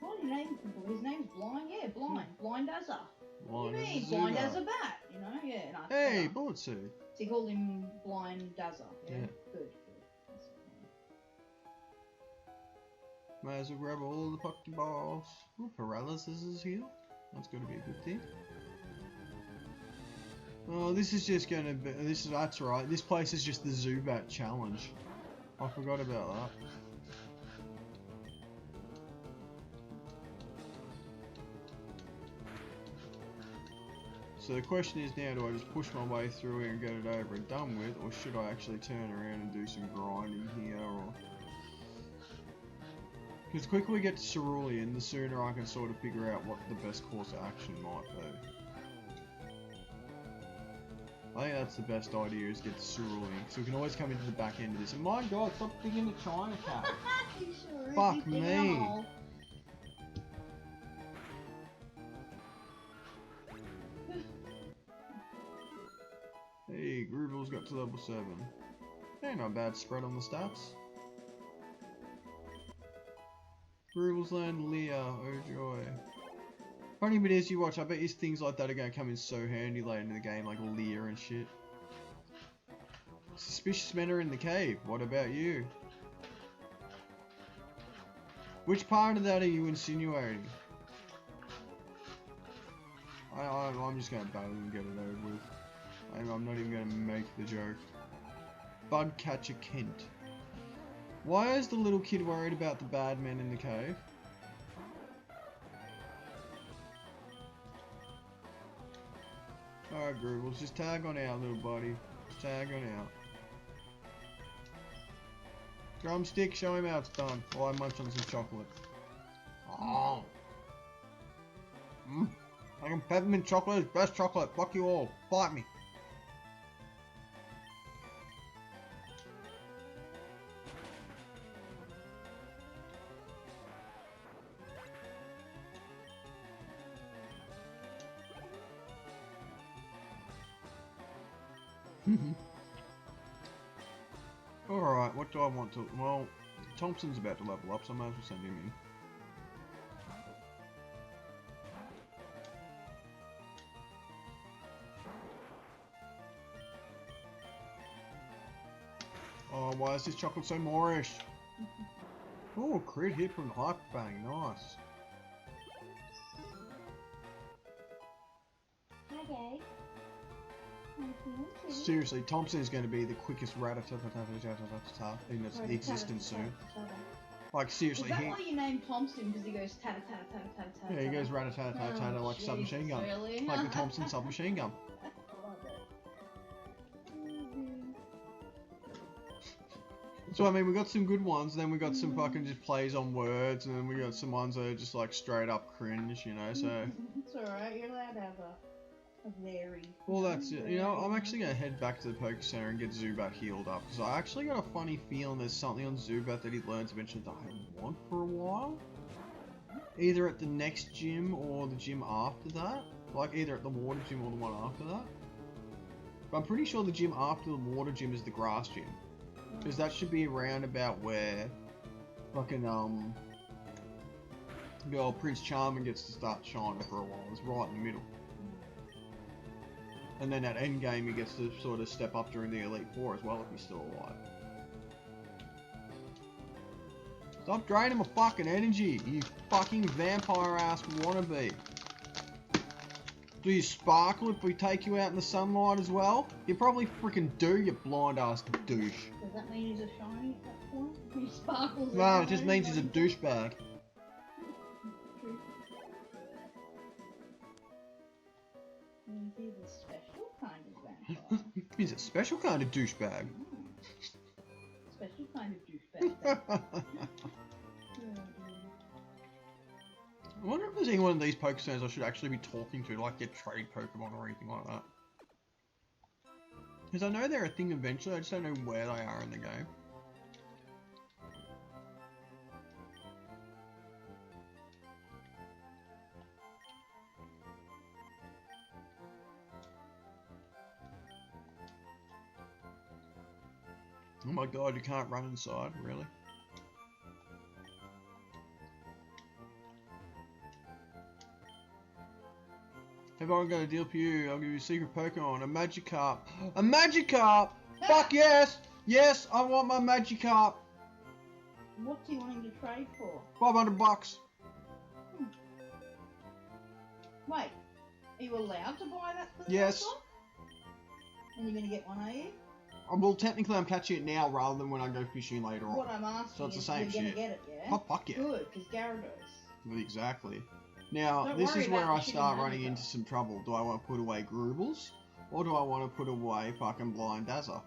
What is his name? His name's Blind? Yeah, Blind. Blind Dazzler. What do you mean? Blind as a bat, you know? Yeah, no, it's Hey, better. bullet suit. So you called him Blind Dazzler. Yeah. Yeah. Good. May as well grab all the Pokeballs. Oh, paralysis is here. That's gonna be a good thing. Oh, this is just gonna be. That's right. This place is just the Zubat challenge. I forgot about that. So the question is now, do I just push my way through here and get it over and done with, or should I actually turn around and do some grinding here, or... Because the quicker we get to Cerulean, the sooner I can sort of figure out what the best course of action might be. I think that's the best idea, is get to Cerulean, so we can always come into the back end of this. And my god, stop digging the China cat! Sure, Fuck me! Hey, Groovel's got to level 7. Ain't not a bad spread on the stats. Groovel's learned Leah, oh joy. Funny bit is, you watch, I bet you things like that are going to come in so handy later in the game, like Leah and shit. Suspicious men are in the cave, what about you? Which part of that are you insinuating? I'm just going to battle and get it over with. I'm not even going to make the joke. Budcatcher Kent. Why is the little kid worried about the bad men in the cave? Alright, Groobles, just tag on out, little buddy. Just tag on out. Drumstick, show him how it's done while I munch on some chocolate. Oh. Fucking peppermint chocolate is best chocolate. Fuck you all. Fight me. Alright, what do I want to... Well, Thompson's about to level up, so I might as well send him in. Oh, why is this chocolate so Moorish? Oh, crit hit from the Hyper Bang, nice. Okay. Seriously, Thompson is going to be the quickest Rattata in its existence soon. Like, seriously, Is that he... why you named Thompson? Because he goes tata tata tata tata tata? Yeah, he goes Rattata like a submachine gun. Really? Like the Thompson submachine gun. So, I mean, we got some good ones, then we got some fucking just plays on words, and then we got some ones that are just like straight up cringe, you know, so... It's alright, you're allowed to have a very... Well, that's it. You know, I'm actually going to head back to the Poke Center and get Zubat healed up, because I actually got a funny feeling there's something on Zubat that he learns eventually that I want for a while. Either at the next gym or the gym after that. Like, either at the water gym or the one after that. But I'm pretty sure the gym after the water gym is the grass gym. Because that should be around about where fucking, the old Prince Charming gets to start shining for a while. It's right in the middle. And then at endgame he gets to sort of step up during the Elite Four as well if he's still alive. Stop draining my fucking energy, you fucking vampire ass wannabe. Do you sparkle if we take you out in the sunlight as well? You probably freaking do, you blind ass douche. Does that mean he's a shiny at that point? He sparkles. No, it just means he's a douchebag. Means he's a special kind of vampire. He's a special kind of douchebag. Special kind of douchebag. I wonder if there's any one of these Pokestones I should actually be talking to, like get trade Pokemon or anything like that. Because I know they're a thing eventually, I just don't know where they are in the game. Oh my god, you can't run inside, really? Have I got a deal for you? I'll give you a secret Pokemon, a Magikarp. A Magikarp! Fuck yes! Yes, I want my Magikarp! What's he wanting to trade for? $500. Wait, are you allowed to buy that for the Yes. Pokemon? And you're gonna get one, are you? Well, technically I'm catching it now rather than when I go fishing later on. What I'm asking So it's the is same you're gonna shit. get it, yeah? Oh, fuck yeah. Good, because Gyarados. Exactly. Now, Don't this worry is where about I the shitty start running Magikarp. into some trouble. Do I want to put away Grubbles? Or do I want to put away fucking Blind Dazzler?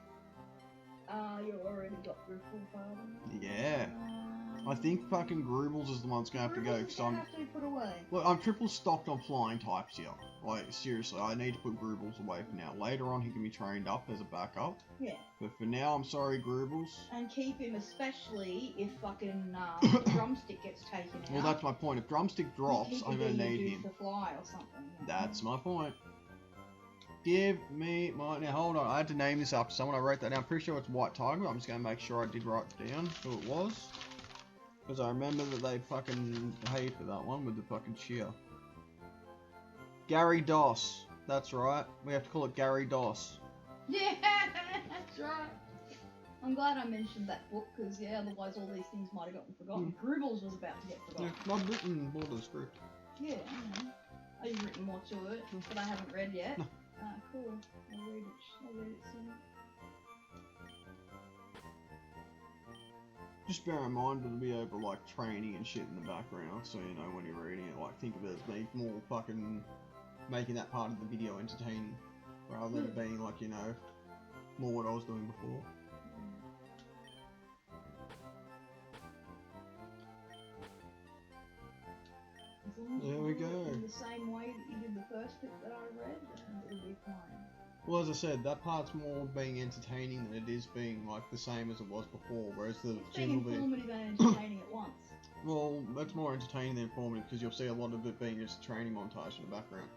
You already got your full pardon. Yeah. I think fucking Grubbles is the one that's going to have to go, because I'm... have to be put away. Look, I'm triple stocked on flying types here. Like, seriously, I need to put Grubbles away for now. Later on, he can be trained up as a backup. Yeah. But for now, I'm sorry, Grubbles. And keep him, especially if fucking Drumstick gets taken out. Well, that's my point. If Drumstick drops, I'm going to need him. To fly or something. You know? That's my point. Give me my... Now, hold on. I had to name this after someone. I wrote that down. I'm pretty sure it's White Tiger. I'm just going to make sure I did write it down who it was. Because I remember that they fucking hated that one with the fucking cheer. Gary Doss. That's right. We have to call it Gary Doss. Yeah, that's right. I'm glad I mentioned that book, because, yeah, otherwise all these things might have gotten forgotten. Grubbles was about to get Yeah, forgotten. I've written more to the script. Yeah, I know. Oh, you've written more to it, but I haven't read yet. No. Ah, cool. I'll read it soon. Just bear in mind it'll be over like training and shit in the background, so you know when you're reading it, like think of it as being more fucking making that part of the video entertaining, rather than it being like, you know, more what I was doing before. As long as There you we do it go. in the same way that you did the first bit that I read, then it'll be fine. Well, as I said, that part's more being entertaining than it is being like the same as it was before, whereas the It's being gym will be... informative and entertaining at once. Well, that's more entertaining than informative because you'll see a lot of it being just a training montage in the background.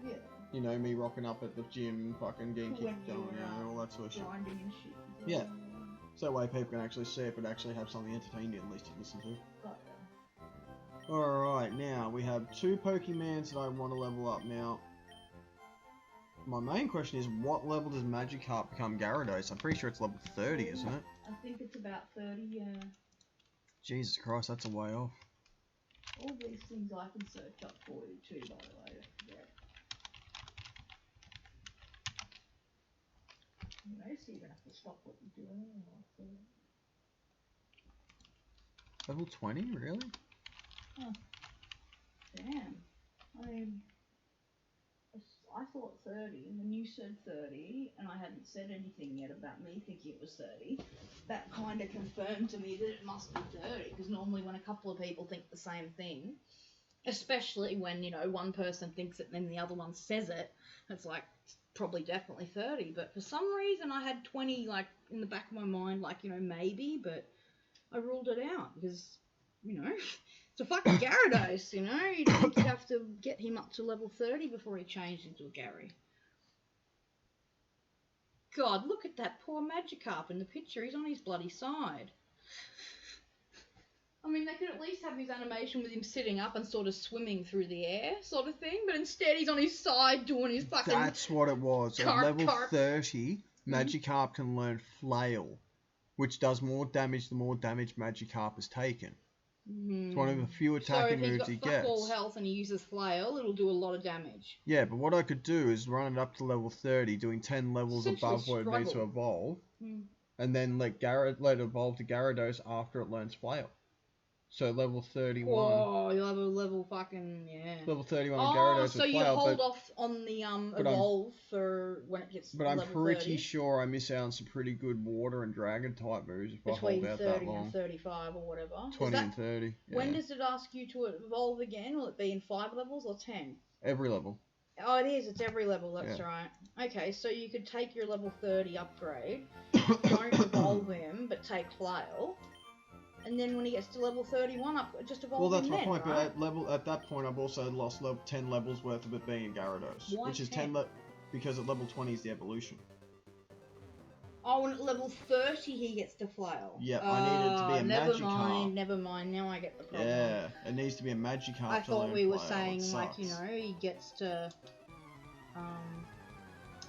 Yeah. You know, me rocking up at the gym, fucking getting When kicked down, you're, you know, all that sort of shit. Grinding and shit. Yeah. So that way people can actually see it, but actually have something entertaining at least to listen to. But, Alright, now we have 2 Pokemons that I want to level up now. My main question is, what level does Magikarp become Gyarados? I'm pretty sure it's level 30, isn't it? I think it's about 30, yeah. Jesus Christ, that's a way off. All these things I can search up for you too, by the way. Don't forget. You know, so you're gonna have to stop what you're doing. Level 20, really? Damn. I mean, I thought 30, and when you said 30, and I hadn't said anything yet about me thinking it was 30, that kind of confirmed to me that it must be 30, because normally when a couple of people think the same thing, especially when, you know, one person thinks it and then the other one says it, it's like, it's probably definitely 30, but for some reason I had 20, like, in the back of my mind, like, you know, maybe, but I ruled it out, because, you know, it's a fucking Gyarados, you know? You'd think you'd have to have to get him up to level 30 before he changed into a Gary. God, look at that poor Magikarp in the picture. He's on his bloody side. I mean, they could at least have his animation with him sitting up and sort of swimming through the air, sort of thing. But instead, he's on his side doing his fucking. That's what it was. At level 30, Magikarp can learn Flail, which does more damage the more damage Magikarp has taken. It's one of the few attacking moves he gets. So if he's got fuck all health and he uses Flail, it'll do a lot of damage. Yeah, but what I could do is run it up to level 30, doing 10 levels above where it needs to evolve, and then let it evolve to Gyarados after it learns Flail. So level 31. Oh, you'll have a level fucking, yeah. Level 31 Gyarados so with you Flail, hold off on the evolve for when it gets But level I'm pretty 30. sure I miss out on some pretty good water and dragon type moves if Between I hold out 30 that long. and 35 or whatever. 20 and 30. Yeah. When does it ask you to evolve again? Will it be in 5 levels or 10? Every level. Oh, it is. It's every level. That's right. Okay, so you could take your level 30 upgrade, don't evolve him, but take Flail. And then when he gets to level 31, just evolve him. Well, that's my then, point. right? But at that point, I've also lost 10 levels worth of it being in Gyarados, Why which is 10 because at level 20 is the evolution. Oh, and at level 30 he gets to Flail. Yeah, I need it to be a Magikarp. Never mind. Now I get the problem. Yeah, it needs to be a Magikarp. I thought we were Flail. saying like he gets to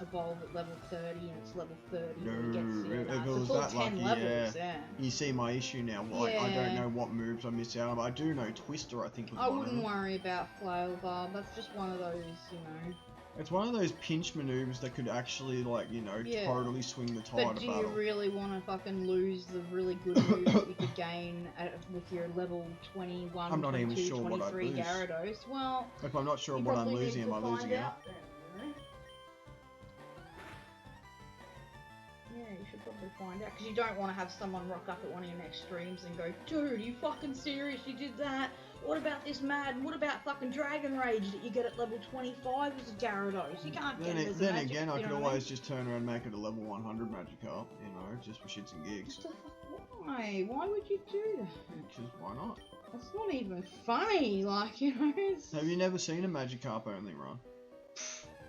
evolve at level 30 and it's level 30 No, it's if it a was full that 10 lucky, levels, yeah. You see my issue now, like, I don't know what moves I miss out on, but I do know Twister, I think, was I one of them. wouldn't worry about Flail, Bob. That's just one of those, you know. It's one of those pinch maneuvers that could actually, like, you know, totally swing the tide of battle. But do you really want to fucking lose the really good moves that you could gain with your level 21, I'm not 22, even sure 23 what I'd lose. Gyarados? Well, if I'm not sure what I'm losing, am I losing out? Yeah, you should probably find out, because you don't want to have someone rock up at one of your next streams and go, dude, you fucking serious, you did that? What about this mad? What about fucking Dragon Rage that you get at level 25 as a Gyarados? You can't get it as a Then magic, again, I could know always just turn around and make it a level 100 Magikarp, you know, just for shits and gigs. What the fuck? Why? Why would you do that? Because why not? That's not even funny, like, you know, it's... Have you never seen a Magikarp only run?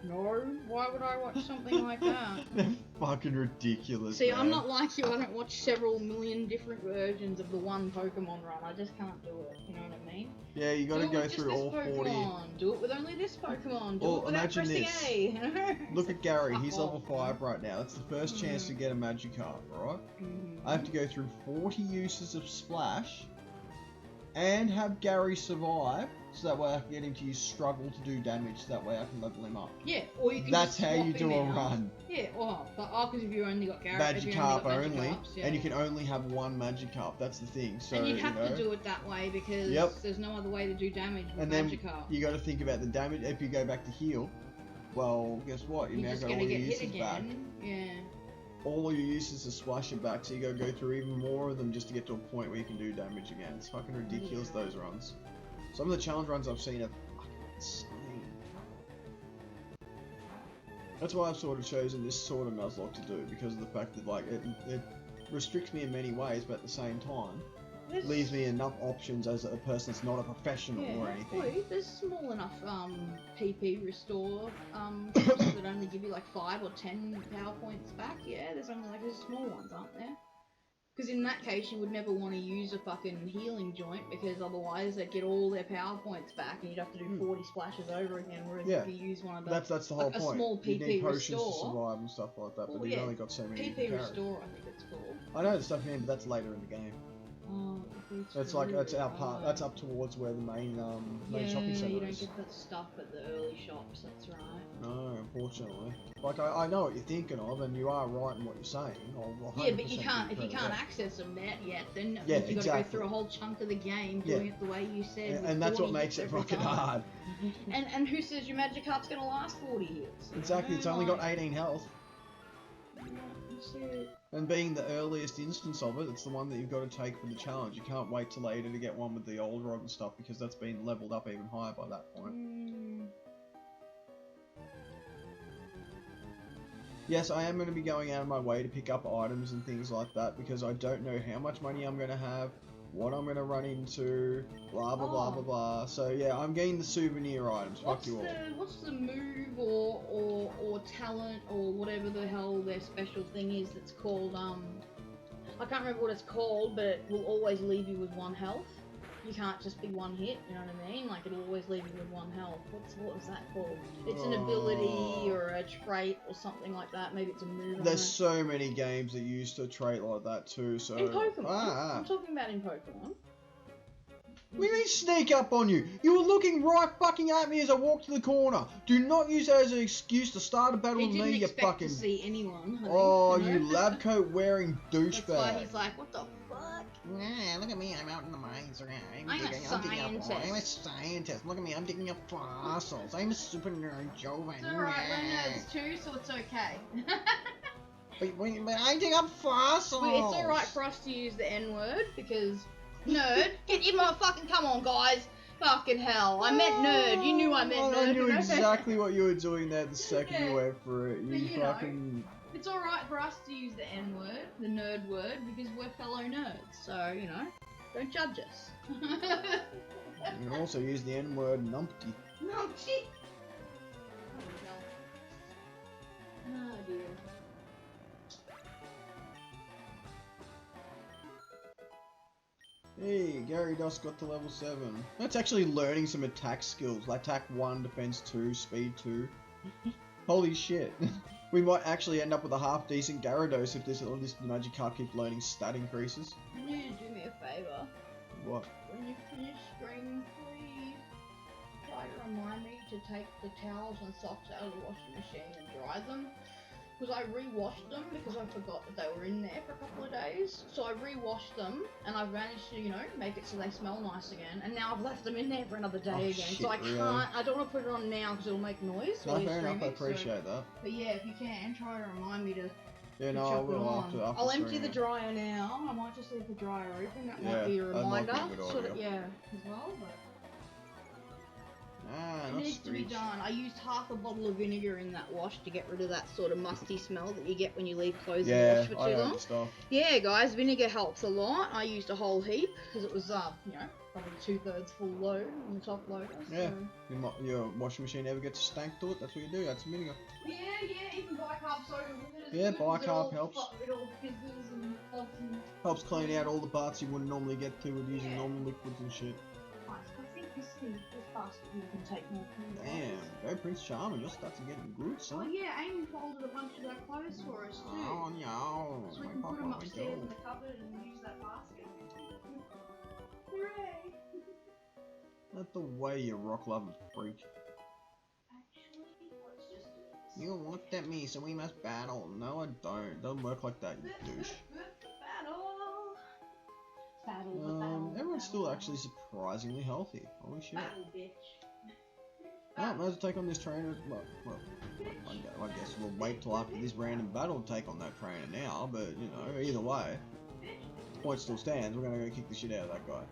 No, why would I watch something like that? They're fucking ridiculous. See, man. I'm not like you, I don't watch several million different versions of the one Pokemon run, I just can't do it, you know what I mean? Yeah, you gotta go through all 40. Do it with only this Pokemon, do Well, it without imagine pressing this. A. Look at Gary, he's level 5 right now. That's the first chance to get a Magikarp, right? I have to go through 40 uses of Splash and have Gary survive, so that way I can get him to use Struggle to do damage, so that way I can level him up. Yeah, or you can That's just how swap you do him a out. run. Yeah, because if you only got Gary, Magikarp only, and you can only have one Magikarp, that's the thing. So, and you have to do it that way because there's no other way to do damage with and then Magikarp. You got to think about the damage. If you go back to heal, well, guess what? You You're now just got all gonna your get hit uses back. again. Yeah. All your uses are splash it back, so you gotta go through even more of them just to get to a point where you can do damage again. It's fucking ridiculous, those runs. Some of the challenge runs I've seen are fucking insane. That's why I've sort of chosen this sort of Nuzlocke to do, because of the fact that, like, it restricts me in many ways, but at the same time, leaves me enough options as a person that's not a professional or anything. Wait, there's small enough PP restore that only give you like 5 or 10 power points back. Yeah, there's only like there's small ones, aren't there? Because in that case, you would never want to use a fucking healing joint, because otherwise they'd get all their power points back, and you'd have to do 40 splashes over again. Whereas if you use one of the that's the whole point. A small PP you need potions restore, to survive and stuff like that, but you've only got so many. PP restore, I think it's called. I know the stuff you mean, but that's later in the game. Oh, It's like that's our part. That's up towards where the main shopping centre you don't is. get that stuff at the early shops. That's right. No, unfortunately. Like I know what you're thinking of, and you are right in what you're saying. Yeah, but you can't if you can't access them yet. Then you got to go through a whole chunk of the game doing it the way you said. And that's what makes it fucking hard. And who says your Magikarp's gonna last 40 hits? Exactly. It's only got 18 health. That's it. And being the earliest instance of it, it's the one that you've got to take for the challenge. You can't wait till later to get one with the old rod and stuff, because that's been leveled up even higher by that point. Yes, I am going to be going out of my way to pick up items and things like that, because I don't know how much money I'm going to have, what I'm gonna run into, blah blah blah blah blah. So yeah, I'm getting the souvenir items. Fuck you all. What's the move or talent or whatever the hell their special thing is that's called, I can't remember what it's called, but it will always leave you with 1 health. You can't just be 1 hit, you know what I mean? Like, it'll always leave you with 1 health. What was that called? It's an ability or a trait or something like that. Maybe it's a move. There's so many games that use a trait like that too, so... In Pokemon. I'm talking about in Pokemon. We need to sneak up on you. You were looking right fucking at me as I walked to the corner. Do not use that as an excuse to start a battle with me, you fucking... to see anyone, honey, Oh, you know? you lab coat wearing douchebag. That's why he's like, what the fuck? Nah, look at me, I'm out in the mines. I'm a scientist. I'm a scientist. Look at me, I'm digging up fossils. I'm a super nerd, Joven. It's alright, we're nerds too, so it's okay. But I dig up fossils. Wait, it's alright for us to use the N-word, because... Nerd? Get your motherfucking... Come on, guys. Fucking hell. I meant nerd. You knew I meant nerd. I knew exactly what you were doing there the second Yeah. you went for it. But You you fucking... It's alright for us to use the N-word, the nerd word, because we're fellow nerds. So, you know, don't judge us. You can also use the N-word numpty. Numpty! Oh dear. Hey, Gary Dust got to level 7. That's actually learning some attack skills. Like attack 1, defense 2, speed 2. Holy shit. We might actually end up with a half decent Gyarados if this magic card keeps learning stat increases. You need to do me a favour. What? When you finish streaming, please try to remind me to take the towels and socks out of the washing machine and dry them. Because I re-washed them because I forgot that they were in there for a couple of days. So I re-washed them and I've managed to, you know, make it so they smell nice again. And now I've left them in there for another day again. Shit, So I can't, really? I don't want to put it on now because it'll make noise No, while you're fair enough, I streaming. appreciate that. But yeah, if you can, try to remind me to Yeah, no, I chuck it will on. after I'll empty streaming. the dryer now. I might just leave the dryer open. That Yeah, might be a that might be reminder. a good So that, idea. yeah, as well. But Ah, it not needs to be Screech. done. I used half a bottle of vinegar in that wash to get rid of that sort of musty smell that you get when you leave clothes in the Yeah, wash for I too know long. the stuff. Yeah, guys, vinegar helps a lot. I used a whole heap because it was, you know, probably 2/3 full load on the top loader. Yeah. So. Your washing machine ever gets stank to it, that's what you do, that's vinegar. Yeah, even bicarb soda with it. Yeah, bicarb helps. It all fizzles and floods and... Helps clean out all the parts you wouldn't normally get to with using normal liquids and shit. I think this basket you can take more food. Damn, go Prince Charming, your stats are getting good, Oh son. yeah, Amy folded a bunch of our clothes for us too. Oh no, So we my can put them papa, my upstairs in dog. the cupboard and use that basket. Hooray! Not the way, you rock loving freak. Actually, let's just do this. You looked at me, so we must battle. No, I don't. Don't work like that, you douche. Battle. Everyone's still actually surprisingly healthy. Holy shit. Battle, bitch. Well, might as well take on this trainer. Well, I guess we'll wait till after this random battle to take on that trainer now, but, you know, either way. Point still stands, we're gonna go kick the shit out of that guy.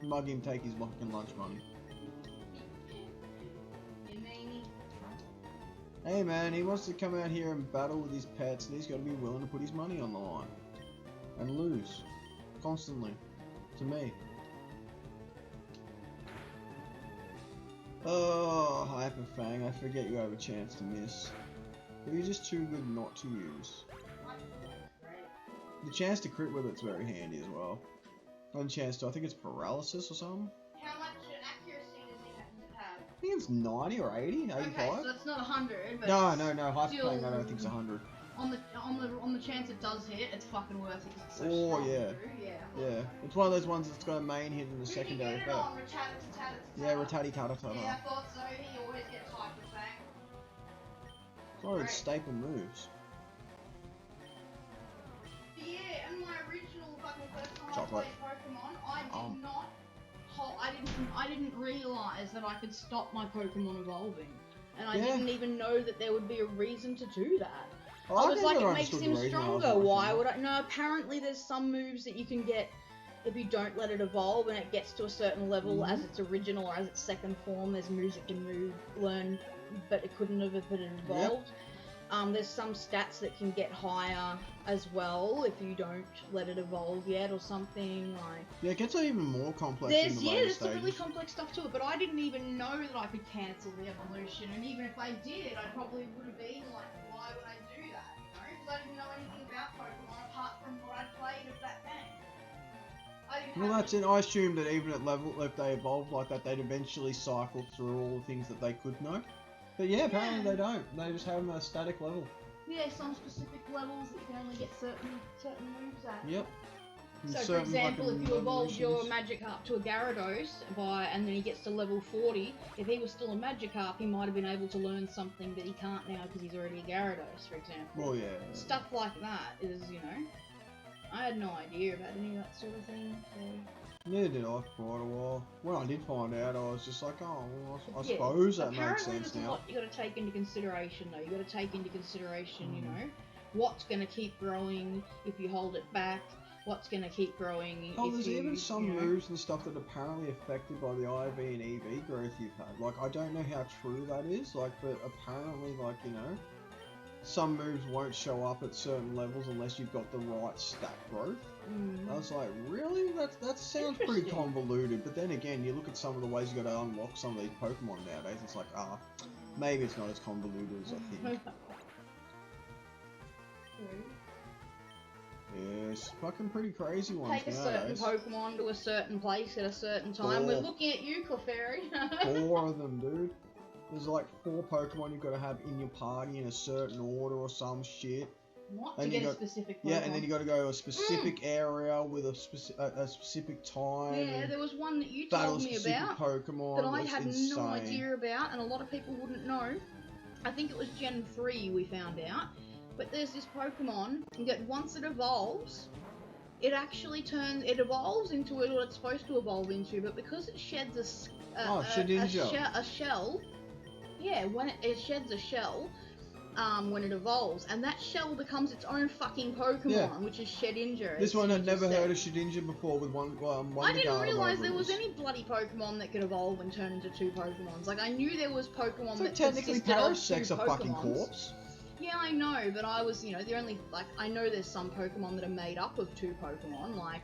Mug him, take his fucking lunch money. Hey man, he wants to come out here and battle with his pets, and he's gotta be willing to put his money on the line. And lose. Constantly. To me. Oh, Hyperfang, I forget you have a chance to miss. But you're just too good not to use. The chance to crit with it's very handy as well. And chance to, I think it's paralysis or something? How much accuracy does he have? I think it's 90 or 80, 85? Okay, so that's not 100, but No, it's Hyperfang still- I don't think it's 100. on the chance it does hit, it's fucking worth it because it's so Oh, strong. yeah. Drew. Yeah. Yeah, it's one of those ones that's got a main hit and a secondary Did you get it effect. on Rattata-tata-tata? Yeah, Rattata Tata. Yeah, I thought so. He always gets Hyperfang. It's one of its Right. staple moves. Yeah, and my original fucking first time Chocolate. I played Pokemon, I didn't realize that I could stop my Pokemon evolving, and I Yeah. didn't even know that there would be a reason to do that. Well, I was like, never it makes understood him the reason I was stronger. Why watching would I? No, apparently there's some moves that you can get if you don't let it evolve, and it gets to a certain level as its original or as its second form. There's moves it can learn, but it couldn't have if it had evolved. There's some stats that can get higher as well if you don't let it evolve yet or something like. Yeah, it gets even more complex in There's the later some really stages. complex stuff to it, but I didn't even know that I could cancel the evolution, and even if I did, I probably would have been like, why would I do that? You know, because I didn't know anything about Pokemon apart from what I'd played of that game. I didn't Well, have that's it. I assumed that even at level, if they evolved like that, they'd eventually cycle through all the things that they could know. But yeah, apparently Yeah. they don't. They just have them at a static level. Yeah, some specific levels that you can only get certain moves at. Yep. And So, for certain example, if fucking you evolve your evolutions. Magikarp to a Gyarados and then he gets to level 40, if he was still a Magikarp, he might have been able to learn something that he can't now because he's already a Gyarados, for example. Well, yeah. Stuff like that is, you know, I had no idea about any of that sort of thing. So. Neither did I for quite a while. When I did find out, I was just like, oh, well, I Yeah, suppose that makes apparently sense there's a now. lot you got to take into consideration, though. You got to take into consideration, you Mm. know, what's going to keep growing if you hold it back. What's going to keep growing Oh, if there's you, even some you know, moves and stuff that are apparently affected by the IV and EV growth you've had. Like, I don't know how true that is, like, but apparently, like, you know, some moves won't show up at certain levels unless you've got the right stat growth. I was like, really? That sounds pretty Interesting. convoluted. But then again, you look at some of the ways you got to unlock some of these Pokemon nowadays. It's like, maybe it's not as convoluted as I think. Yeah, it's fucking pretty crazy ones Take a certain nowadays. Pokemon to a certain place at a certain time. Oh. We're looking at you, Clefairy. 4 of them, dude. There's like 4 Pokemon you've got to have in your party in a certain order or some shit. What? And To you get a got- specific Pokemon? Yeah, and then you got to go to a specific area with a specific time. Yeah, and there was one that you battle told me specific about Pokemon. that I That's had insane. no idea about, and a lot of people wouldn't know. I think it was Gen 3 we found out. But there's this Pokemon that once it evolves, it actually evolves into what it's supposed to evolve into, but because it sheds a shell, yeah, when it sheds a shell, when it evolves, and that shell becomes its own fucking Pokemon, Yeah. which is Shedinja. This as one you had just never said. heard of Shedinja before with one I didn't realise there was any. any bloody Pokemon that could evolve and turn into 2 Pokemons. Like, I knew there was Pokemon So that technically consisted of 2 Parasec's a fucking Pokemons. corpse. Yeah, I know, but I was, you know, the only, like, I know there's some Pokemon that are made up of 2 Pokemon, like,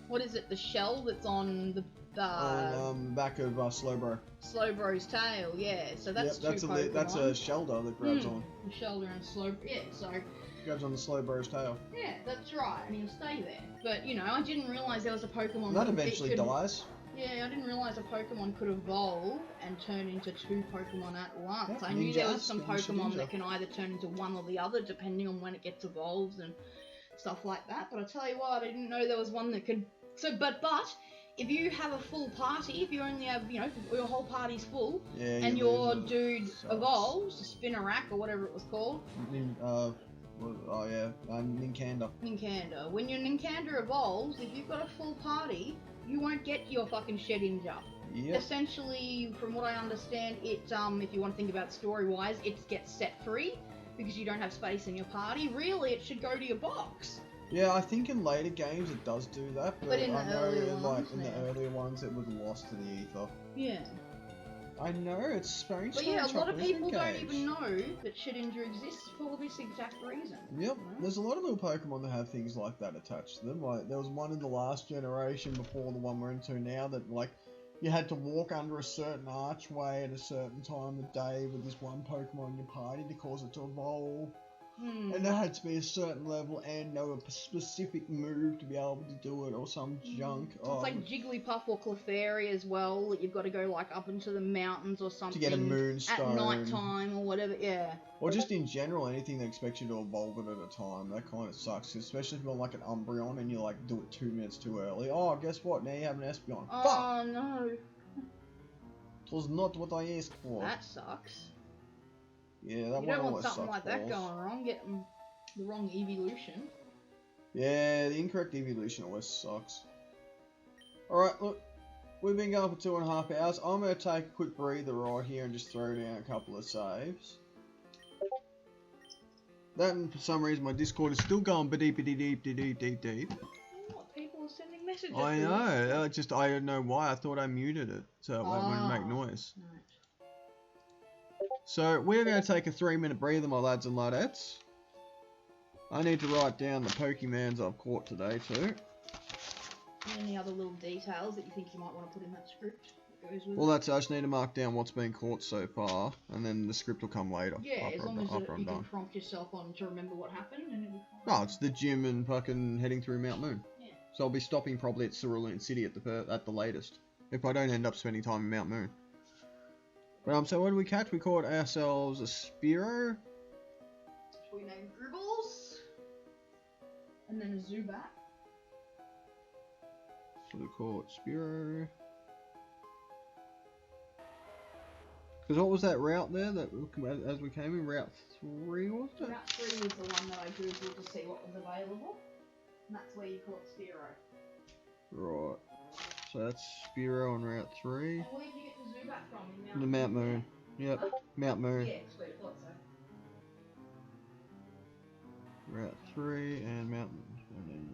what is it, the shell that's on the, On back of Slowbro. Slowbro's tail, yeah, so that's Yep, 2 Pokemon. that's a Shelder that grabs on. The Shelder and Slowbro, yeah, so, Grabs on the Slowbro's tail. yeah, that's right, and he'll stay there. But, you know, I didn't realise there was a Pokemon And that it eventually could- dies. Yeah, I didn't realise a Pokemon could evolve and turn into 2 Pokemon at once. Yep, I knew there was Ninja some and Pokemon Shedinja. that can either turn into one or the other depending on when it gets evolved and stuff like that. But I tell you what, I didn't know there was one that could. So, but if you have a full party, if you only have, you know, your whole party's full, Yeah, and you your lose it. dude Sucks. evolves, Spinarak or whatever it was called, Ninkander. Ninkander. When your Ninkander evolves, if you've got a full party, you won't get your fucking Shedinja. Yep. Essentially, from what I understand, it if you want to think about story-wise, it gets set free because you don't have space in your party. Really, it should go to your box. Yeah, I think in later games it does do that, but in I the know earlier in ones, in the yeah. earlier ones it was lost to the ether. Yeah. I know, it's strange. But yeah, a lot of people don't Gage. even know that Shedinja exists for this exact reason. Yep, you know? there's a lot of little Pokemon that have things like that attached to them. Like there was one in the last generation before the one we're into now that like you had to walk under a certain archway at a certain time of day with this one Pokemon in your party to cause it to evolve. And there had to be a certain level and know a specific move to be able to do it or some junk. It's like Jigglypuff or Clefairy as well, that you've got to go like up into the mountains or something. to get a moonstone. At night time or whatever, yeah. Or just in general, anything that expects you to evolve it at a time, that kind of sucks. Especially if you're like an Umbreon and you like do it 2 minutes too early. Oh, guess what? Now you have an Espeon. Fuck! Oh no, It was not what I asked for. that sucks. Yeah, that You one don't want always something sucks like that balls. going wrong, getting the wrong evolution. Yeah, the incorrect evolution always sucks. Alright, look. We've been going for 2.5 hours. I'm going to take a quick breather right here and just throw down a couple of saves. That, and for some reason, my Discord is still going deep. What, people are sending messages I to us? know. I don't know why. I thought I muted it, so it wouldn't make noise. Right. So we're going to take a 3-minute breather, my lads and ladettes. I need to write down the Pokemons I've caught today too. Any other little details that you think you might want to put in that script that goes with Well, it? that's it. I just need to mark down what's been caught so far, and then the script will come later. Yeah, as long as after I'm you can done. prompt yourself on to remember what happened, and it'll be fine. No, it's the gym and fucking heading through Mount Moon. Yeah. So I'll be stopping probably at Cerulean City at the latest, if I don't end up spending time in Mount Moon. But so what did we catch? We caught ourselves a Spearow. Which we named Dribbles. And then a Zubat. So we caught Spearow. Because what was that route there that as we came in? Route 3 was it? Route 3 was the one that I googled to see what was available. And that's where you caught Spearow. Right. So that's Spearow on Route 3. And where did you get the Zubat from? The Mount Moon. Yep. Mount Moon. Yeah, sweet, I thought so. Route 3 and Mount Moon. And then...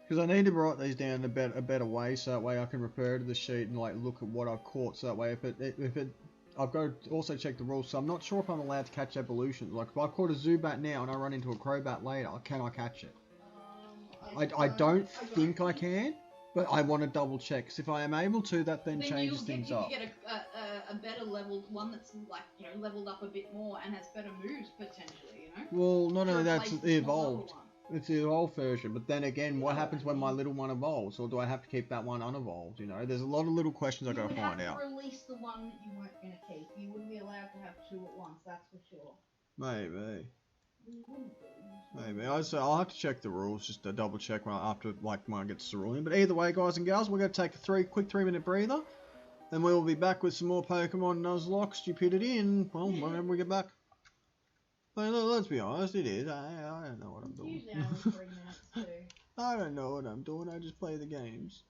Because I need to write these down a better way, so that way I can refer to the sheet and like look at what I've caught. So that way, I've got to also check the rules. So I'm not sure if I'm allowed to catch evolutions. Like if I caught a Zubat now and I run into a Crobat later, can I catch it? I don't think I can, but I want to double check. Because if I am able to, that then changes things up. You get a better leveled one that's like leveled up a bit more and has better moves potentially. Well, not only that, Replace it's the small evolved. little one. It's the evolved version, but then again, what happens when my little one evolves? Or do I have to keep that one unevolved? You know, there's a lot of little questions I gotta find out. You would have to release the one that you weren't going to keep. You wouldn't be allowed to have two at once, that's for sure. Maybe. You wouldn't be. Maybe. I'll have to check the rules just to double check when I get to Cerulean. But either way, guys and gals, we're going to take a quick 3-minute breather. And we will be back with some more Pokemon Nuzlocke stupidity and, well, whenever we get back. But let's be honest, it is. I don't know what I'm doing. Usually only 3 minutes too. I don't know what I'm doing. I just play the games.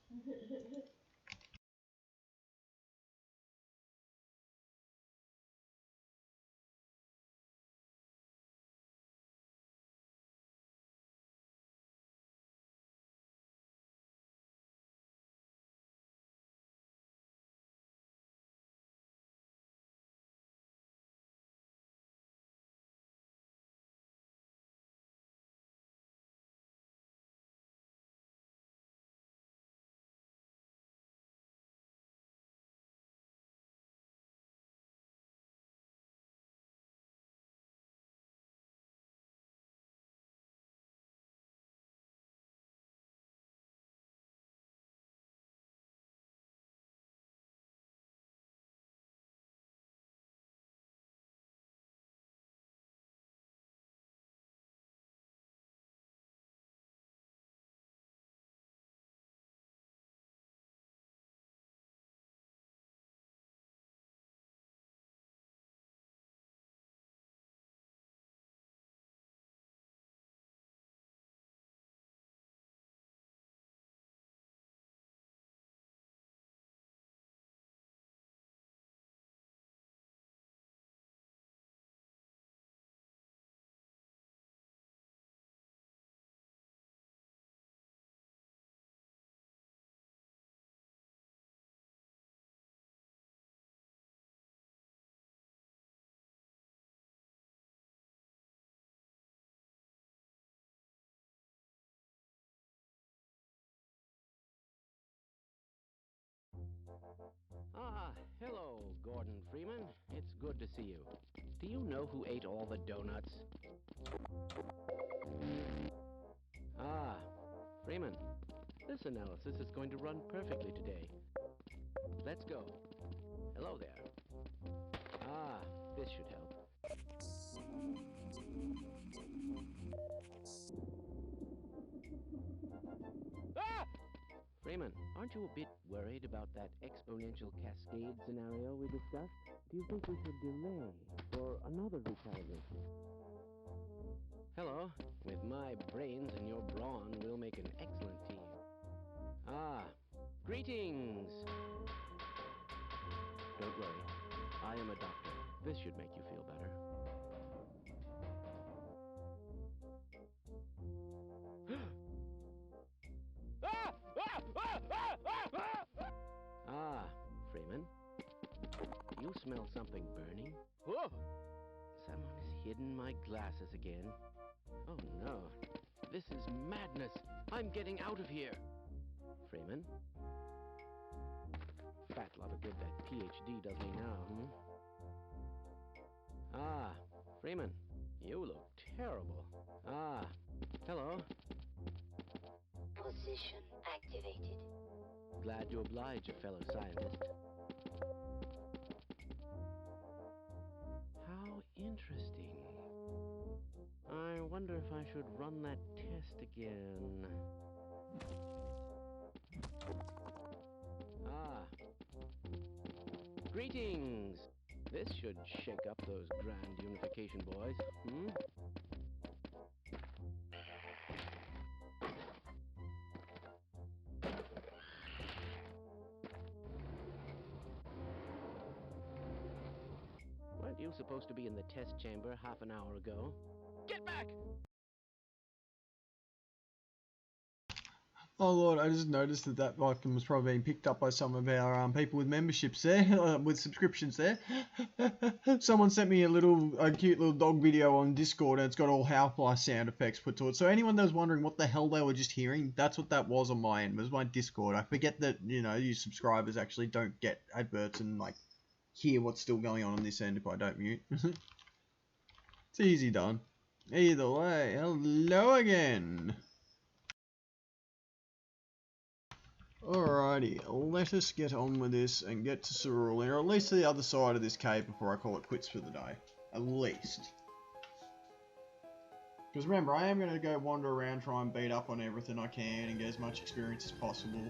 Ah, hello, Gordon Freeman. It's good to see you. Do you know who ate all the donuts? Ah, Freeman. This analysis is going to run perfectly today. Let's go. Hello there. Ah, this should help. Ah! Freeman, aren't you a bit worried about that exponential cascade scenario we discussed? Do you think we should delay for another recalibration? Hello. With my brains and your brawn, we'll make an excellent team. Ah, greetings! Don't worry. I am a doctor. This should make you feel better. you smell something burning? Whoa! Someone has hidden my glasses again. Oh no. This is madness. I'm getting out of here. Freeman? Fat lot of good that PhD does me now, hmm? Ah, Freeman. You look terrible. Ah, hello. Position activated. Glad to oblige a fellow scientist. How interesting. I wonder if I should run that test again. Ah. Greetings! This should shake up those grand unification boys, hmm? Weren't you supposed to be in the test chamber half an hour ago? Get back! Oh lord, I just noticed that that icon was probably being picked up by some of our people with memberships there, with subscriptions there. Someone sent me a cute little dog video on Discord, and it's got all Half-Life sound effects put to it. So anyone that was wondering what the hell they were just hearing, that's what that was on my end. It was my Discord. I forget that, you know, you subscribers actually don't get adverts and like hear what's still going on this end if I don't mute. It's easy done. Either way, hello again. Alrighty, let us get on with this and get to Cerulean, or at least to the other side of this cave before I call it quits for the day. At least. Because remember, I am going to go wander around, try and beat up on everything I can and get as much experience as possible.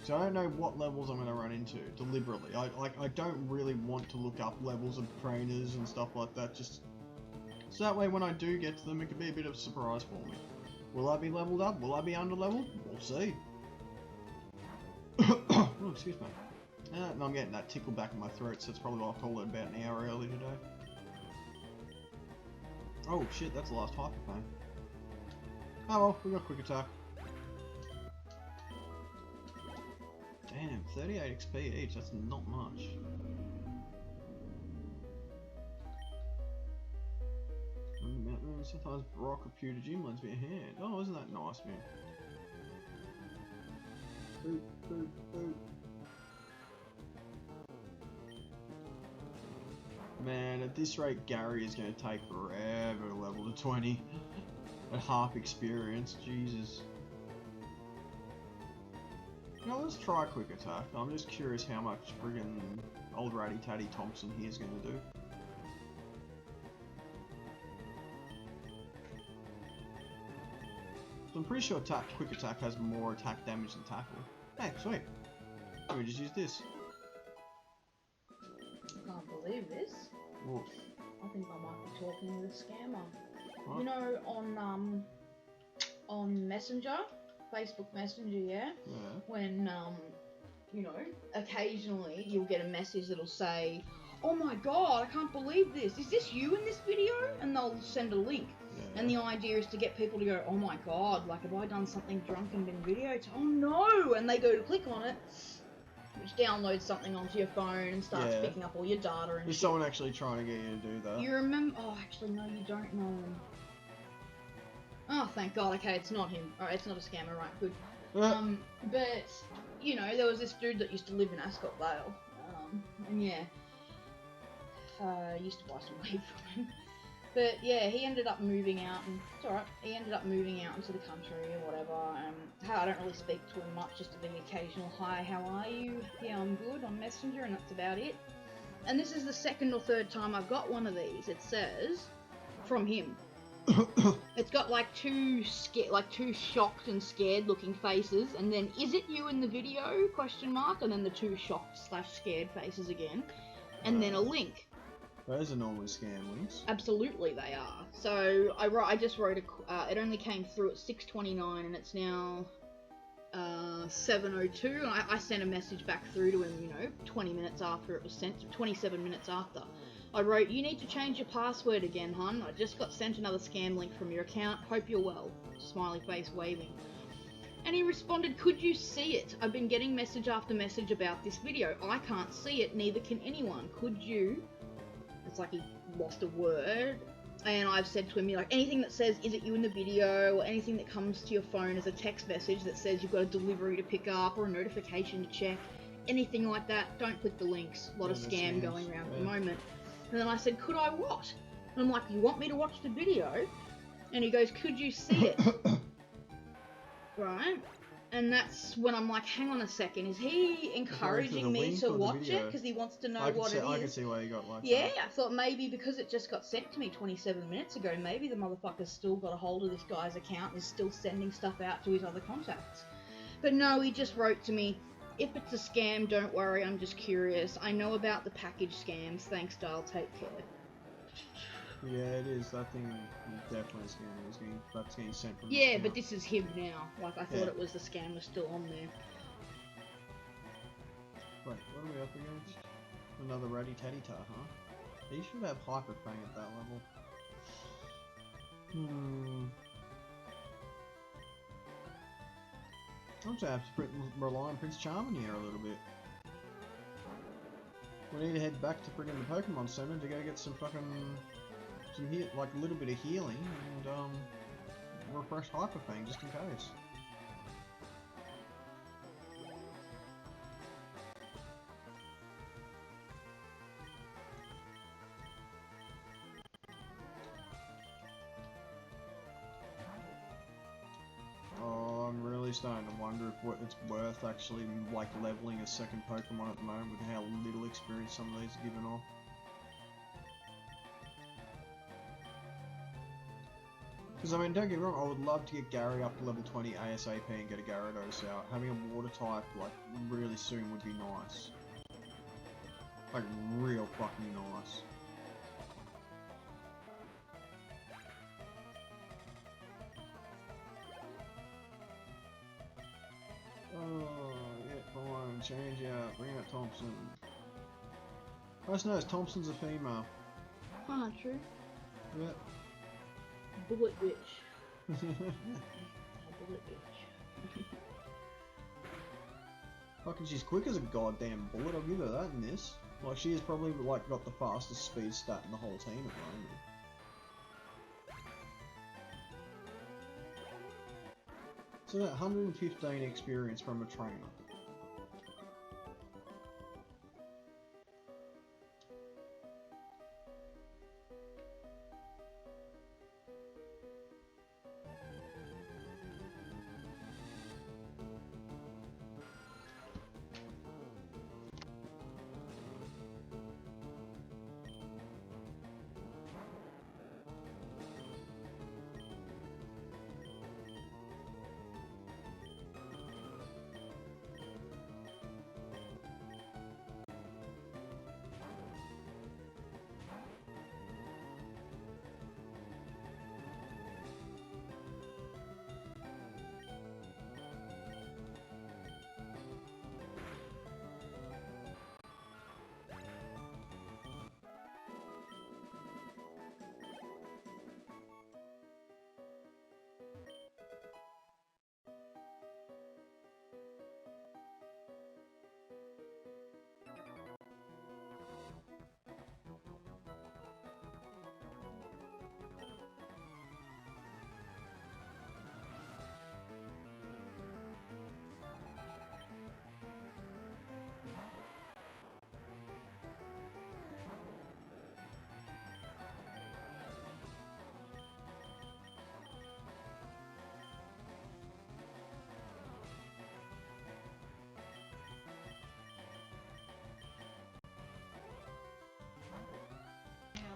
So I don't know what levels I'm going to run into, deliberately. I don't really want to look up levels of trainers and stuff like that, just so that way when I do get to them, it could be a bit of a surprise for me. Will I be leveled up? Will I be under leveled? We'll see. Oh, excuse me. No, I'm getting that tickle back in my throat, so it's probably why I called it about an hour early today. Oh shit, that's the last hyper pain. Oh well, we got quick attack. Damn, 38 XP each, that's not much. Sometimes rock or pewter gym lends me a hand. Oh, isn't that nice, man? Boop, boop, boop. Man, at this rate, Gary is going to take forever to level to 20. At half experience, Jesus. Now let's try quick attack. I'm just curious how much friggin' old Ratty Tatty Thompson here is going to do. I'm pretty sure quick attack has more attack damage than tackle. Hey, sweet. Let me just use this. Can't believe this. What? I think I might be talking with a scammer. What? You know, on Messenger, Facebook Messenger, yeah? Yeah. When, you know, occasionally you'll get a message that'll say, "Oh my god, I can't believe this. Is this you in this video?" And they'll send a link. Yeah. And the idea is to get people to go, "Oh my god, like have I done something drunk and been videoed? Oh no!" And they go to click on it, which downloads something onto your phone and starts Yeah. picking up all your data and Is shit. someone actually trying to get you to do that? You remember? Oh, actually, no, you don't know him. Oh, thank God. Okay, it's not him. Alright, it's not a scammer, right? Good. But you know, there was this dude that used to live in Ascot Vale, and yeah, used to buy some weed from him. But yeah, he ended up moving out, and it's alright. He ended up moving out into the country or whatever. I don't really speak to him much, just to the occasional "Hi, how are you? Yeah, I'm good" on Messenger, and that's about it. And this is the second or third time I've got one of these. It says from him. It's got like two shocked and scared looking faces, and then "Is it you in the video?" question mark, and then the two shocked / scared faces again, and then a link. Those are normally scam links. Absolutely, they are. So I just wrote it only came through at 6:29, and it's now 7:02. And I sent a message back through to him, you know, 20 minutes after it was sent, 27 minutes after. I wrote, "You need to change your password again, hun. I just got sent another scam link from your account. Hope you're well." Smiley face waving. And he responded, could you see it? I've been getting message after message about this video. I can't see it, neither can anyone. Could you? It's like he lost a word. And I've said to him, like, anything that says, is it you in the video, or anything that comes to your phone as a text message that says you've got a delivery to pick up, or a notification to check, anything like that, don't click the links. A lot of scam going around at the moment. And then I said, could I what? And I'm like, you want me to watch the video? And he goes, could you see it? Right? And that's when I'm like, hang on a second, is he encouraging me to watch it because he wants to know what it is? I can see why you got like yeah, that. I thought maybe because it just got sent to me 27 minutes ago, maybe the motherfucker's still got a hold of this guy's account and is still sending stuff out to his other contacts. But no, he just wrote to me, if it's a scam, don't worry, I'm just curious. I know about the package scams. Thanks, Dale. Take care. Yeah, it is. That thing is definitely a scam. That's getting sent from Yeah, his but account. this is him now. Like, I thought it was the scam was still on there. Wait, what are we up against? Another Ratty Tatty Tar, huh? He should have Hyper Fang at that level. I'm just have to rely on Prince Charming here a little bit. We need to head back to the Pokemon Center to go get some fucking... like a little bit of healing and refresh Hyper Fang just in case. Oh, I'm really starting to wonder if it's worth actually like leveling a second Pokemon at the moment with how little experience some of these are giving off. Because, I mean, don't get me wrong, I would love to get Gary up to level 20 ASAP and get a Gyarados out. Having a water type, like, really soon would be nice. Like, real fucking nice. Oh, yeah, fine, change out, bring out Thompson. Oh, no, Thompson's a female. Ah, true. Yeah. Bullet bitch. Bullet bitch. Fucking, she's quick as a goddamn bullet, I'll give her that in this. Like, she has probably, like, got the fastest speed stat in the whole team at the moment. So that 115 experience from a trainer.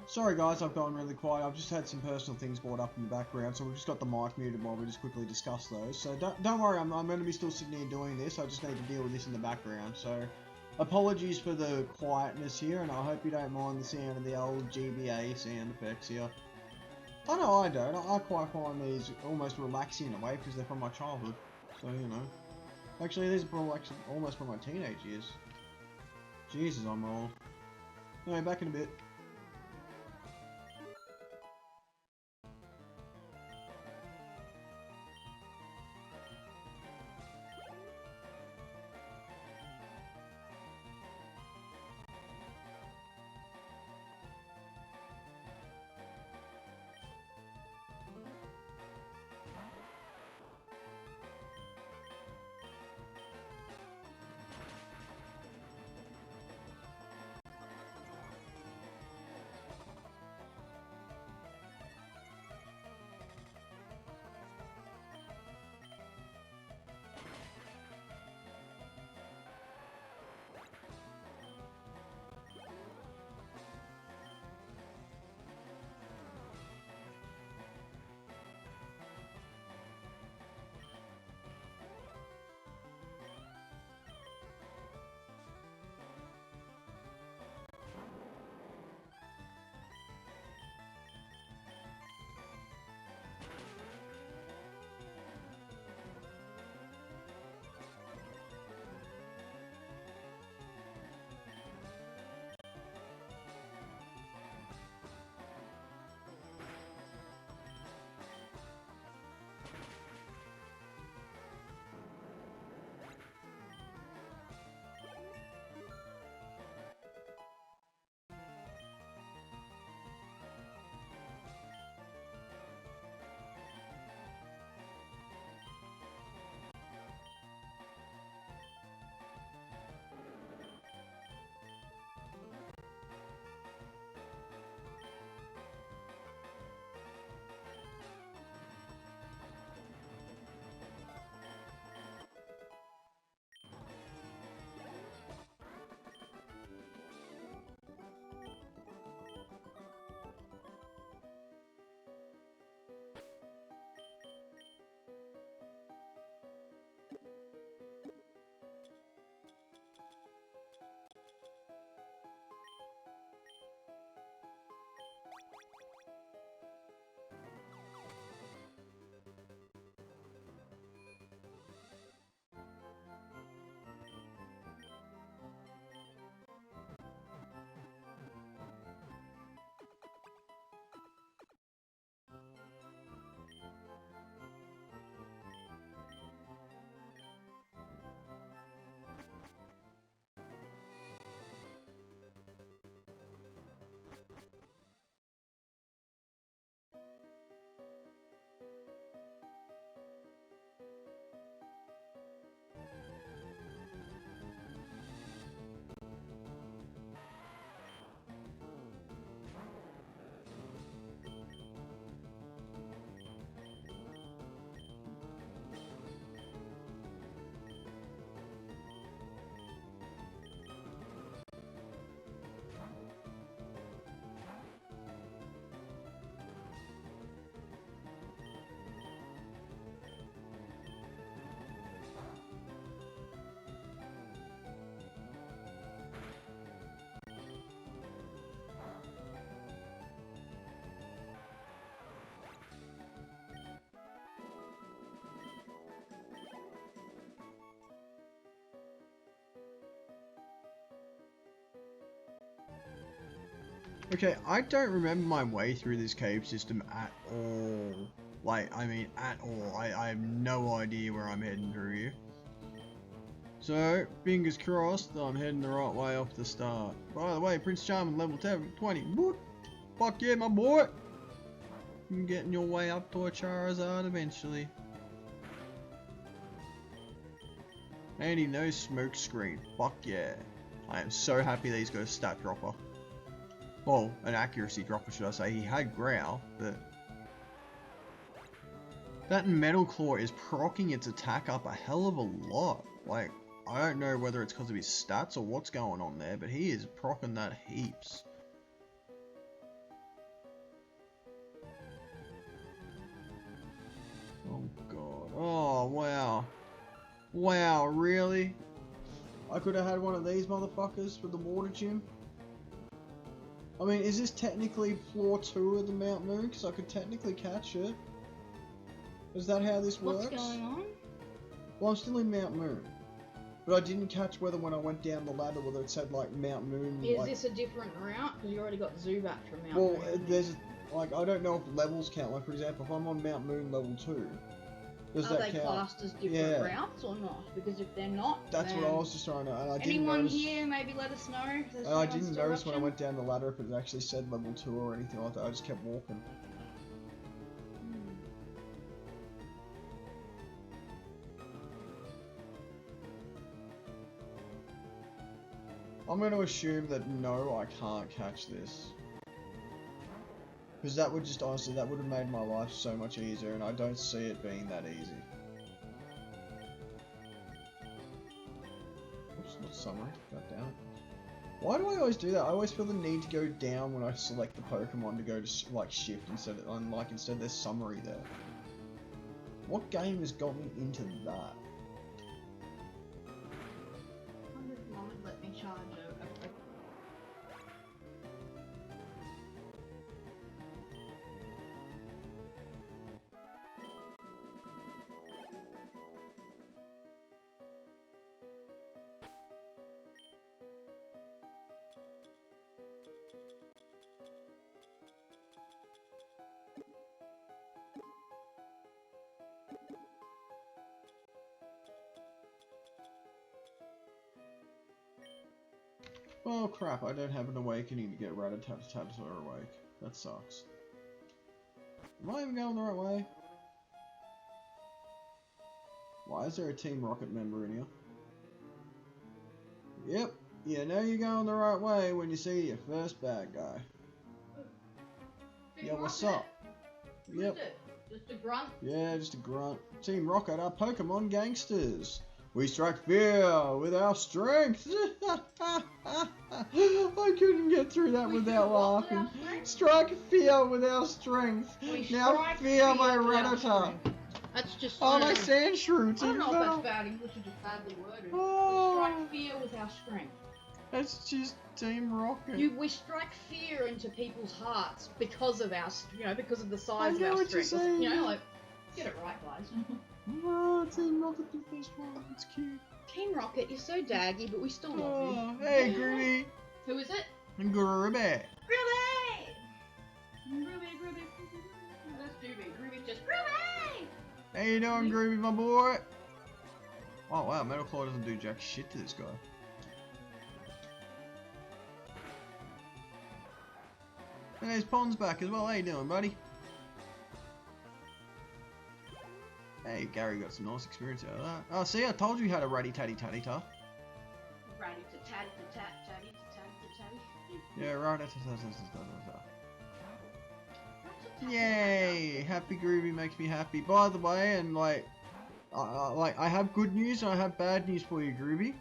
Sorry guys, I've gone really quiet. I've just had some personal things brought up in the background, so we've just got the mic muted while we just quickly discuss those. So don't worry, I'm going to be still sitting here doing this. I just need to deal with this in the background. So apologies for the quietness here, and I hope you don't mind the sound of the old GBA sound effects here. I know I don't. I quite find these almost relaxing in a way because they're from my childhood. So, you know. Actually, these are probably actually almost from my teenage years. Jesus, I'm old. Anyway, back in a bit. Okay, I don't remember my way through this cave system at all. Like, I mean, at all. I have no idea where I'm heading through here. So, fingers crossed that I'm heading the right way off the start. By the way, Prince Charming level 20. Whoop. Fuck yeah, my boy! You're getting your way up to a Charizard eventually. And he knows smoke screen. Fuck yeah. I am so happy that he's got a stat dropper. Well, an accuracy dropper should I say. He had growl, but... that Metal Claw is proccing its attack up a hell of a lot. Like, I don't know whether it's because of his stats or what's going on there, but he is proccing that heaps. Oh god. Oh wow. Wow, really? I could have had one of these motherfuckers for the water gym. I mean, is this technically floor 2 of the Mount Moon? Because I could technically catch it. Is that how this works? What's going on? Well, I'm still in Mount Moon. But I didn't catch whether when I went down the ladder whether it said like Mount Moon. Is like... this a different route? Because you already got Zubat from Mount Well, Moon. there's like I don't know if levels count. Like for example, if I'm on Mount Moon level 2, does Are that they count? classed as different Yeah. routes or not? Because if they're not, That's then what I was just trying to. And I didn't anyone notice. here, maybe let us know. If there's And I someone didn't still notice when I watching. went down the ladder if it actually said level 2 or anything like that. I just kept walking. I'm going to assume that no, I can't catch this. Because that would just, honestly, that would have made my life so much easier, and I don't see it being that easy. Oops, not summary. God damn it. Why do I always do that? I always feel the need to go down when I select the Pokemon to go to, like, shift instead of, instead there's summary there. What game has got me into that? I wonder if Mum would let me charge a Oh crap, I don't have an awakening to get Rattata awake. That sucks. Am I even going the right way? Why is there a Team Rocket member in here? Yep, you know you're going the right way when you see your first bad guy. Team Yeah, what's Rocket. up? Who Yep. is it? Just a grunt? Yeah, just a grunt. Team Rocket are Pokemon gangsters. We strike fear with our strength. I couldn't get through that We do without what with our laughing. strength? Strike fear with our strength. We Now strike fear my with our Rattata. strength. That's just. Oh, my I Sandshrew, don't even know if that's better. bad English or just badly worded. Oh. We strike fear with our strength. That's just Team Rocket. We strike fear into people's hearts because of our, because of the I size of know our what you're strength. saying. Like, get it right, guys. Oh, Team Rocket did this one. It's cute. Team Rocket, you're so daggy, but we still love Oh, you. hey, Groovy. Who is it? Groovy. Groovy! Groovy. Oh, that's Doobie. Groovy's just Groovy! How you doing, Groovy, my boy? Oh wow, Metal Claw doesn't do jack shit to this guy. And there's Pond's back as well. How you doing, buddy? Hey, Gary got some nice experience out of that. Oh, see, I told you you had a ratty-tatty-tatty-ta. Ratty to tatty to tat, tatty to tatty to tatty. Yeah, right. Yay! Happy Groovy makes me happy. By the way, and like I have good news and I have bad news for you, Groovy.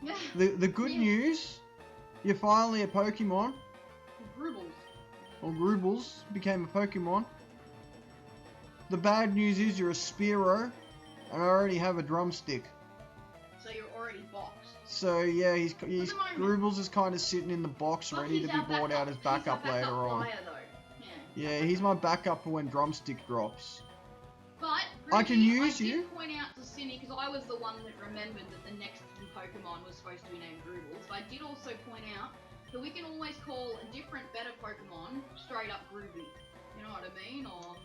Yeah. The good news, you're finally a Pokemon. Groobles. Or Groobles became a Pokemon. The bad news is you're a Spearow, and I already have a drumstick. So you're already boxed. So yeah, he's the moment. Groobles is kind of sitting in the box, But ready to he's be our brought out as backup he's our later on. player, though. Yeah, he's my backup for when Drumstick drops. But I can use I you. did point out to Cindy, because I was the one that remembered that the next Pokemon was supposed to be named Groobles. But I did also point out So we can always call a different, better Pokemon straight up Groovy. You know what I mean? Or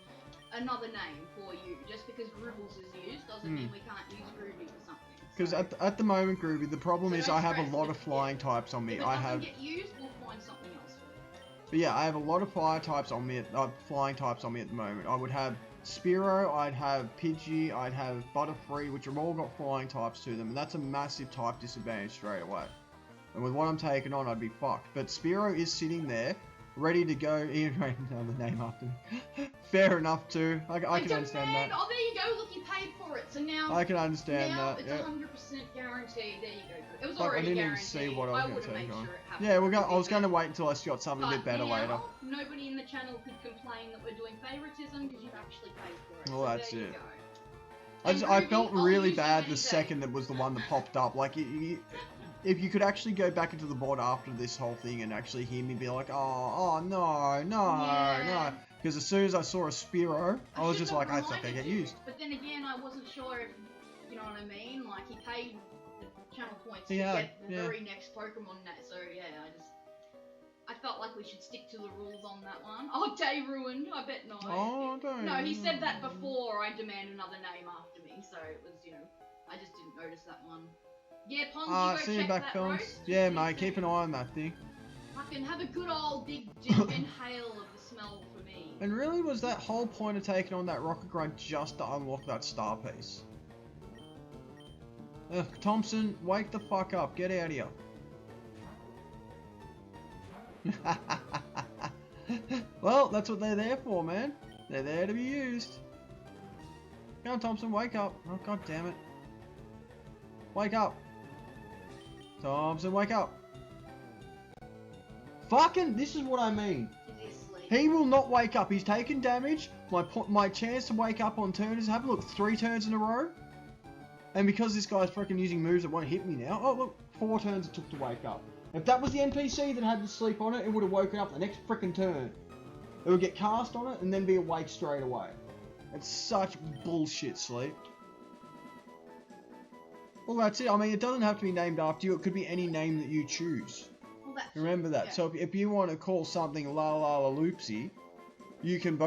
another name for you. Just because Groobles is used doesn't mean we can't use Groovy for something. Because So, at the moment, Groovy, the problem So is don't I have stress. a lot If- of flying types on me. if it I doesn't have, get used, we'll find something else for it. but yeah, I have a lot of flying types on me at the moment. I would have Spearow, I'd have Pidgey, I'd have Butterfree, which have all got flying types to them, and that's a massive type disadvantage straight away. And with what I'm taking on, I'd be fucked. But Spearow is sitting there, ready to go. Ian made another name after me. Fair enough too. I can understand that. Oh, there you go. Look, you paid for it. So now, I can understand now that. it's Yeah. 100% guaranteed. There you go. It was Fuck, I already didn't even guaranteed. see what I was gonna would've take made on. sure it happened. Yeah, I was Because- going to wait until I got something a bit better now, later. Nobody in the channel could complain that we're doing favoritism because you've actually paid for it. Well, so that's there it. You go. I And felt Ruby, I'll really use you bad any the day. second that was the one that popped up. Like, if you could actually go back into the bot after this whole thing and actually hear me be like, oh no, Yeah. because as soon as I saw a Spearow, I was shouldn't just have like, I thought they reminded get you. used. But then again, I wasn't sure if, you know what I mean? Like, he paid the channel points Yeah, to get the yeah. very next Pokemon net, so yeah, I felt like we should stick to the rules on that one. Oh, Day Ruined, I bet not. Oh, don't. No, he said that before I demand another name after me, so it was, you know, I just didn't notice that one. Yeah, Pons, you go See you check back, that Pons. roast. Yeah, See mate, you keep an soon. eye on that thing. Fucking have a good old big deep inhale of the smell for me. And really, was that whole point of taking on that Rocket Grunt just to unlock that star piece? Ugh, Thompson, wake the fuck up. Get out of here. Well, that's what they're there for, man. They're there to be used. Come on, Thompson, wake up. Oh, god damn it. Wake up. Thompson, wake up. Fucking, this is what I mean. Is he asleep? He will not wake up. He's taken damage. My chance to wake up on turn is, have a look, 3 turns in a row. And because this guy's freaking using moves that won't hit me now, oh look, 4 turns it took to wake up. If that was the NPC that had to sleep on it, it would have woken up the next freaking turn. It would get cast on it and then be awake straight away. It's such bullshit sleep. Well, that's it. I mean, it doesn't have to be named after you. It could be any name that you choose. Well, that's Remember that. yeah. So if you want to call something La La La Loopsy, you can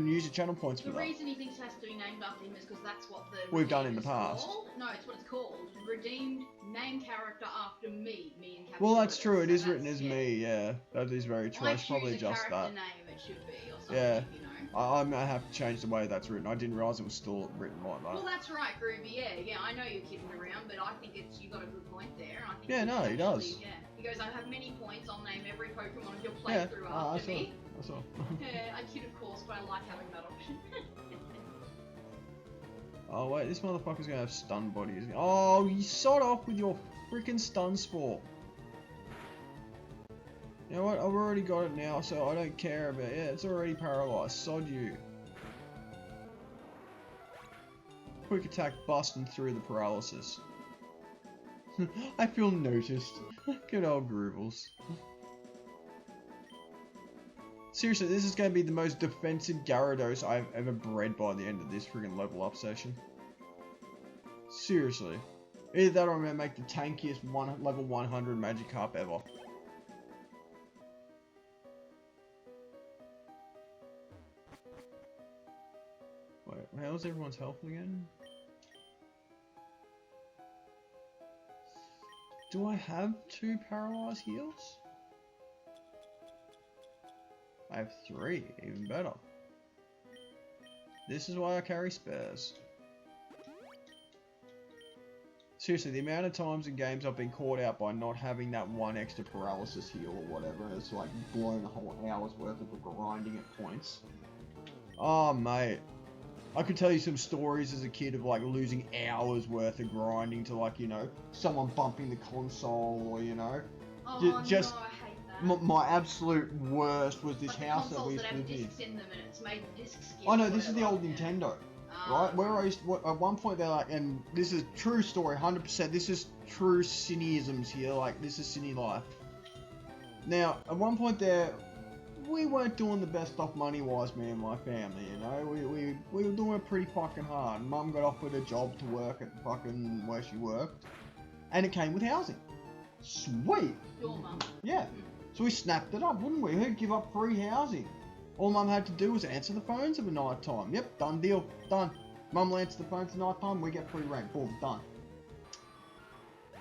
use your channel points for The that. reason he thinks it has to be named after him is because that's what the We've done redeem in the is past. Called. No, it's what it's called. Redeemed name character after me and Captain Well, that's Lotus. true. It So is written that's- as me. Yeah, that is very true. I I should probably choose a adjust character that. name, it should be, or something, Yeah. you know. I might have to change the way that's written. I didn't realise it was still written like Well, that. that's right, Groovy. Yeah. I know you're kidding around, but I think you got a good point there. I think Yeah, you no, should he does. actually- Yeah. He goes, I have many points. I'll name every Pokemon of your Yeah, playthrough I after saw. me. I saw. Yeah, I kid, of course, but I like having that option. Oh wait, this motherfucker's gonna have stun body. Isn't he? Oh, you sod off with your freaking stun spore. You know what? I've already got it now, so I don't care about it. Yeah, it's already paralyzed. Sod you. Quick attack busting through the paralysis. I feel noticed. Good old Groobles. Seriously, this is going to be the most defensive Gyarados I've ever bred by the end of this friggin' level up session. Seriously. Either that or I'm going to make the tankiest level 100 Magikarp ever. Wait, how's everyone's health again? Do I have 2 paralyzed heals? I have 3, even better. This is why I carry spares. Seriously, the amount of times in games I've been caught out by not having that 1 extra paralysis heal or whatever, and it's like blown a whole hour's worth of grinding at points. Oh mate, I could tell you some stories as a kid of like losing hours worth of grinding to like, you know, someone bumping the console or, you know. Oh, Just no, I hate that. my absolute worst was this Like the house that consoles we that used to have live in. discs in them and it's made disc skip. Oh no, or this is the whatever, old yeah. Nintendo. Ah, Right, where I used to, at one point they're like, and this is true story, 100%, this is true Cineisms here, like, this is Cine life. Now, at one point there, we weren't doing the best stuff money-wise, me and my family, you know, we were doing it pretty fucking hard. Mum got offered a job to work at fucking where she worked, and it came with housing. Sweet! Your mum. Yeah. So we snapped it up, wouldn't we? Who'd give up free housing? All Mum had to do was answer the phones at night time. Yep, done deal, done. Mum will answer the phones at night time, we get free rent. Boom, done.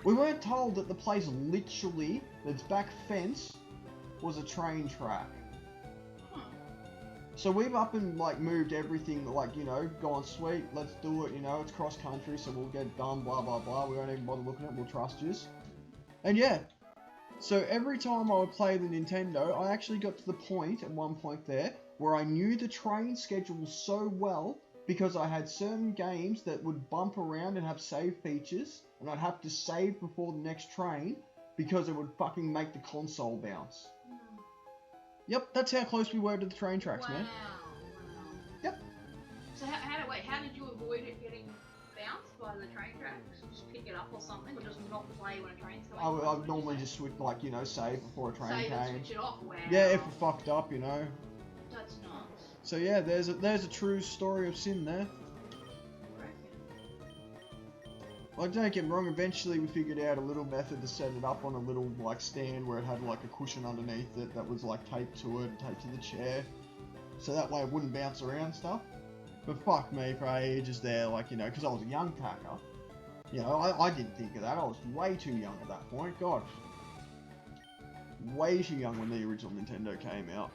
We weren't told that the place literally, its back fence, was a train track. So we've up and like moved everything, like, you know, gone, sweet, let's do it, you know, it's cross country, so we'll get it done, blah blah blah, we won't even bother looking at it, we'll trust yous. And yeah, so every time I would play the Nintendo, I actually got to the point, at one point there, where I knew the train schedule so well, because I had certain games that would bump around and have save features, and I'd have to save before the next train, because it would fucking make the console bounce. Yep, that's how close we were to the train tracks, man. Wow. Yep. So how did you avoid it getting bounced by the train tracks? Just pick it up or something, or just not play when a train's coming? I'd normally just switch, like, you know, save before a train save came. and switch it off. Wow. Yeah, if we fucked up, you know. That's nuts. So yeah, there's a true story of sin there. Like, don't get me wrong, eventually we figured out a little method to set it up on a little, like, stand where it had, like, a cushion underneath it that was, like, taped to it, taped to the chair. So that way it wouldn't bounce around and stuff. But fuck me, for ages there, like, you know, because I was a young tacker. You know, I didn't think of that. I was way too young at that point. God. Way too young when the original Nintendo came out.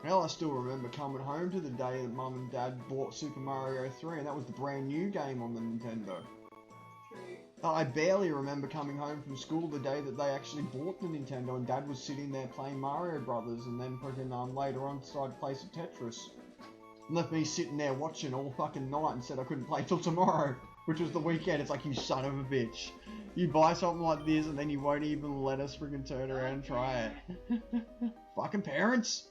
Hell, I still remember coming home to the day that Mum and Dad bought Super Mario 3, and that was the brand new game on the Nintendo. I barely remember coming home from school the day that they actually bought the Nintendo, and Dad was sitting there playing Mario Brothers, and then freaking later on decided to play some Tetris. And left me sitting there watching all fucking night and said I couldn't play till tomorrow, which was the weekend. It's like, you son of a bitch. You buy something like this and then you won't even let us freaking turn around and try it. Fucking parents!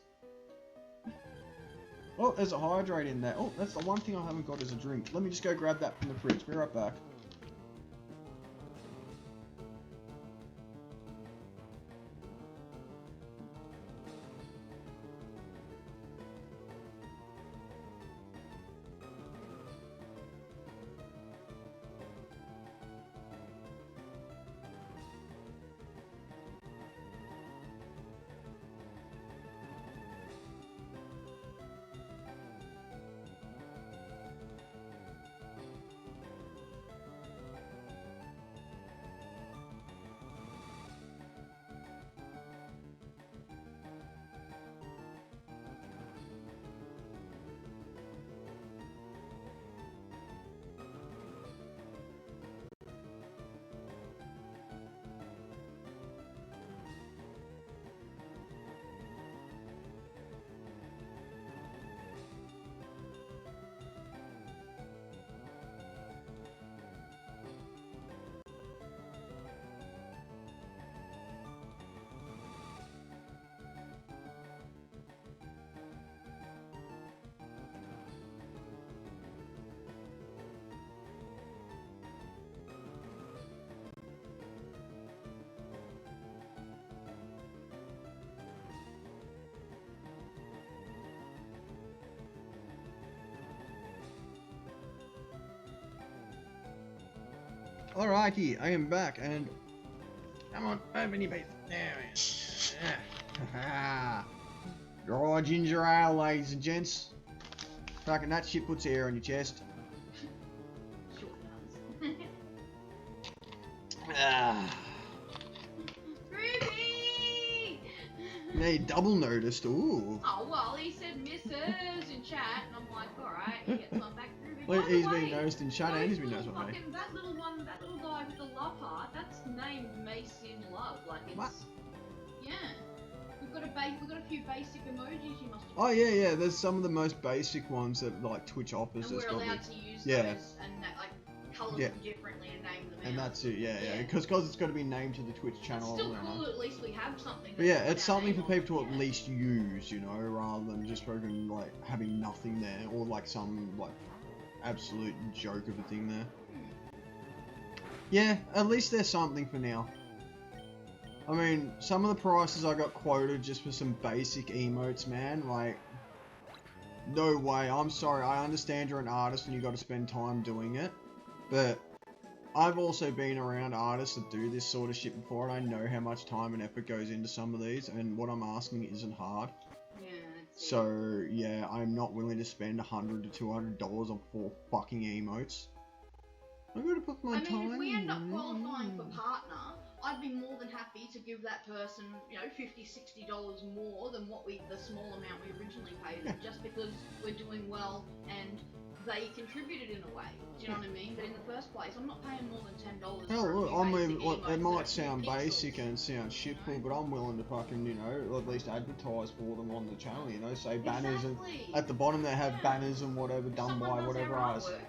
Oh, there's a hydrate in there. Oh, that's the one thing I haven't got is a drink. Let me just go grab that from the fridge. Be right back. Alrighty, I am back, and come on, open your face. There we go. Dry ginger ale, ladies and gents. Fucking that shit puts air on your chest. Sure does. Ruby! Yeah, you double noticed. Ooh. Oh, well, he said missus in chat, and I'm like, alright, he gets one back, Ruby. Well, By the he's way, been noticed in chat, and he's been those noticed by me. fucking- that little one, that little guy with the love heart, that's named Mason Love. Like, it's... What? Yeah. We've got a few basic emojis you must have. Oh yeah, yeah. There's some of the most basic ones that like Twitch offers. And we're That's got allowed like, to use yeah. those and that, like, colour Yeah. them differently and name them and out. that's it. Yeah, yeah. Yeah. Because it's got to be named to the Twitch It's channel. still I don't cool know. at least we have something. But yeah, that's it's got our something for name people on to it, at yeah. least use, you know, rather than just fucking like having nothing there or like some like absolute joke of a thing there. Yeah, at least there's something for now. I mean, some of the prices I got quoted just for some basic emotes, man, like, no way. I'm sorry, I understand you're an artist and you got to spend time doing it, but I've also been around artists that do this sort of shit before, and I know how much time and effort goes into some of these, and what I'm asking isn't hard. Yeah, that's it. So, yeah, I'm not willing to spend $100 to $200 on 4 fucking emotes. I'm gonna put my time if we end up in qualifying for it. partner, I'd be more than happy to give that person, you know, $50, $60 more than the small amount we originally paid them, just because we're doing well and they contributed in a way. Do you know what I mean? But in the first place, I'm not paying more than $10 Hell, for a look, few I basic mean, look, emotes it that are might a sound few basic pixels. and sound shitful, but I'm willing to fucking, you know, at least advertise for them on the channel, you know, say banners Exactly. and at the bottom they have Yeah. banners and whatever If done someone by does whatever our us. artwork,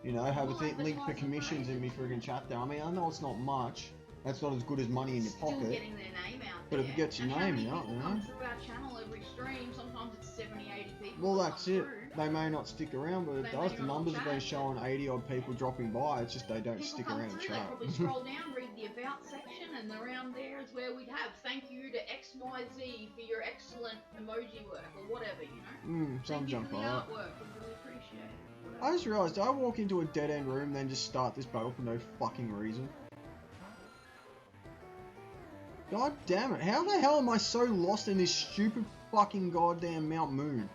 You know, have we'll a link for advertise it commissions in me for friggin' chat there. I mean, I know it's not much. That's not as good as money in your still pocket. getting their name out But there. if it gets your and how name many out, people you come know. through our channel every stream? Sometimes it's 70, 80 people. Well, that that's come it. through. They may not stick around, but it They does. may The not numbers have been chat. showing 80 odd people dropping by. It's just they don't People stick come around and through, they chat. probably scroll down, read the about section, and around there is where we'd have thank you to XYZ for your excellent emoji work, or whatever, you know? Some Thank you junk for the like that. artwork, we really appreciate it. I just realised, did I walk into a dead end room then just start this battle for no fucking reason? God damn it, how the hell am I so lost in this stupid fucking goddamn Mount Moon?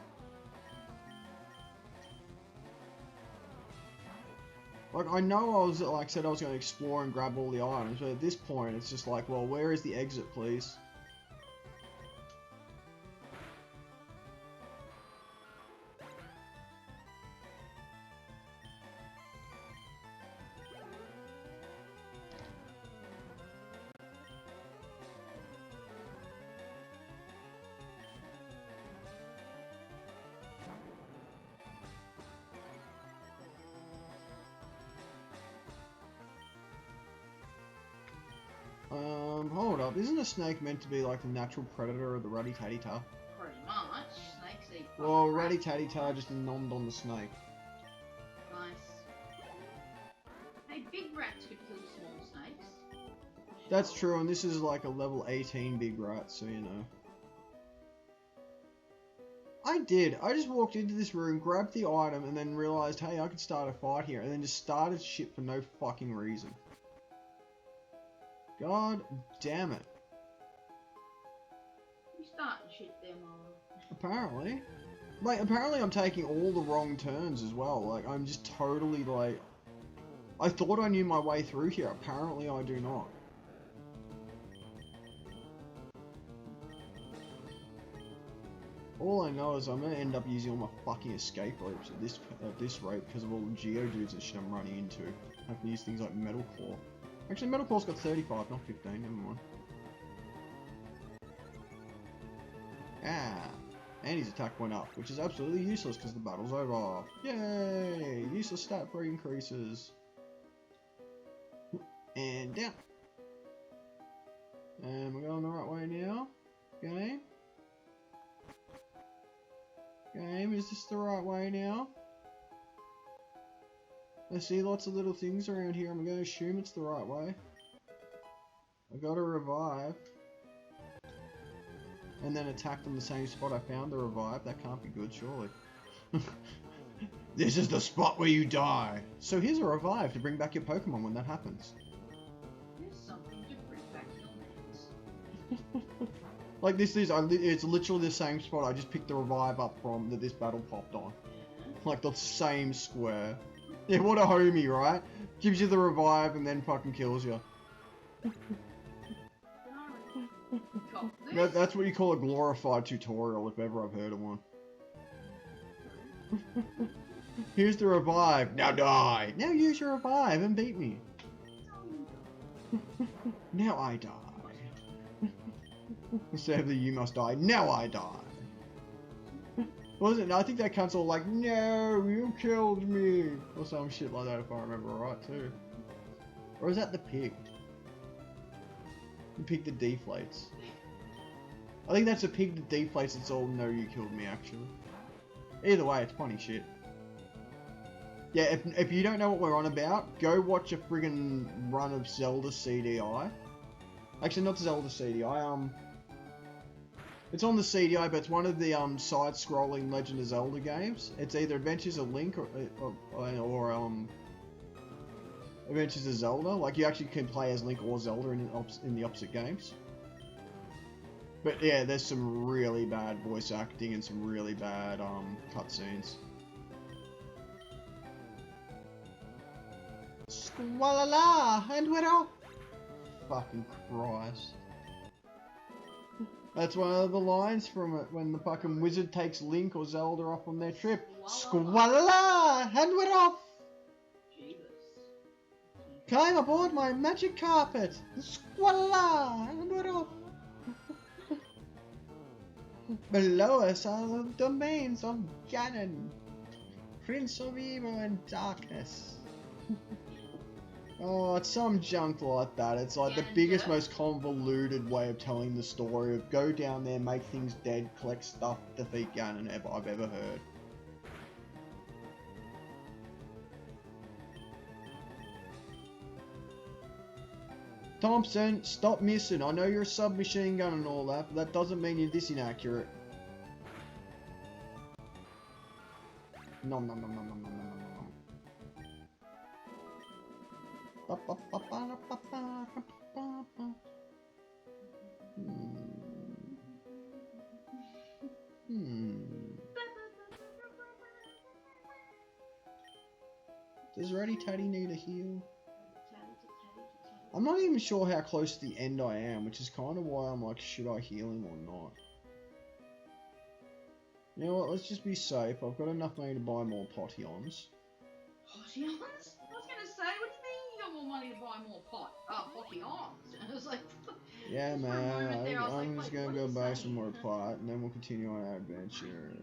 Like, I know I was, like I said, I was going to explore and grab all the items, but at this point it's just like, well, where is the exit, please? Hold up. Isn't a snake meant to be like the natural predator of the Ratty-Tatty-Ta? Pretty much. Snakes eat Well, fucking rats. Ratty-Tatty-Ta just nommed on the snake. Nice. Hey, big rats could kill small snakes. That's true, and this is like a level 18 big rat, so you know. I just walked into this room, grabbed the item, and then realised, hey, I could start a fight here, and then just started shit for no fucking reason. God damn it. You starting shit there, Molo. Apparently. Like, apparently I'm taking all the wrong turns as well. Like, I'm just totally, like... I thought I knew my way through here. Apparently I do not. All I know is I'm going to end up using all my fucking escape ropes at this rate because of all the Geodudes and shit I'm running into. I have to use things like Metal Claw. Actually, Metal Claw's got 35, not 15, never mind. Ah, and his attack went up, which is absolutely useless because the battle's over. Yay! Useless stat for increases. And down. And we're going the right way now. Game. Game, is this the right way now? I see lots of little things around here. I'm going to assume it's the right way. I got to revive. And then attack from the same spot I found the revive. That can't be good, surely. This is the spot where you die. So here's a revive to bring back your Pokemon when that happens. Here's something to bring back your mates. Like this is, it's literally the same spot I just picked the revive up from that this battle popped on. Like the same square. Yeah, what a homie, right? Gives you the revive and then fucking kills you. That's what you call a glorified tutorial, if ever I've heard of one. Here's the revive. Now die. Now use your revive and beat me. Now I die. Instead of the you must die. Now I die. Wasn't it? I think that cunt's all like, no, you killed me. Or some shit like that if I remember right too. Or is that the pig? The pig that deflates. I think that's a pig that deflates. It's all no, you killed me actually. Either way, it's funny shit. Yeah, if you don't know what we're on about, go watch a friggin' run of Zelda CDI. Actually, not Zelda CDI. It's on the CDI, but it's one of the side-scrolling Legend of Zelda games. It's either Adventures of Link or Adventures of Zelda. Like, you actually can play as Link or Zelda in the opposite games. But yeah, there's some really bad voice acting and some really bad cutscenes. Squalala, and we're off. Fucking Christ. That's one of the lines from it when the fucking wizard takes Link or Zelda off on their trip. Squalala, and we're off. Jesus. Climb aboard my magic carpet. Squalala, and we're off. Below us are the domains of Ganon, Prince of Evil and Darkness. Oh, it's some junk like that. It's like the biggest, most convoluted way of telling the story of go down there, make things dead, collect stuff, defeat Ganon I've ever heard. Thompson, stop missing. I know you're a submachine gun and all that, but that doesn't mean you're this inaccurate. Nom nom nom nom nom nom nom nom nom. Does Ready Teddy need a heal? I'm not even sure how close to the end I am, which is kind of why I'm like, should I heal him or not? You know what, let's just be safe. I've got enough money to buy more Potions. Potions? I was gonna say, what do you mean you got more money to buy more Potions? I was like, yeah, just for a man, moment there, I was I'm like, just wait, gonna what go are you buy saying? some more pot, and then we'll continue on our adventure.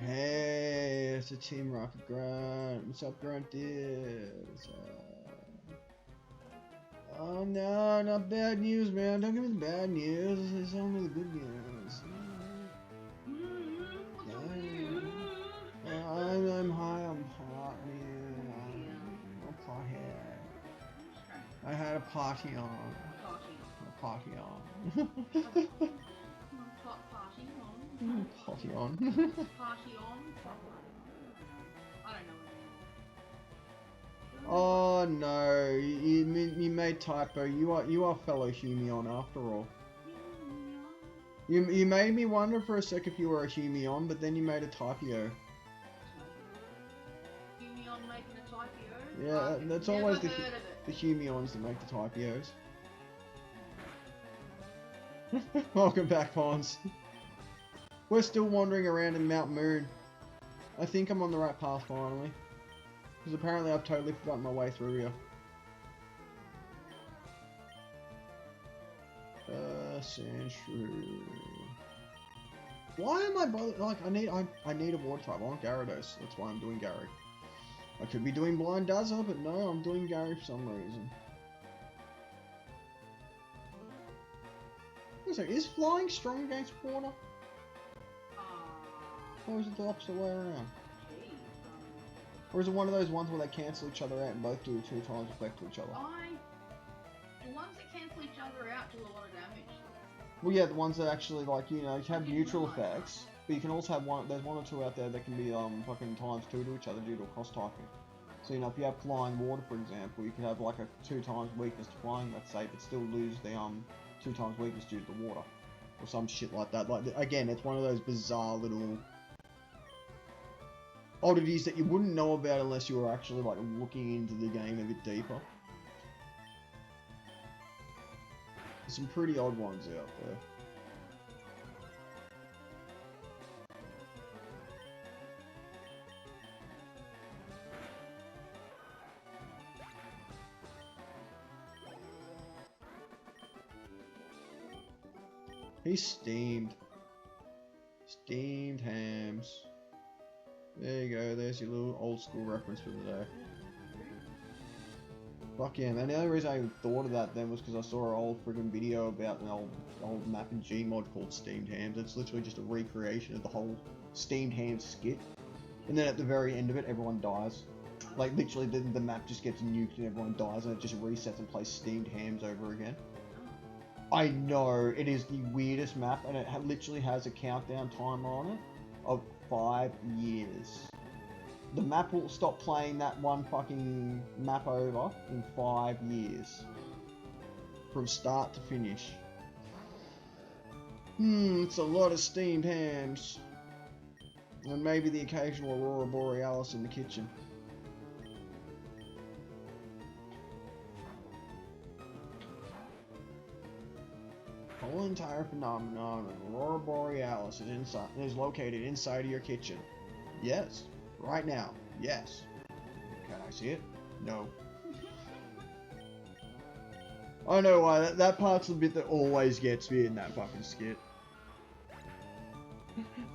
Hey, it's a Team Rocket Grunt. What's up, Grunties? Oh no, not bad news, man. Don't give me the bad news. It's only the good news. What's up with you? I'm high on pot, man. I'm a pothead. I had a party on. A party on. Party on. Party on. Party on. I don't know. Oh no, you made typo. You are fellow Humion after all. You made me wonder for a sec if you were a Humion, but then you made a typo. Humion making a typo? Yeah, I've that's never always heard of it. the Humions that make the typos. Welcome back, Pawns. We're still wandering around in Mount Moon. I think I'm on the right path finally. Because apparently I've totally forgotten my way through here. Sandshrew. Why am I bothered? Like, I need a water type. I want Gyarados. That's why I'm doing Gary. I could be doing Blind Dazzle, but no, I'm doing Gary for some reason. So, is flying strong against water? Or is it the opposite way around? Or is it one of those ones where they cancel each other out and both do 2 times effect to each other? The ones that cancel each other out do a lot of damage. Well, yeah, the ones that actually, like, you know, have neutral effects, but you can also have there's 1 or 2 out there that can be, fucking times 2 to each other due to a cross typing. So, you know, if you have flying water, for example, you could have, like, a 2 times weakness to flying, let's say, but still lose the, 2 times weakness due to the water. Or some shit like that. Like, again, it's one of those bizarre little oddities that you wouldn't know about unless you were actually, like, looking into the game a bit deeper. There's some pretty odd ones out there. He's steamed. Steamed hams. There you go, there's your little old school reference for the day. Fuck yeah, man. The only reason I even thought of that then was because I saw an old friggin' video about an old map in Gmod called Steamed Hams. It's literally just a recreation of the whole Steamed Hams skit. And then at the very end of it, everyone dies. Like, literally, the map just gets nuked and everyone dies, and it just resets and plays Steamed Hams over again. I know, it is the weirdest map, and it literally has a countdown timer on it of 5 years. The map will stop playing that one fucking map over in 5 years. From start to finish. It's a lot of steamed hams. And maybe the occasional Aurora Borealis in the kitchen. The whole entire phenomenon of Aurora Borealis is located inside of your kitchen. Yes. Right now. Yes. Can I see it? No. I know why. That part's the bit that always gets me in that fucking skit.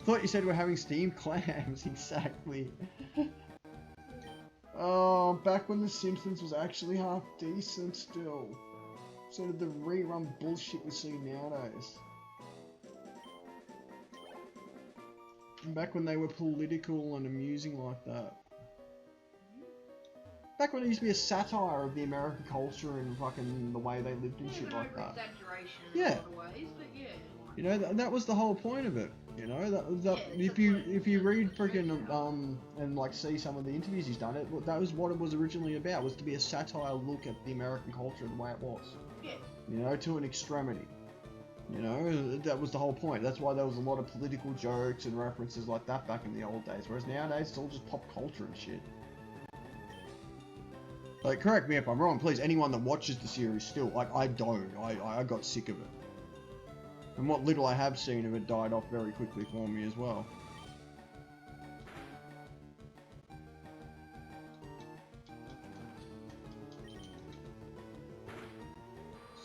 Thought you said we're having steamed clams. Exactly. Oh, back when The Simpsons was actually half decent still. Instead of the rerun bullshit we see nowadays. Back when they were political and amusing like that. Back when it used to be a satire of the American culture and fucking the way they lived and shit like that. Yeah. In a lot of ways, but yeah. You know, that was the whole point of it. You know, if you read freaking and like see some of the interviews he's done, that was what it was originally about, was to be a satire look at the American culture the way it was. Yeah. You know, to an extremity. You know, that was the whole point. That's why there was a lot of political jokes and references like that back in the old days. Whereas nowadays, it's all just pop culture and shit. Like, correct me if I'm wrong, please. Anyone that watches the series still, like, I don't. I got sick of it. And what little I have seen of it died off very quickly for me as well.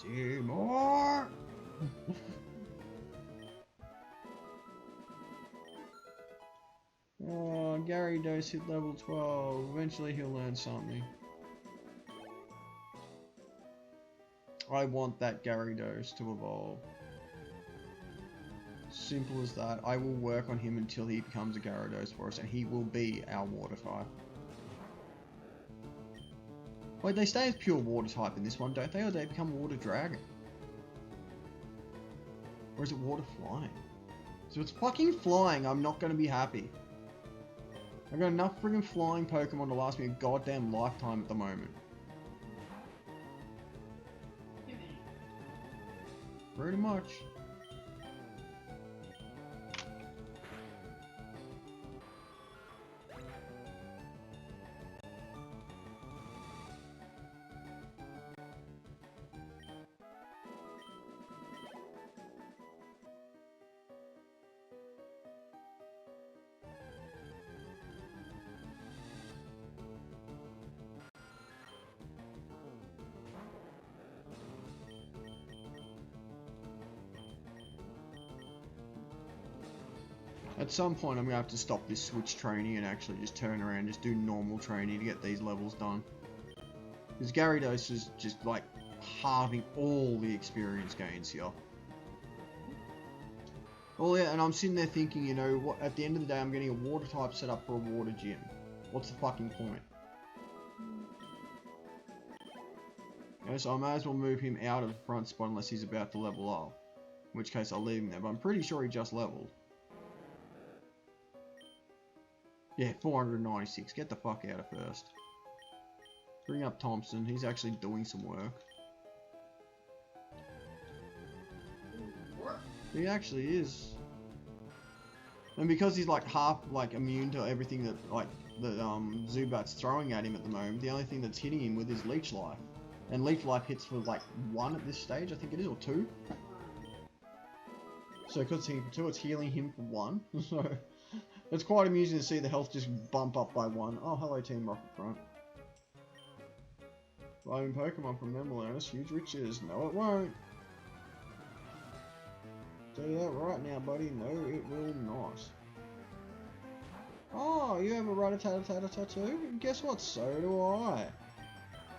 See more. Oh, Gary Dose hit level 12. Eventually he'll learn something. I want that Gyarados to evolve. Simple as that. I will work on him until he becomes a Gyarados for us, and he will be our water type. Wait, they stay as pure water type in this one, don't they? Or they become water dragon? Or is it water flying? So it's fucking flying, I'm not going to be happy. I've got enough friggin' flying Pokemon to last me a goddamn lifetime at the moment. Pretty much. At some point I'm going to have to stop this switch training and actually just turn around and just do normal training to get these levels done. Because Gyarados is just like halving all the experience gains here. Oh yeah, and I'm sitting there thinking, you know, what, at the end of the day I'm getting a water type set up for a water gym. What's the fucking point? Okay, so I may as well move him out of the front spot unless he's about to level up. In which case I'll leave him there, but I'm pretty sure he just leveled. Yeah, 496. Get the fuck out of first. Bring up Thompson. He's actually doing some work. He actually is. And because he's like half like immune to everything that like the Zubat's throwing at him at the moment, the only thing that's hitting him with is Leech Life. And Leech Life hits for like 1 at this stage, I think it is, or 2. So because it's hitting for 2, it's healing him for 1. So it's quite amusing to see the health just bump up by 1. Oh, hello Team Rocket Front. Rhyming Pokemon from them will earn us huge riches. No, it won't. Tell you that right now, buddy. No, it will not. Oh, you have a Rattata tattoo? Guess what? So do I.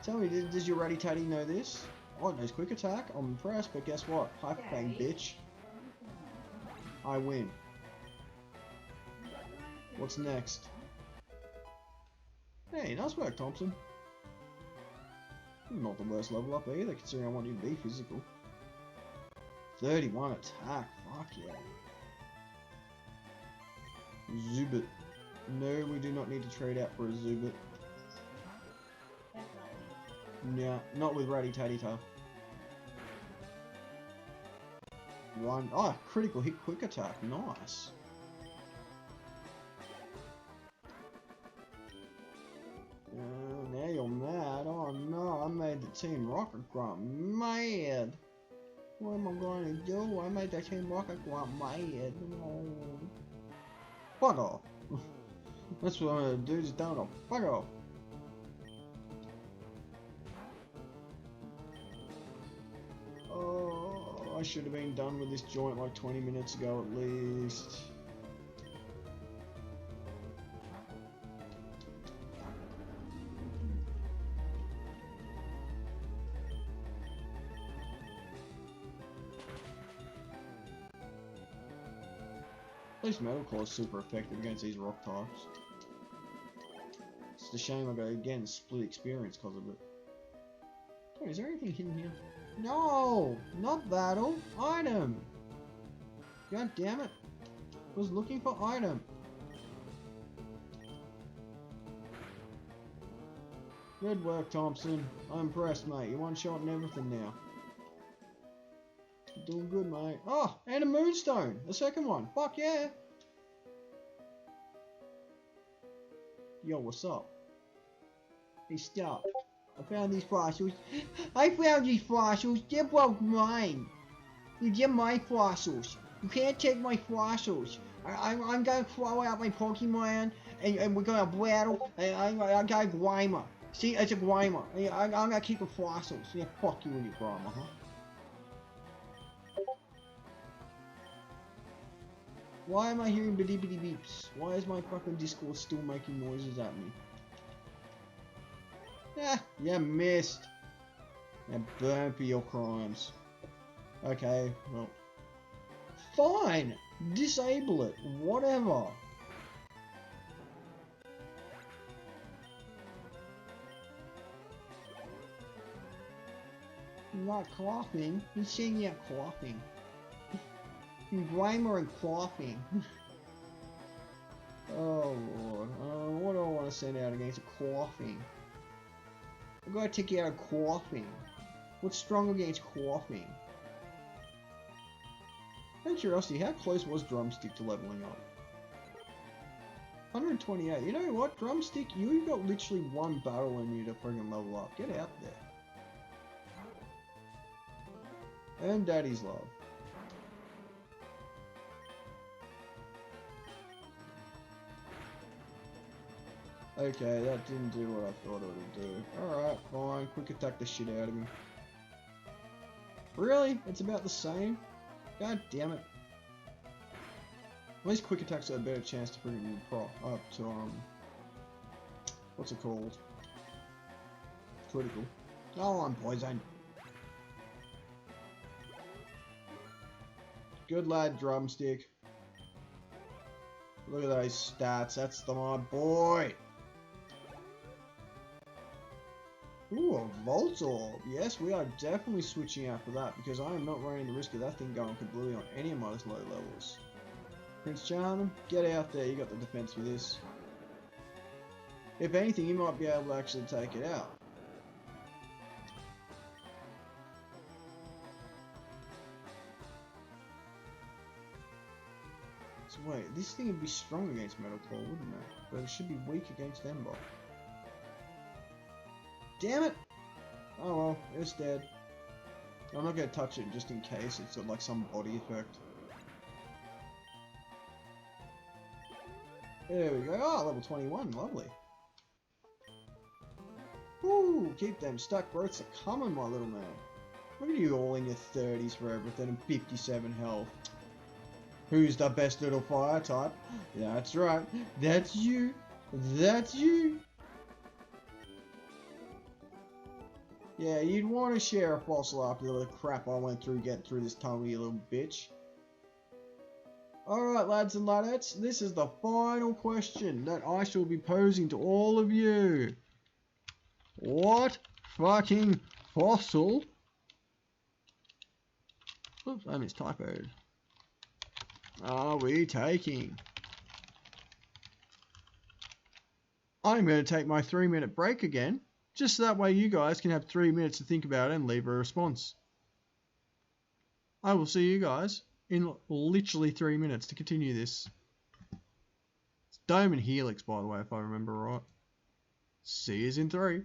Tell me, does your Rattata know this? Oh, it knows Quick Attack. I'm impressed, but guess what? Hyper Fang, bitch. I win. What's next? Hey, nice work, Thompson. Not the worst level up either, considering I want you to be physical. 31 attack, fuck yeah. Zubit. No, we do not need to trade out for a Zubat. Yeah, not with Ratty Tatty-Ta. Run. Oh, critical hit quick attack. Nice. Now you're mad. Oh no, I made the Team Rocket Grunt mad. What am I going to do? I made the Team Rocket Grunt mad. Oh. Fuck off. That's what I'm going to do. Just don't know. Fuck off. Oh, I should have been done with this joint like 20 minutes ago at least. At least Metal Claw is super effective against these rock types. It's a shame I go again split experience because of it. Oh, is there anything hidden here? No! Not battle! Item! God damn it! I was looking for item. Good work, Thompson. I'm impressed, mate. You one-shotting everything now. You're doing good, mate. Oh, and a moonstone! The second one! Fuck yeah! Yo, what's up? Hey, stop. I found these fossils. I found these fossils. They're both mine. They're my fossils. You can't take my fossils. I'm gonna throw out my Pokemon, and we're gonna battle, and I got a Grimer. See, it's a Grimer. I'm gonna keep the fossils. Yeah, fuck you and your Grimer, huh? Why am I hearing bitty bitty beeps? Why is my fucking Discord still making noises at me? Ah, you missed. And burn for your crimes. Okay, well. Fine! Disable it. Whatever. You're not coughing. He's saying you're coughing. Grimer and coughing. Oh lord. What do I want to send out against a coughing? I'm gonna take you out of coughing. What's strong against coughing? Out of curiosity, how close was Drumstick to leveling up? 128. You know what, Drumstick? You got literally one battle in you to friggin' level up. Get out there. Earn Daddy's love. Okay, that didn't do what I thought it would do. Alright, fine. Quick attack the shit out of him. Really? It's about the same? God damn it. At least quick attacks have a better chance to bring him up to, what's it called? Critical. Oh, I'm poisoned. Good lad, Drumstick. Look at those stats. That's my boy. Ooh, a Voltorb. Yes, we are definitely switching out for that because I am not running the risk of that thing going completely on any of my low levels. Prince Charming, get out there. You got the defense for this. If anything, you might be able to actually take it out. So wait, this thing would be strong against Metal Claw, wouldn't it? But it should be weak against Ember. Damn it! Oh well, it's dead. I'm not gonna touch it just in case it's like some body effect. There we go. Oh, level 21, lovely. Woo! Keep them stuck growths are coming, my little man. Look at you all in your 30s for everything and 57 health. Who's the best little fire type? That's right. That's you. That's you. Yeah, you'd want to share a fossil after the crap I went through getting through this tunnel, you little bitch. Alright, lads and ladettes, this is the final question that I shall be posing to all of you. What fucking fossil? Oops, I mistypoed. Are we taking? I'm going to take my 3-minute break again, just so that way you guys can have 3 minutes to think about it and leave a response. I will see you guys in literally 3 minutes to continue this. It's Dome and Helix, by the way, if I remember right. See you in 3.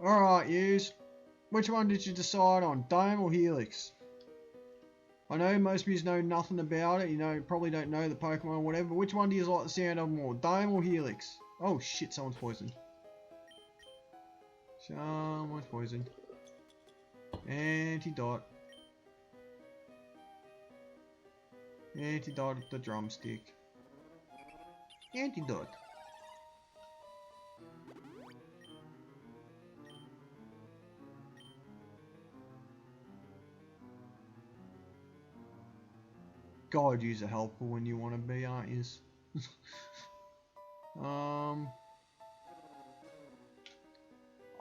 Alright, yous. Which one did you decide on, Dome or Helix? I know most of you know nothing about it, probably don't know the Pokemon or whatever, but which one do you like the sound of more, Dome or Helix? Oh shit, someone's poisoned. Someone's poisoned. Antidote. Antidote of the drumstick. Antidote. God, you're helpful when you want to be, aren't you?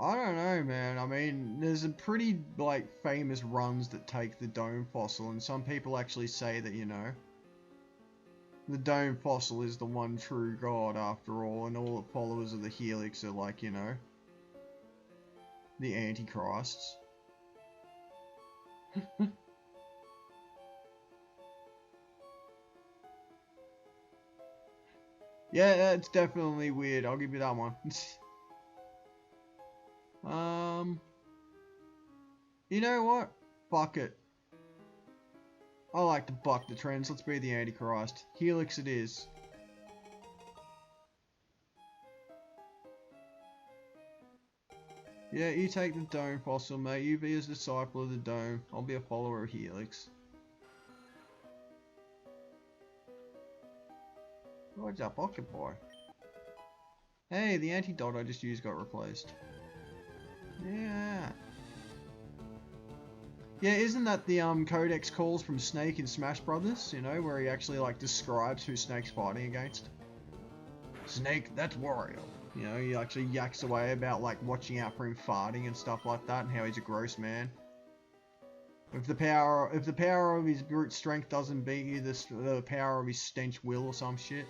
I don't know, man. I mean, there's a pretty, like, famous runs that take the dome fossil, and some people actually say that, you know, the dome fossil is the one true god after all, and all the followers of the Helix are like, you know, the Antichrists. Yeah, that's definitely weird. I'll give you that one. You know what? Fuck it. I like to buck the trends. Let's be the Antichrist. Helix it is. Yeah, you take the dome fossil, mate. You be a disciple of the dome. I'll be a follower of Helix. What's that pocket boy? Hey, the antidote I just used got replaced. Yeah. Yeah, isn't that the Codex calls from Snake in Smash Brothers? You know, where he actually like describes who Snake's fighting against? Snake, that's Wario. You know, he actually yaks away about like watching out for him farting and stuff like that, and how he's a gross man. If the power of his brute strength doesn't beat you, the power of his stench will, or some shit.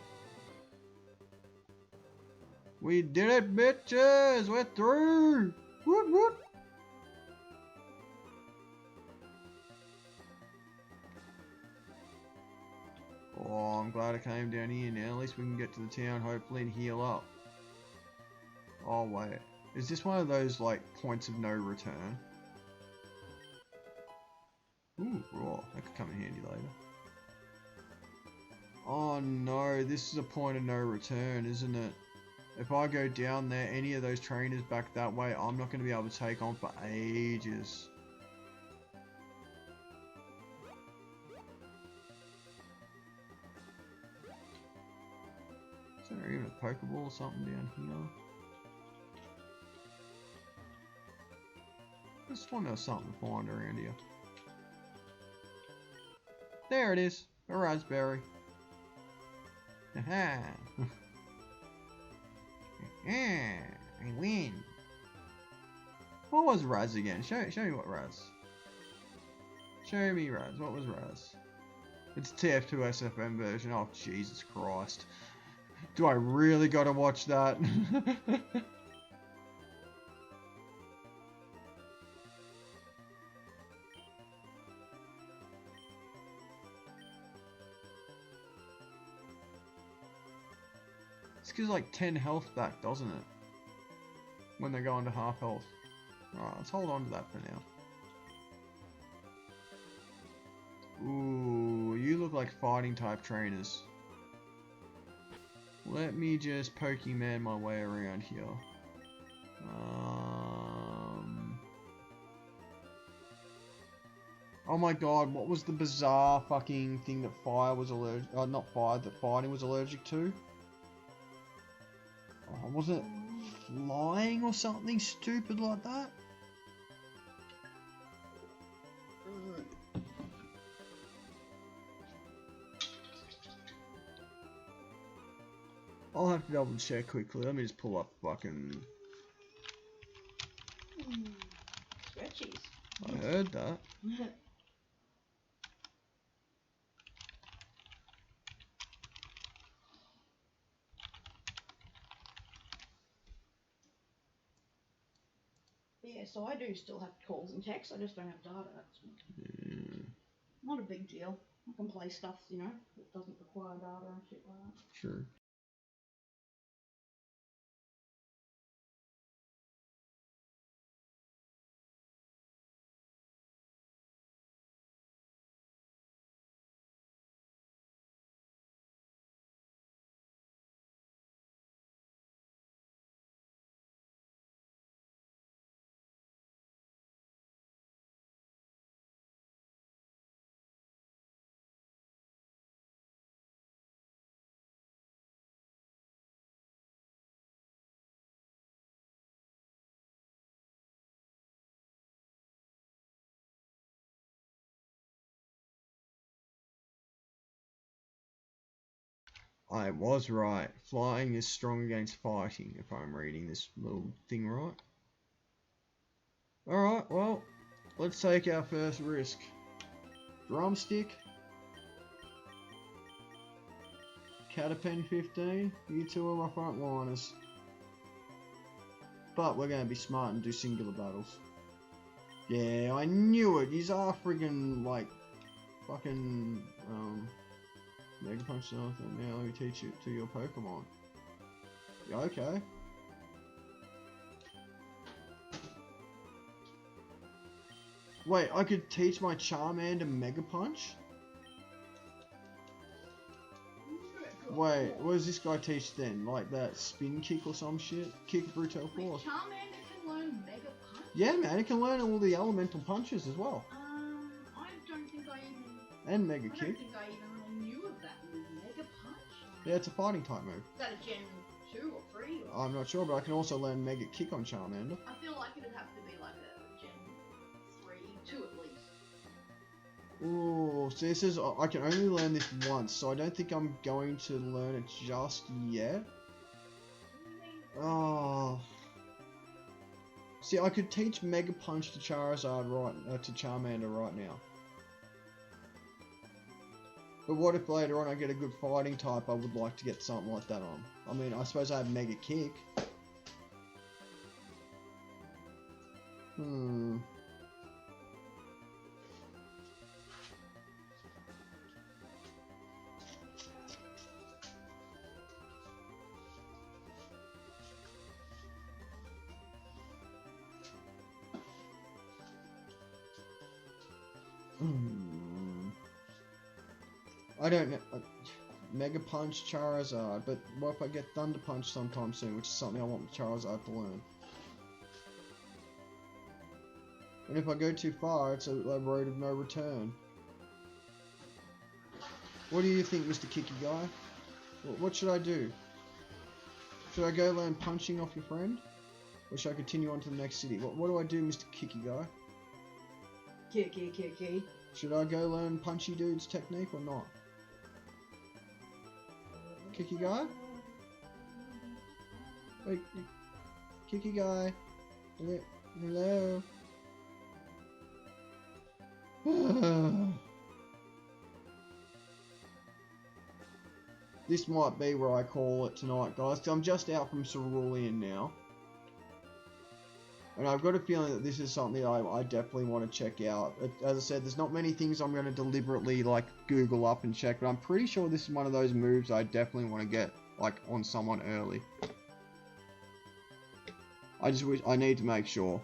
We did it, bitches! We're through! Woot woot! Oh, I'm glad I came down here now. At least we can get to the town, hopefully, and heal up. Oh, wait. Is this one of those, like, points of no return? Ooh, raw. That could come in handy later. Oh, no. This is a point of no return, isn't it? If I go down there, any of those trainers back that way, I'm not going to be able to take on for ages. Is there even a Pokeball or something down here? I just want to know something to find around here. There it is, a raspberry. Haha. I win. What was Raz again? Show me what Raz. Show me Raz. What was Raz? It's TF2 SFM version. Oh, Jesus Christ. Do I really gotta watch that? This gives like 10 health back, doesn't it? When they go into half health. Alright, let's hold on to that for now. Ooh, you look like fighting type trainers. Let me just Pokemon my way around here. Oh my god, what was the bizarre fucking thing that fire was allergic... not fire, that fighting was allergic to? Oh, was it flying or something stupid like that? I'll have to double check quickly. Let me just pull up fucking... Stretchies. I heard that. Yeah, so I do still have calls and texts, I just don't have data. That's not a big deal. I can play stuff, you know, that doesn't require data and shit like that. Sure. I was right. Flying is strong against fighting, if I'm reading this little thing right. Alright, well, let's take our first risk. Drumstick. Caterpen 15. You two are my front liners. But we're going to be smart and do singular battles. Yeah, I knew it. These are friggin' like fucking Mega Punch and everything. Now let me teach it to your Pokemon. Yeah, okay. Wait, I could teach my Charmander Mega Punch? Wait, what does this guy teach then? Like that spin kick or some shit? Kick Brutal Force. Charmander can learn Mega Punch? Yeah, man, it can learn all the elemental punches as well. I don't think I even... And Mega I don't Kick. think I even knew of that move. Mega Punch? Yeah, it's a fighting type move. Is that a Gen 2 or 3? Or... I'm not sure, but I can also learn Mega Kick on Charmander. I feel like it'd have to be like a Gen 3, 2 at least. Ooh, so this is, I can only learn this once, so I don't think I'm going to learn it just yet. Oh. See, I could teach Mega Punch to Charizard to Charmander right now. But what if later on I get a good fighting type? I would like to get something like that on. I mean, I suppose I have Mega Kick. I don't know. Mega Punch Charizard, but what if I get Thunder Punch sometime soon, which is something I want Charizard to learn. And if I go too far, it's a road of no return. What do you think, Mr. Kicky Guy? What should I do? Should I go learn punching off your friend? Or should I continue on to the next city? What do I do, Mr. Kicky Guy? Kicky. Should I go learn Punchy Dude's technique or not? Kicky Guy? Wait, Kicky Guy? Hello? This might be where I call it tonight, guys, 'cause I'm just out from Cerulean now. And I've got a feeling that this is something I definitely want to check out. As I said, there's not many things I'm going to deliberately like Google up and check, but I'm pretty sure this is one of those moves I definitely want to get like on someone early. I just wish I need to make sure.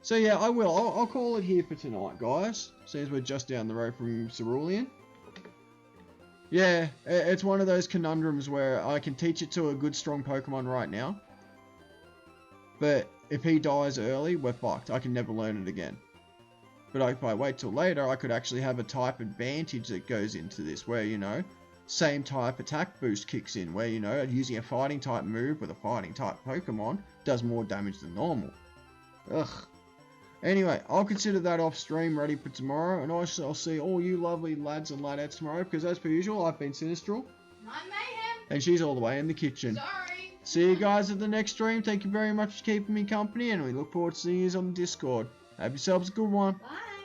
So yeah, I will. I'll call it here for tonight, guys. Seems we're just down the road from Cerulean. Yeah, it's one of those conundrums where I can teach it to a good, strong Pokemon right now. But if he dies early, we're fucked. I can never learn it again. But if I wait till later, I could actually have a type advantage that goes into this, where, you know, same type attack boost kicks in, where, you know, using a fighting type move with a fighting type Pokemon does more damage than normal. Ugh. Anyway, I'll consider that off stream ready for tomorrow, and I shall see all you lovely lads and ladettes tomorrow, because as per usual, I've been Sinistral. I'm Mayhem. And she's all the way in the kitchen. Sorry. See you guys at the next stream. Thank you very much for keeping me company, and we look forward to seeing you on the Discord. Have yourselves a good one. Bye.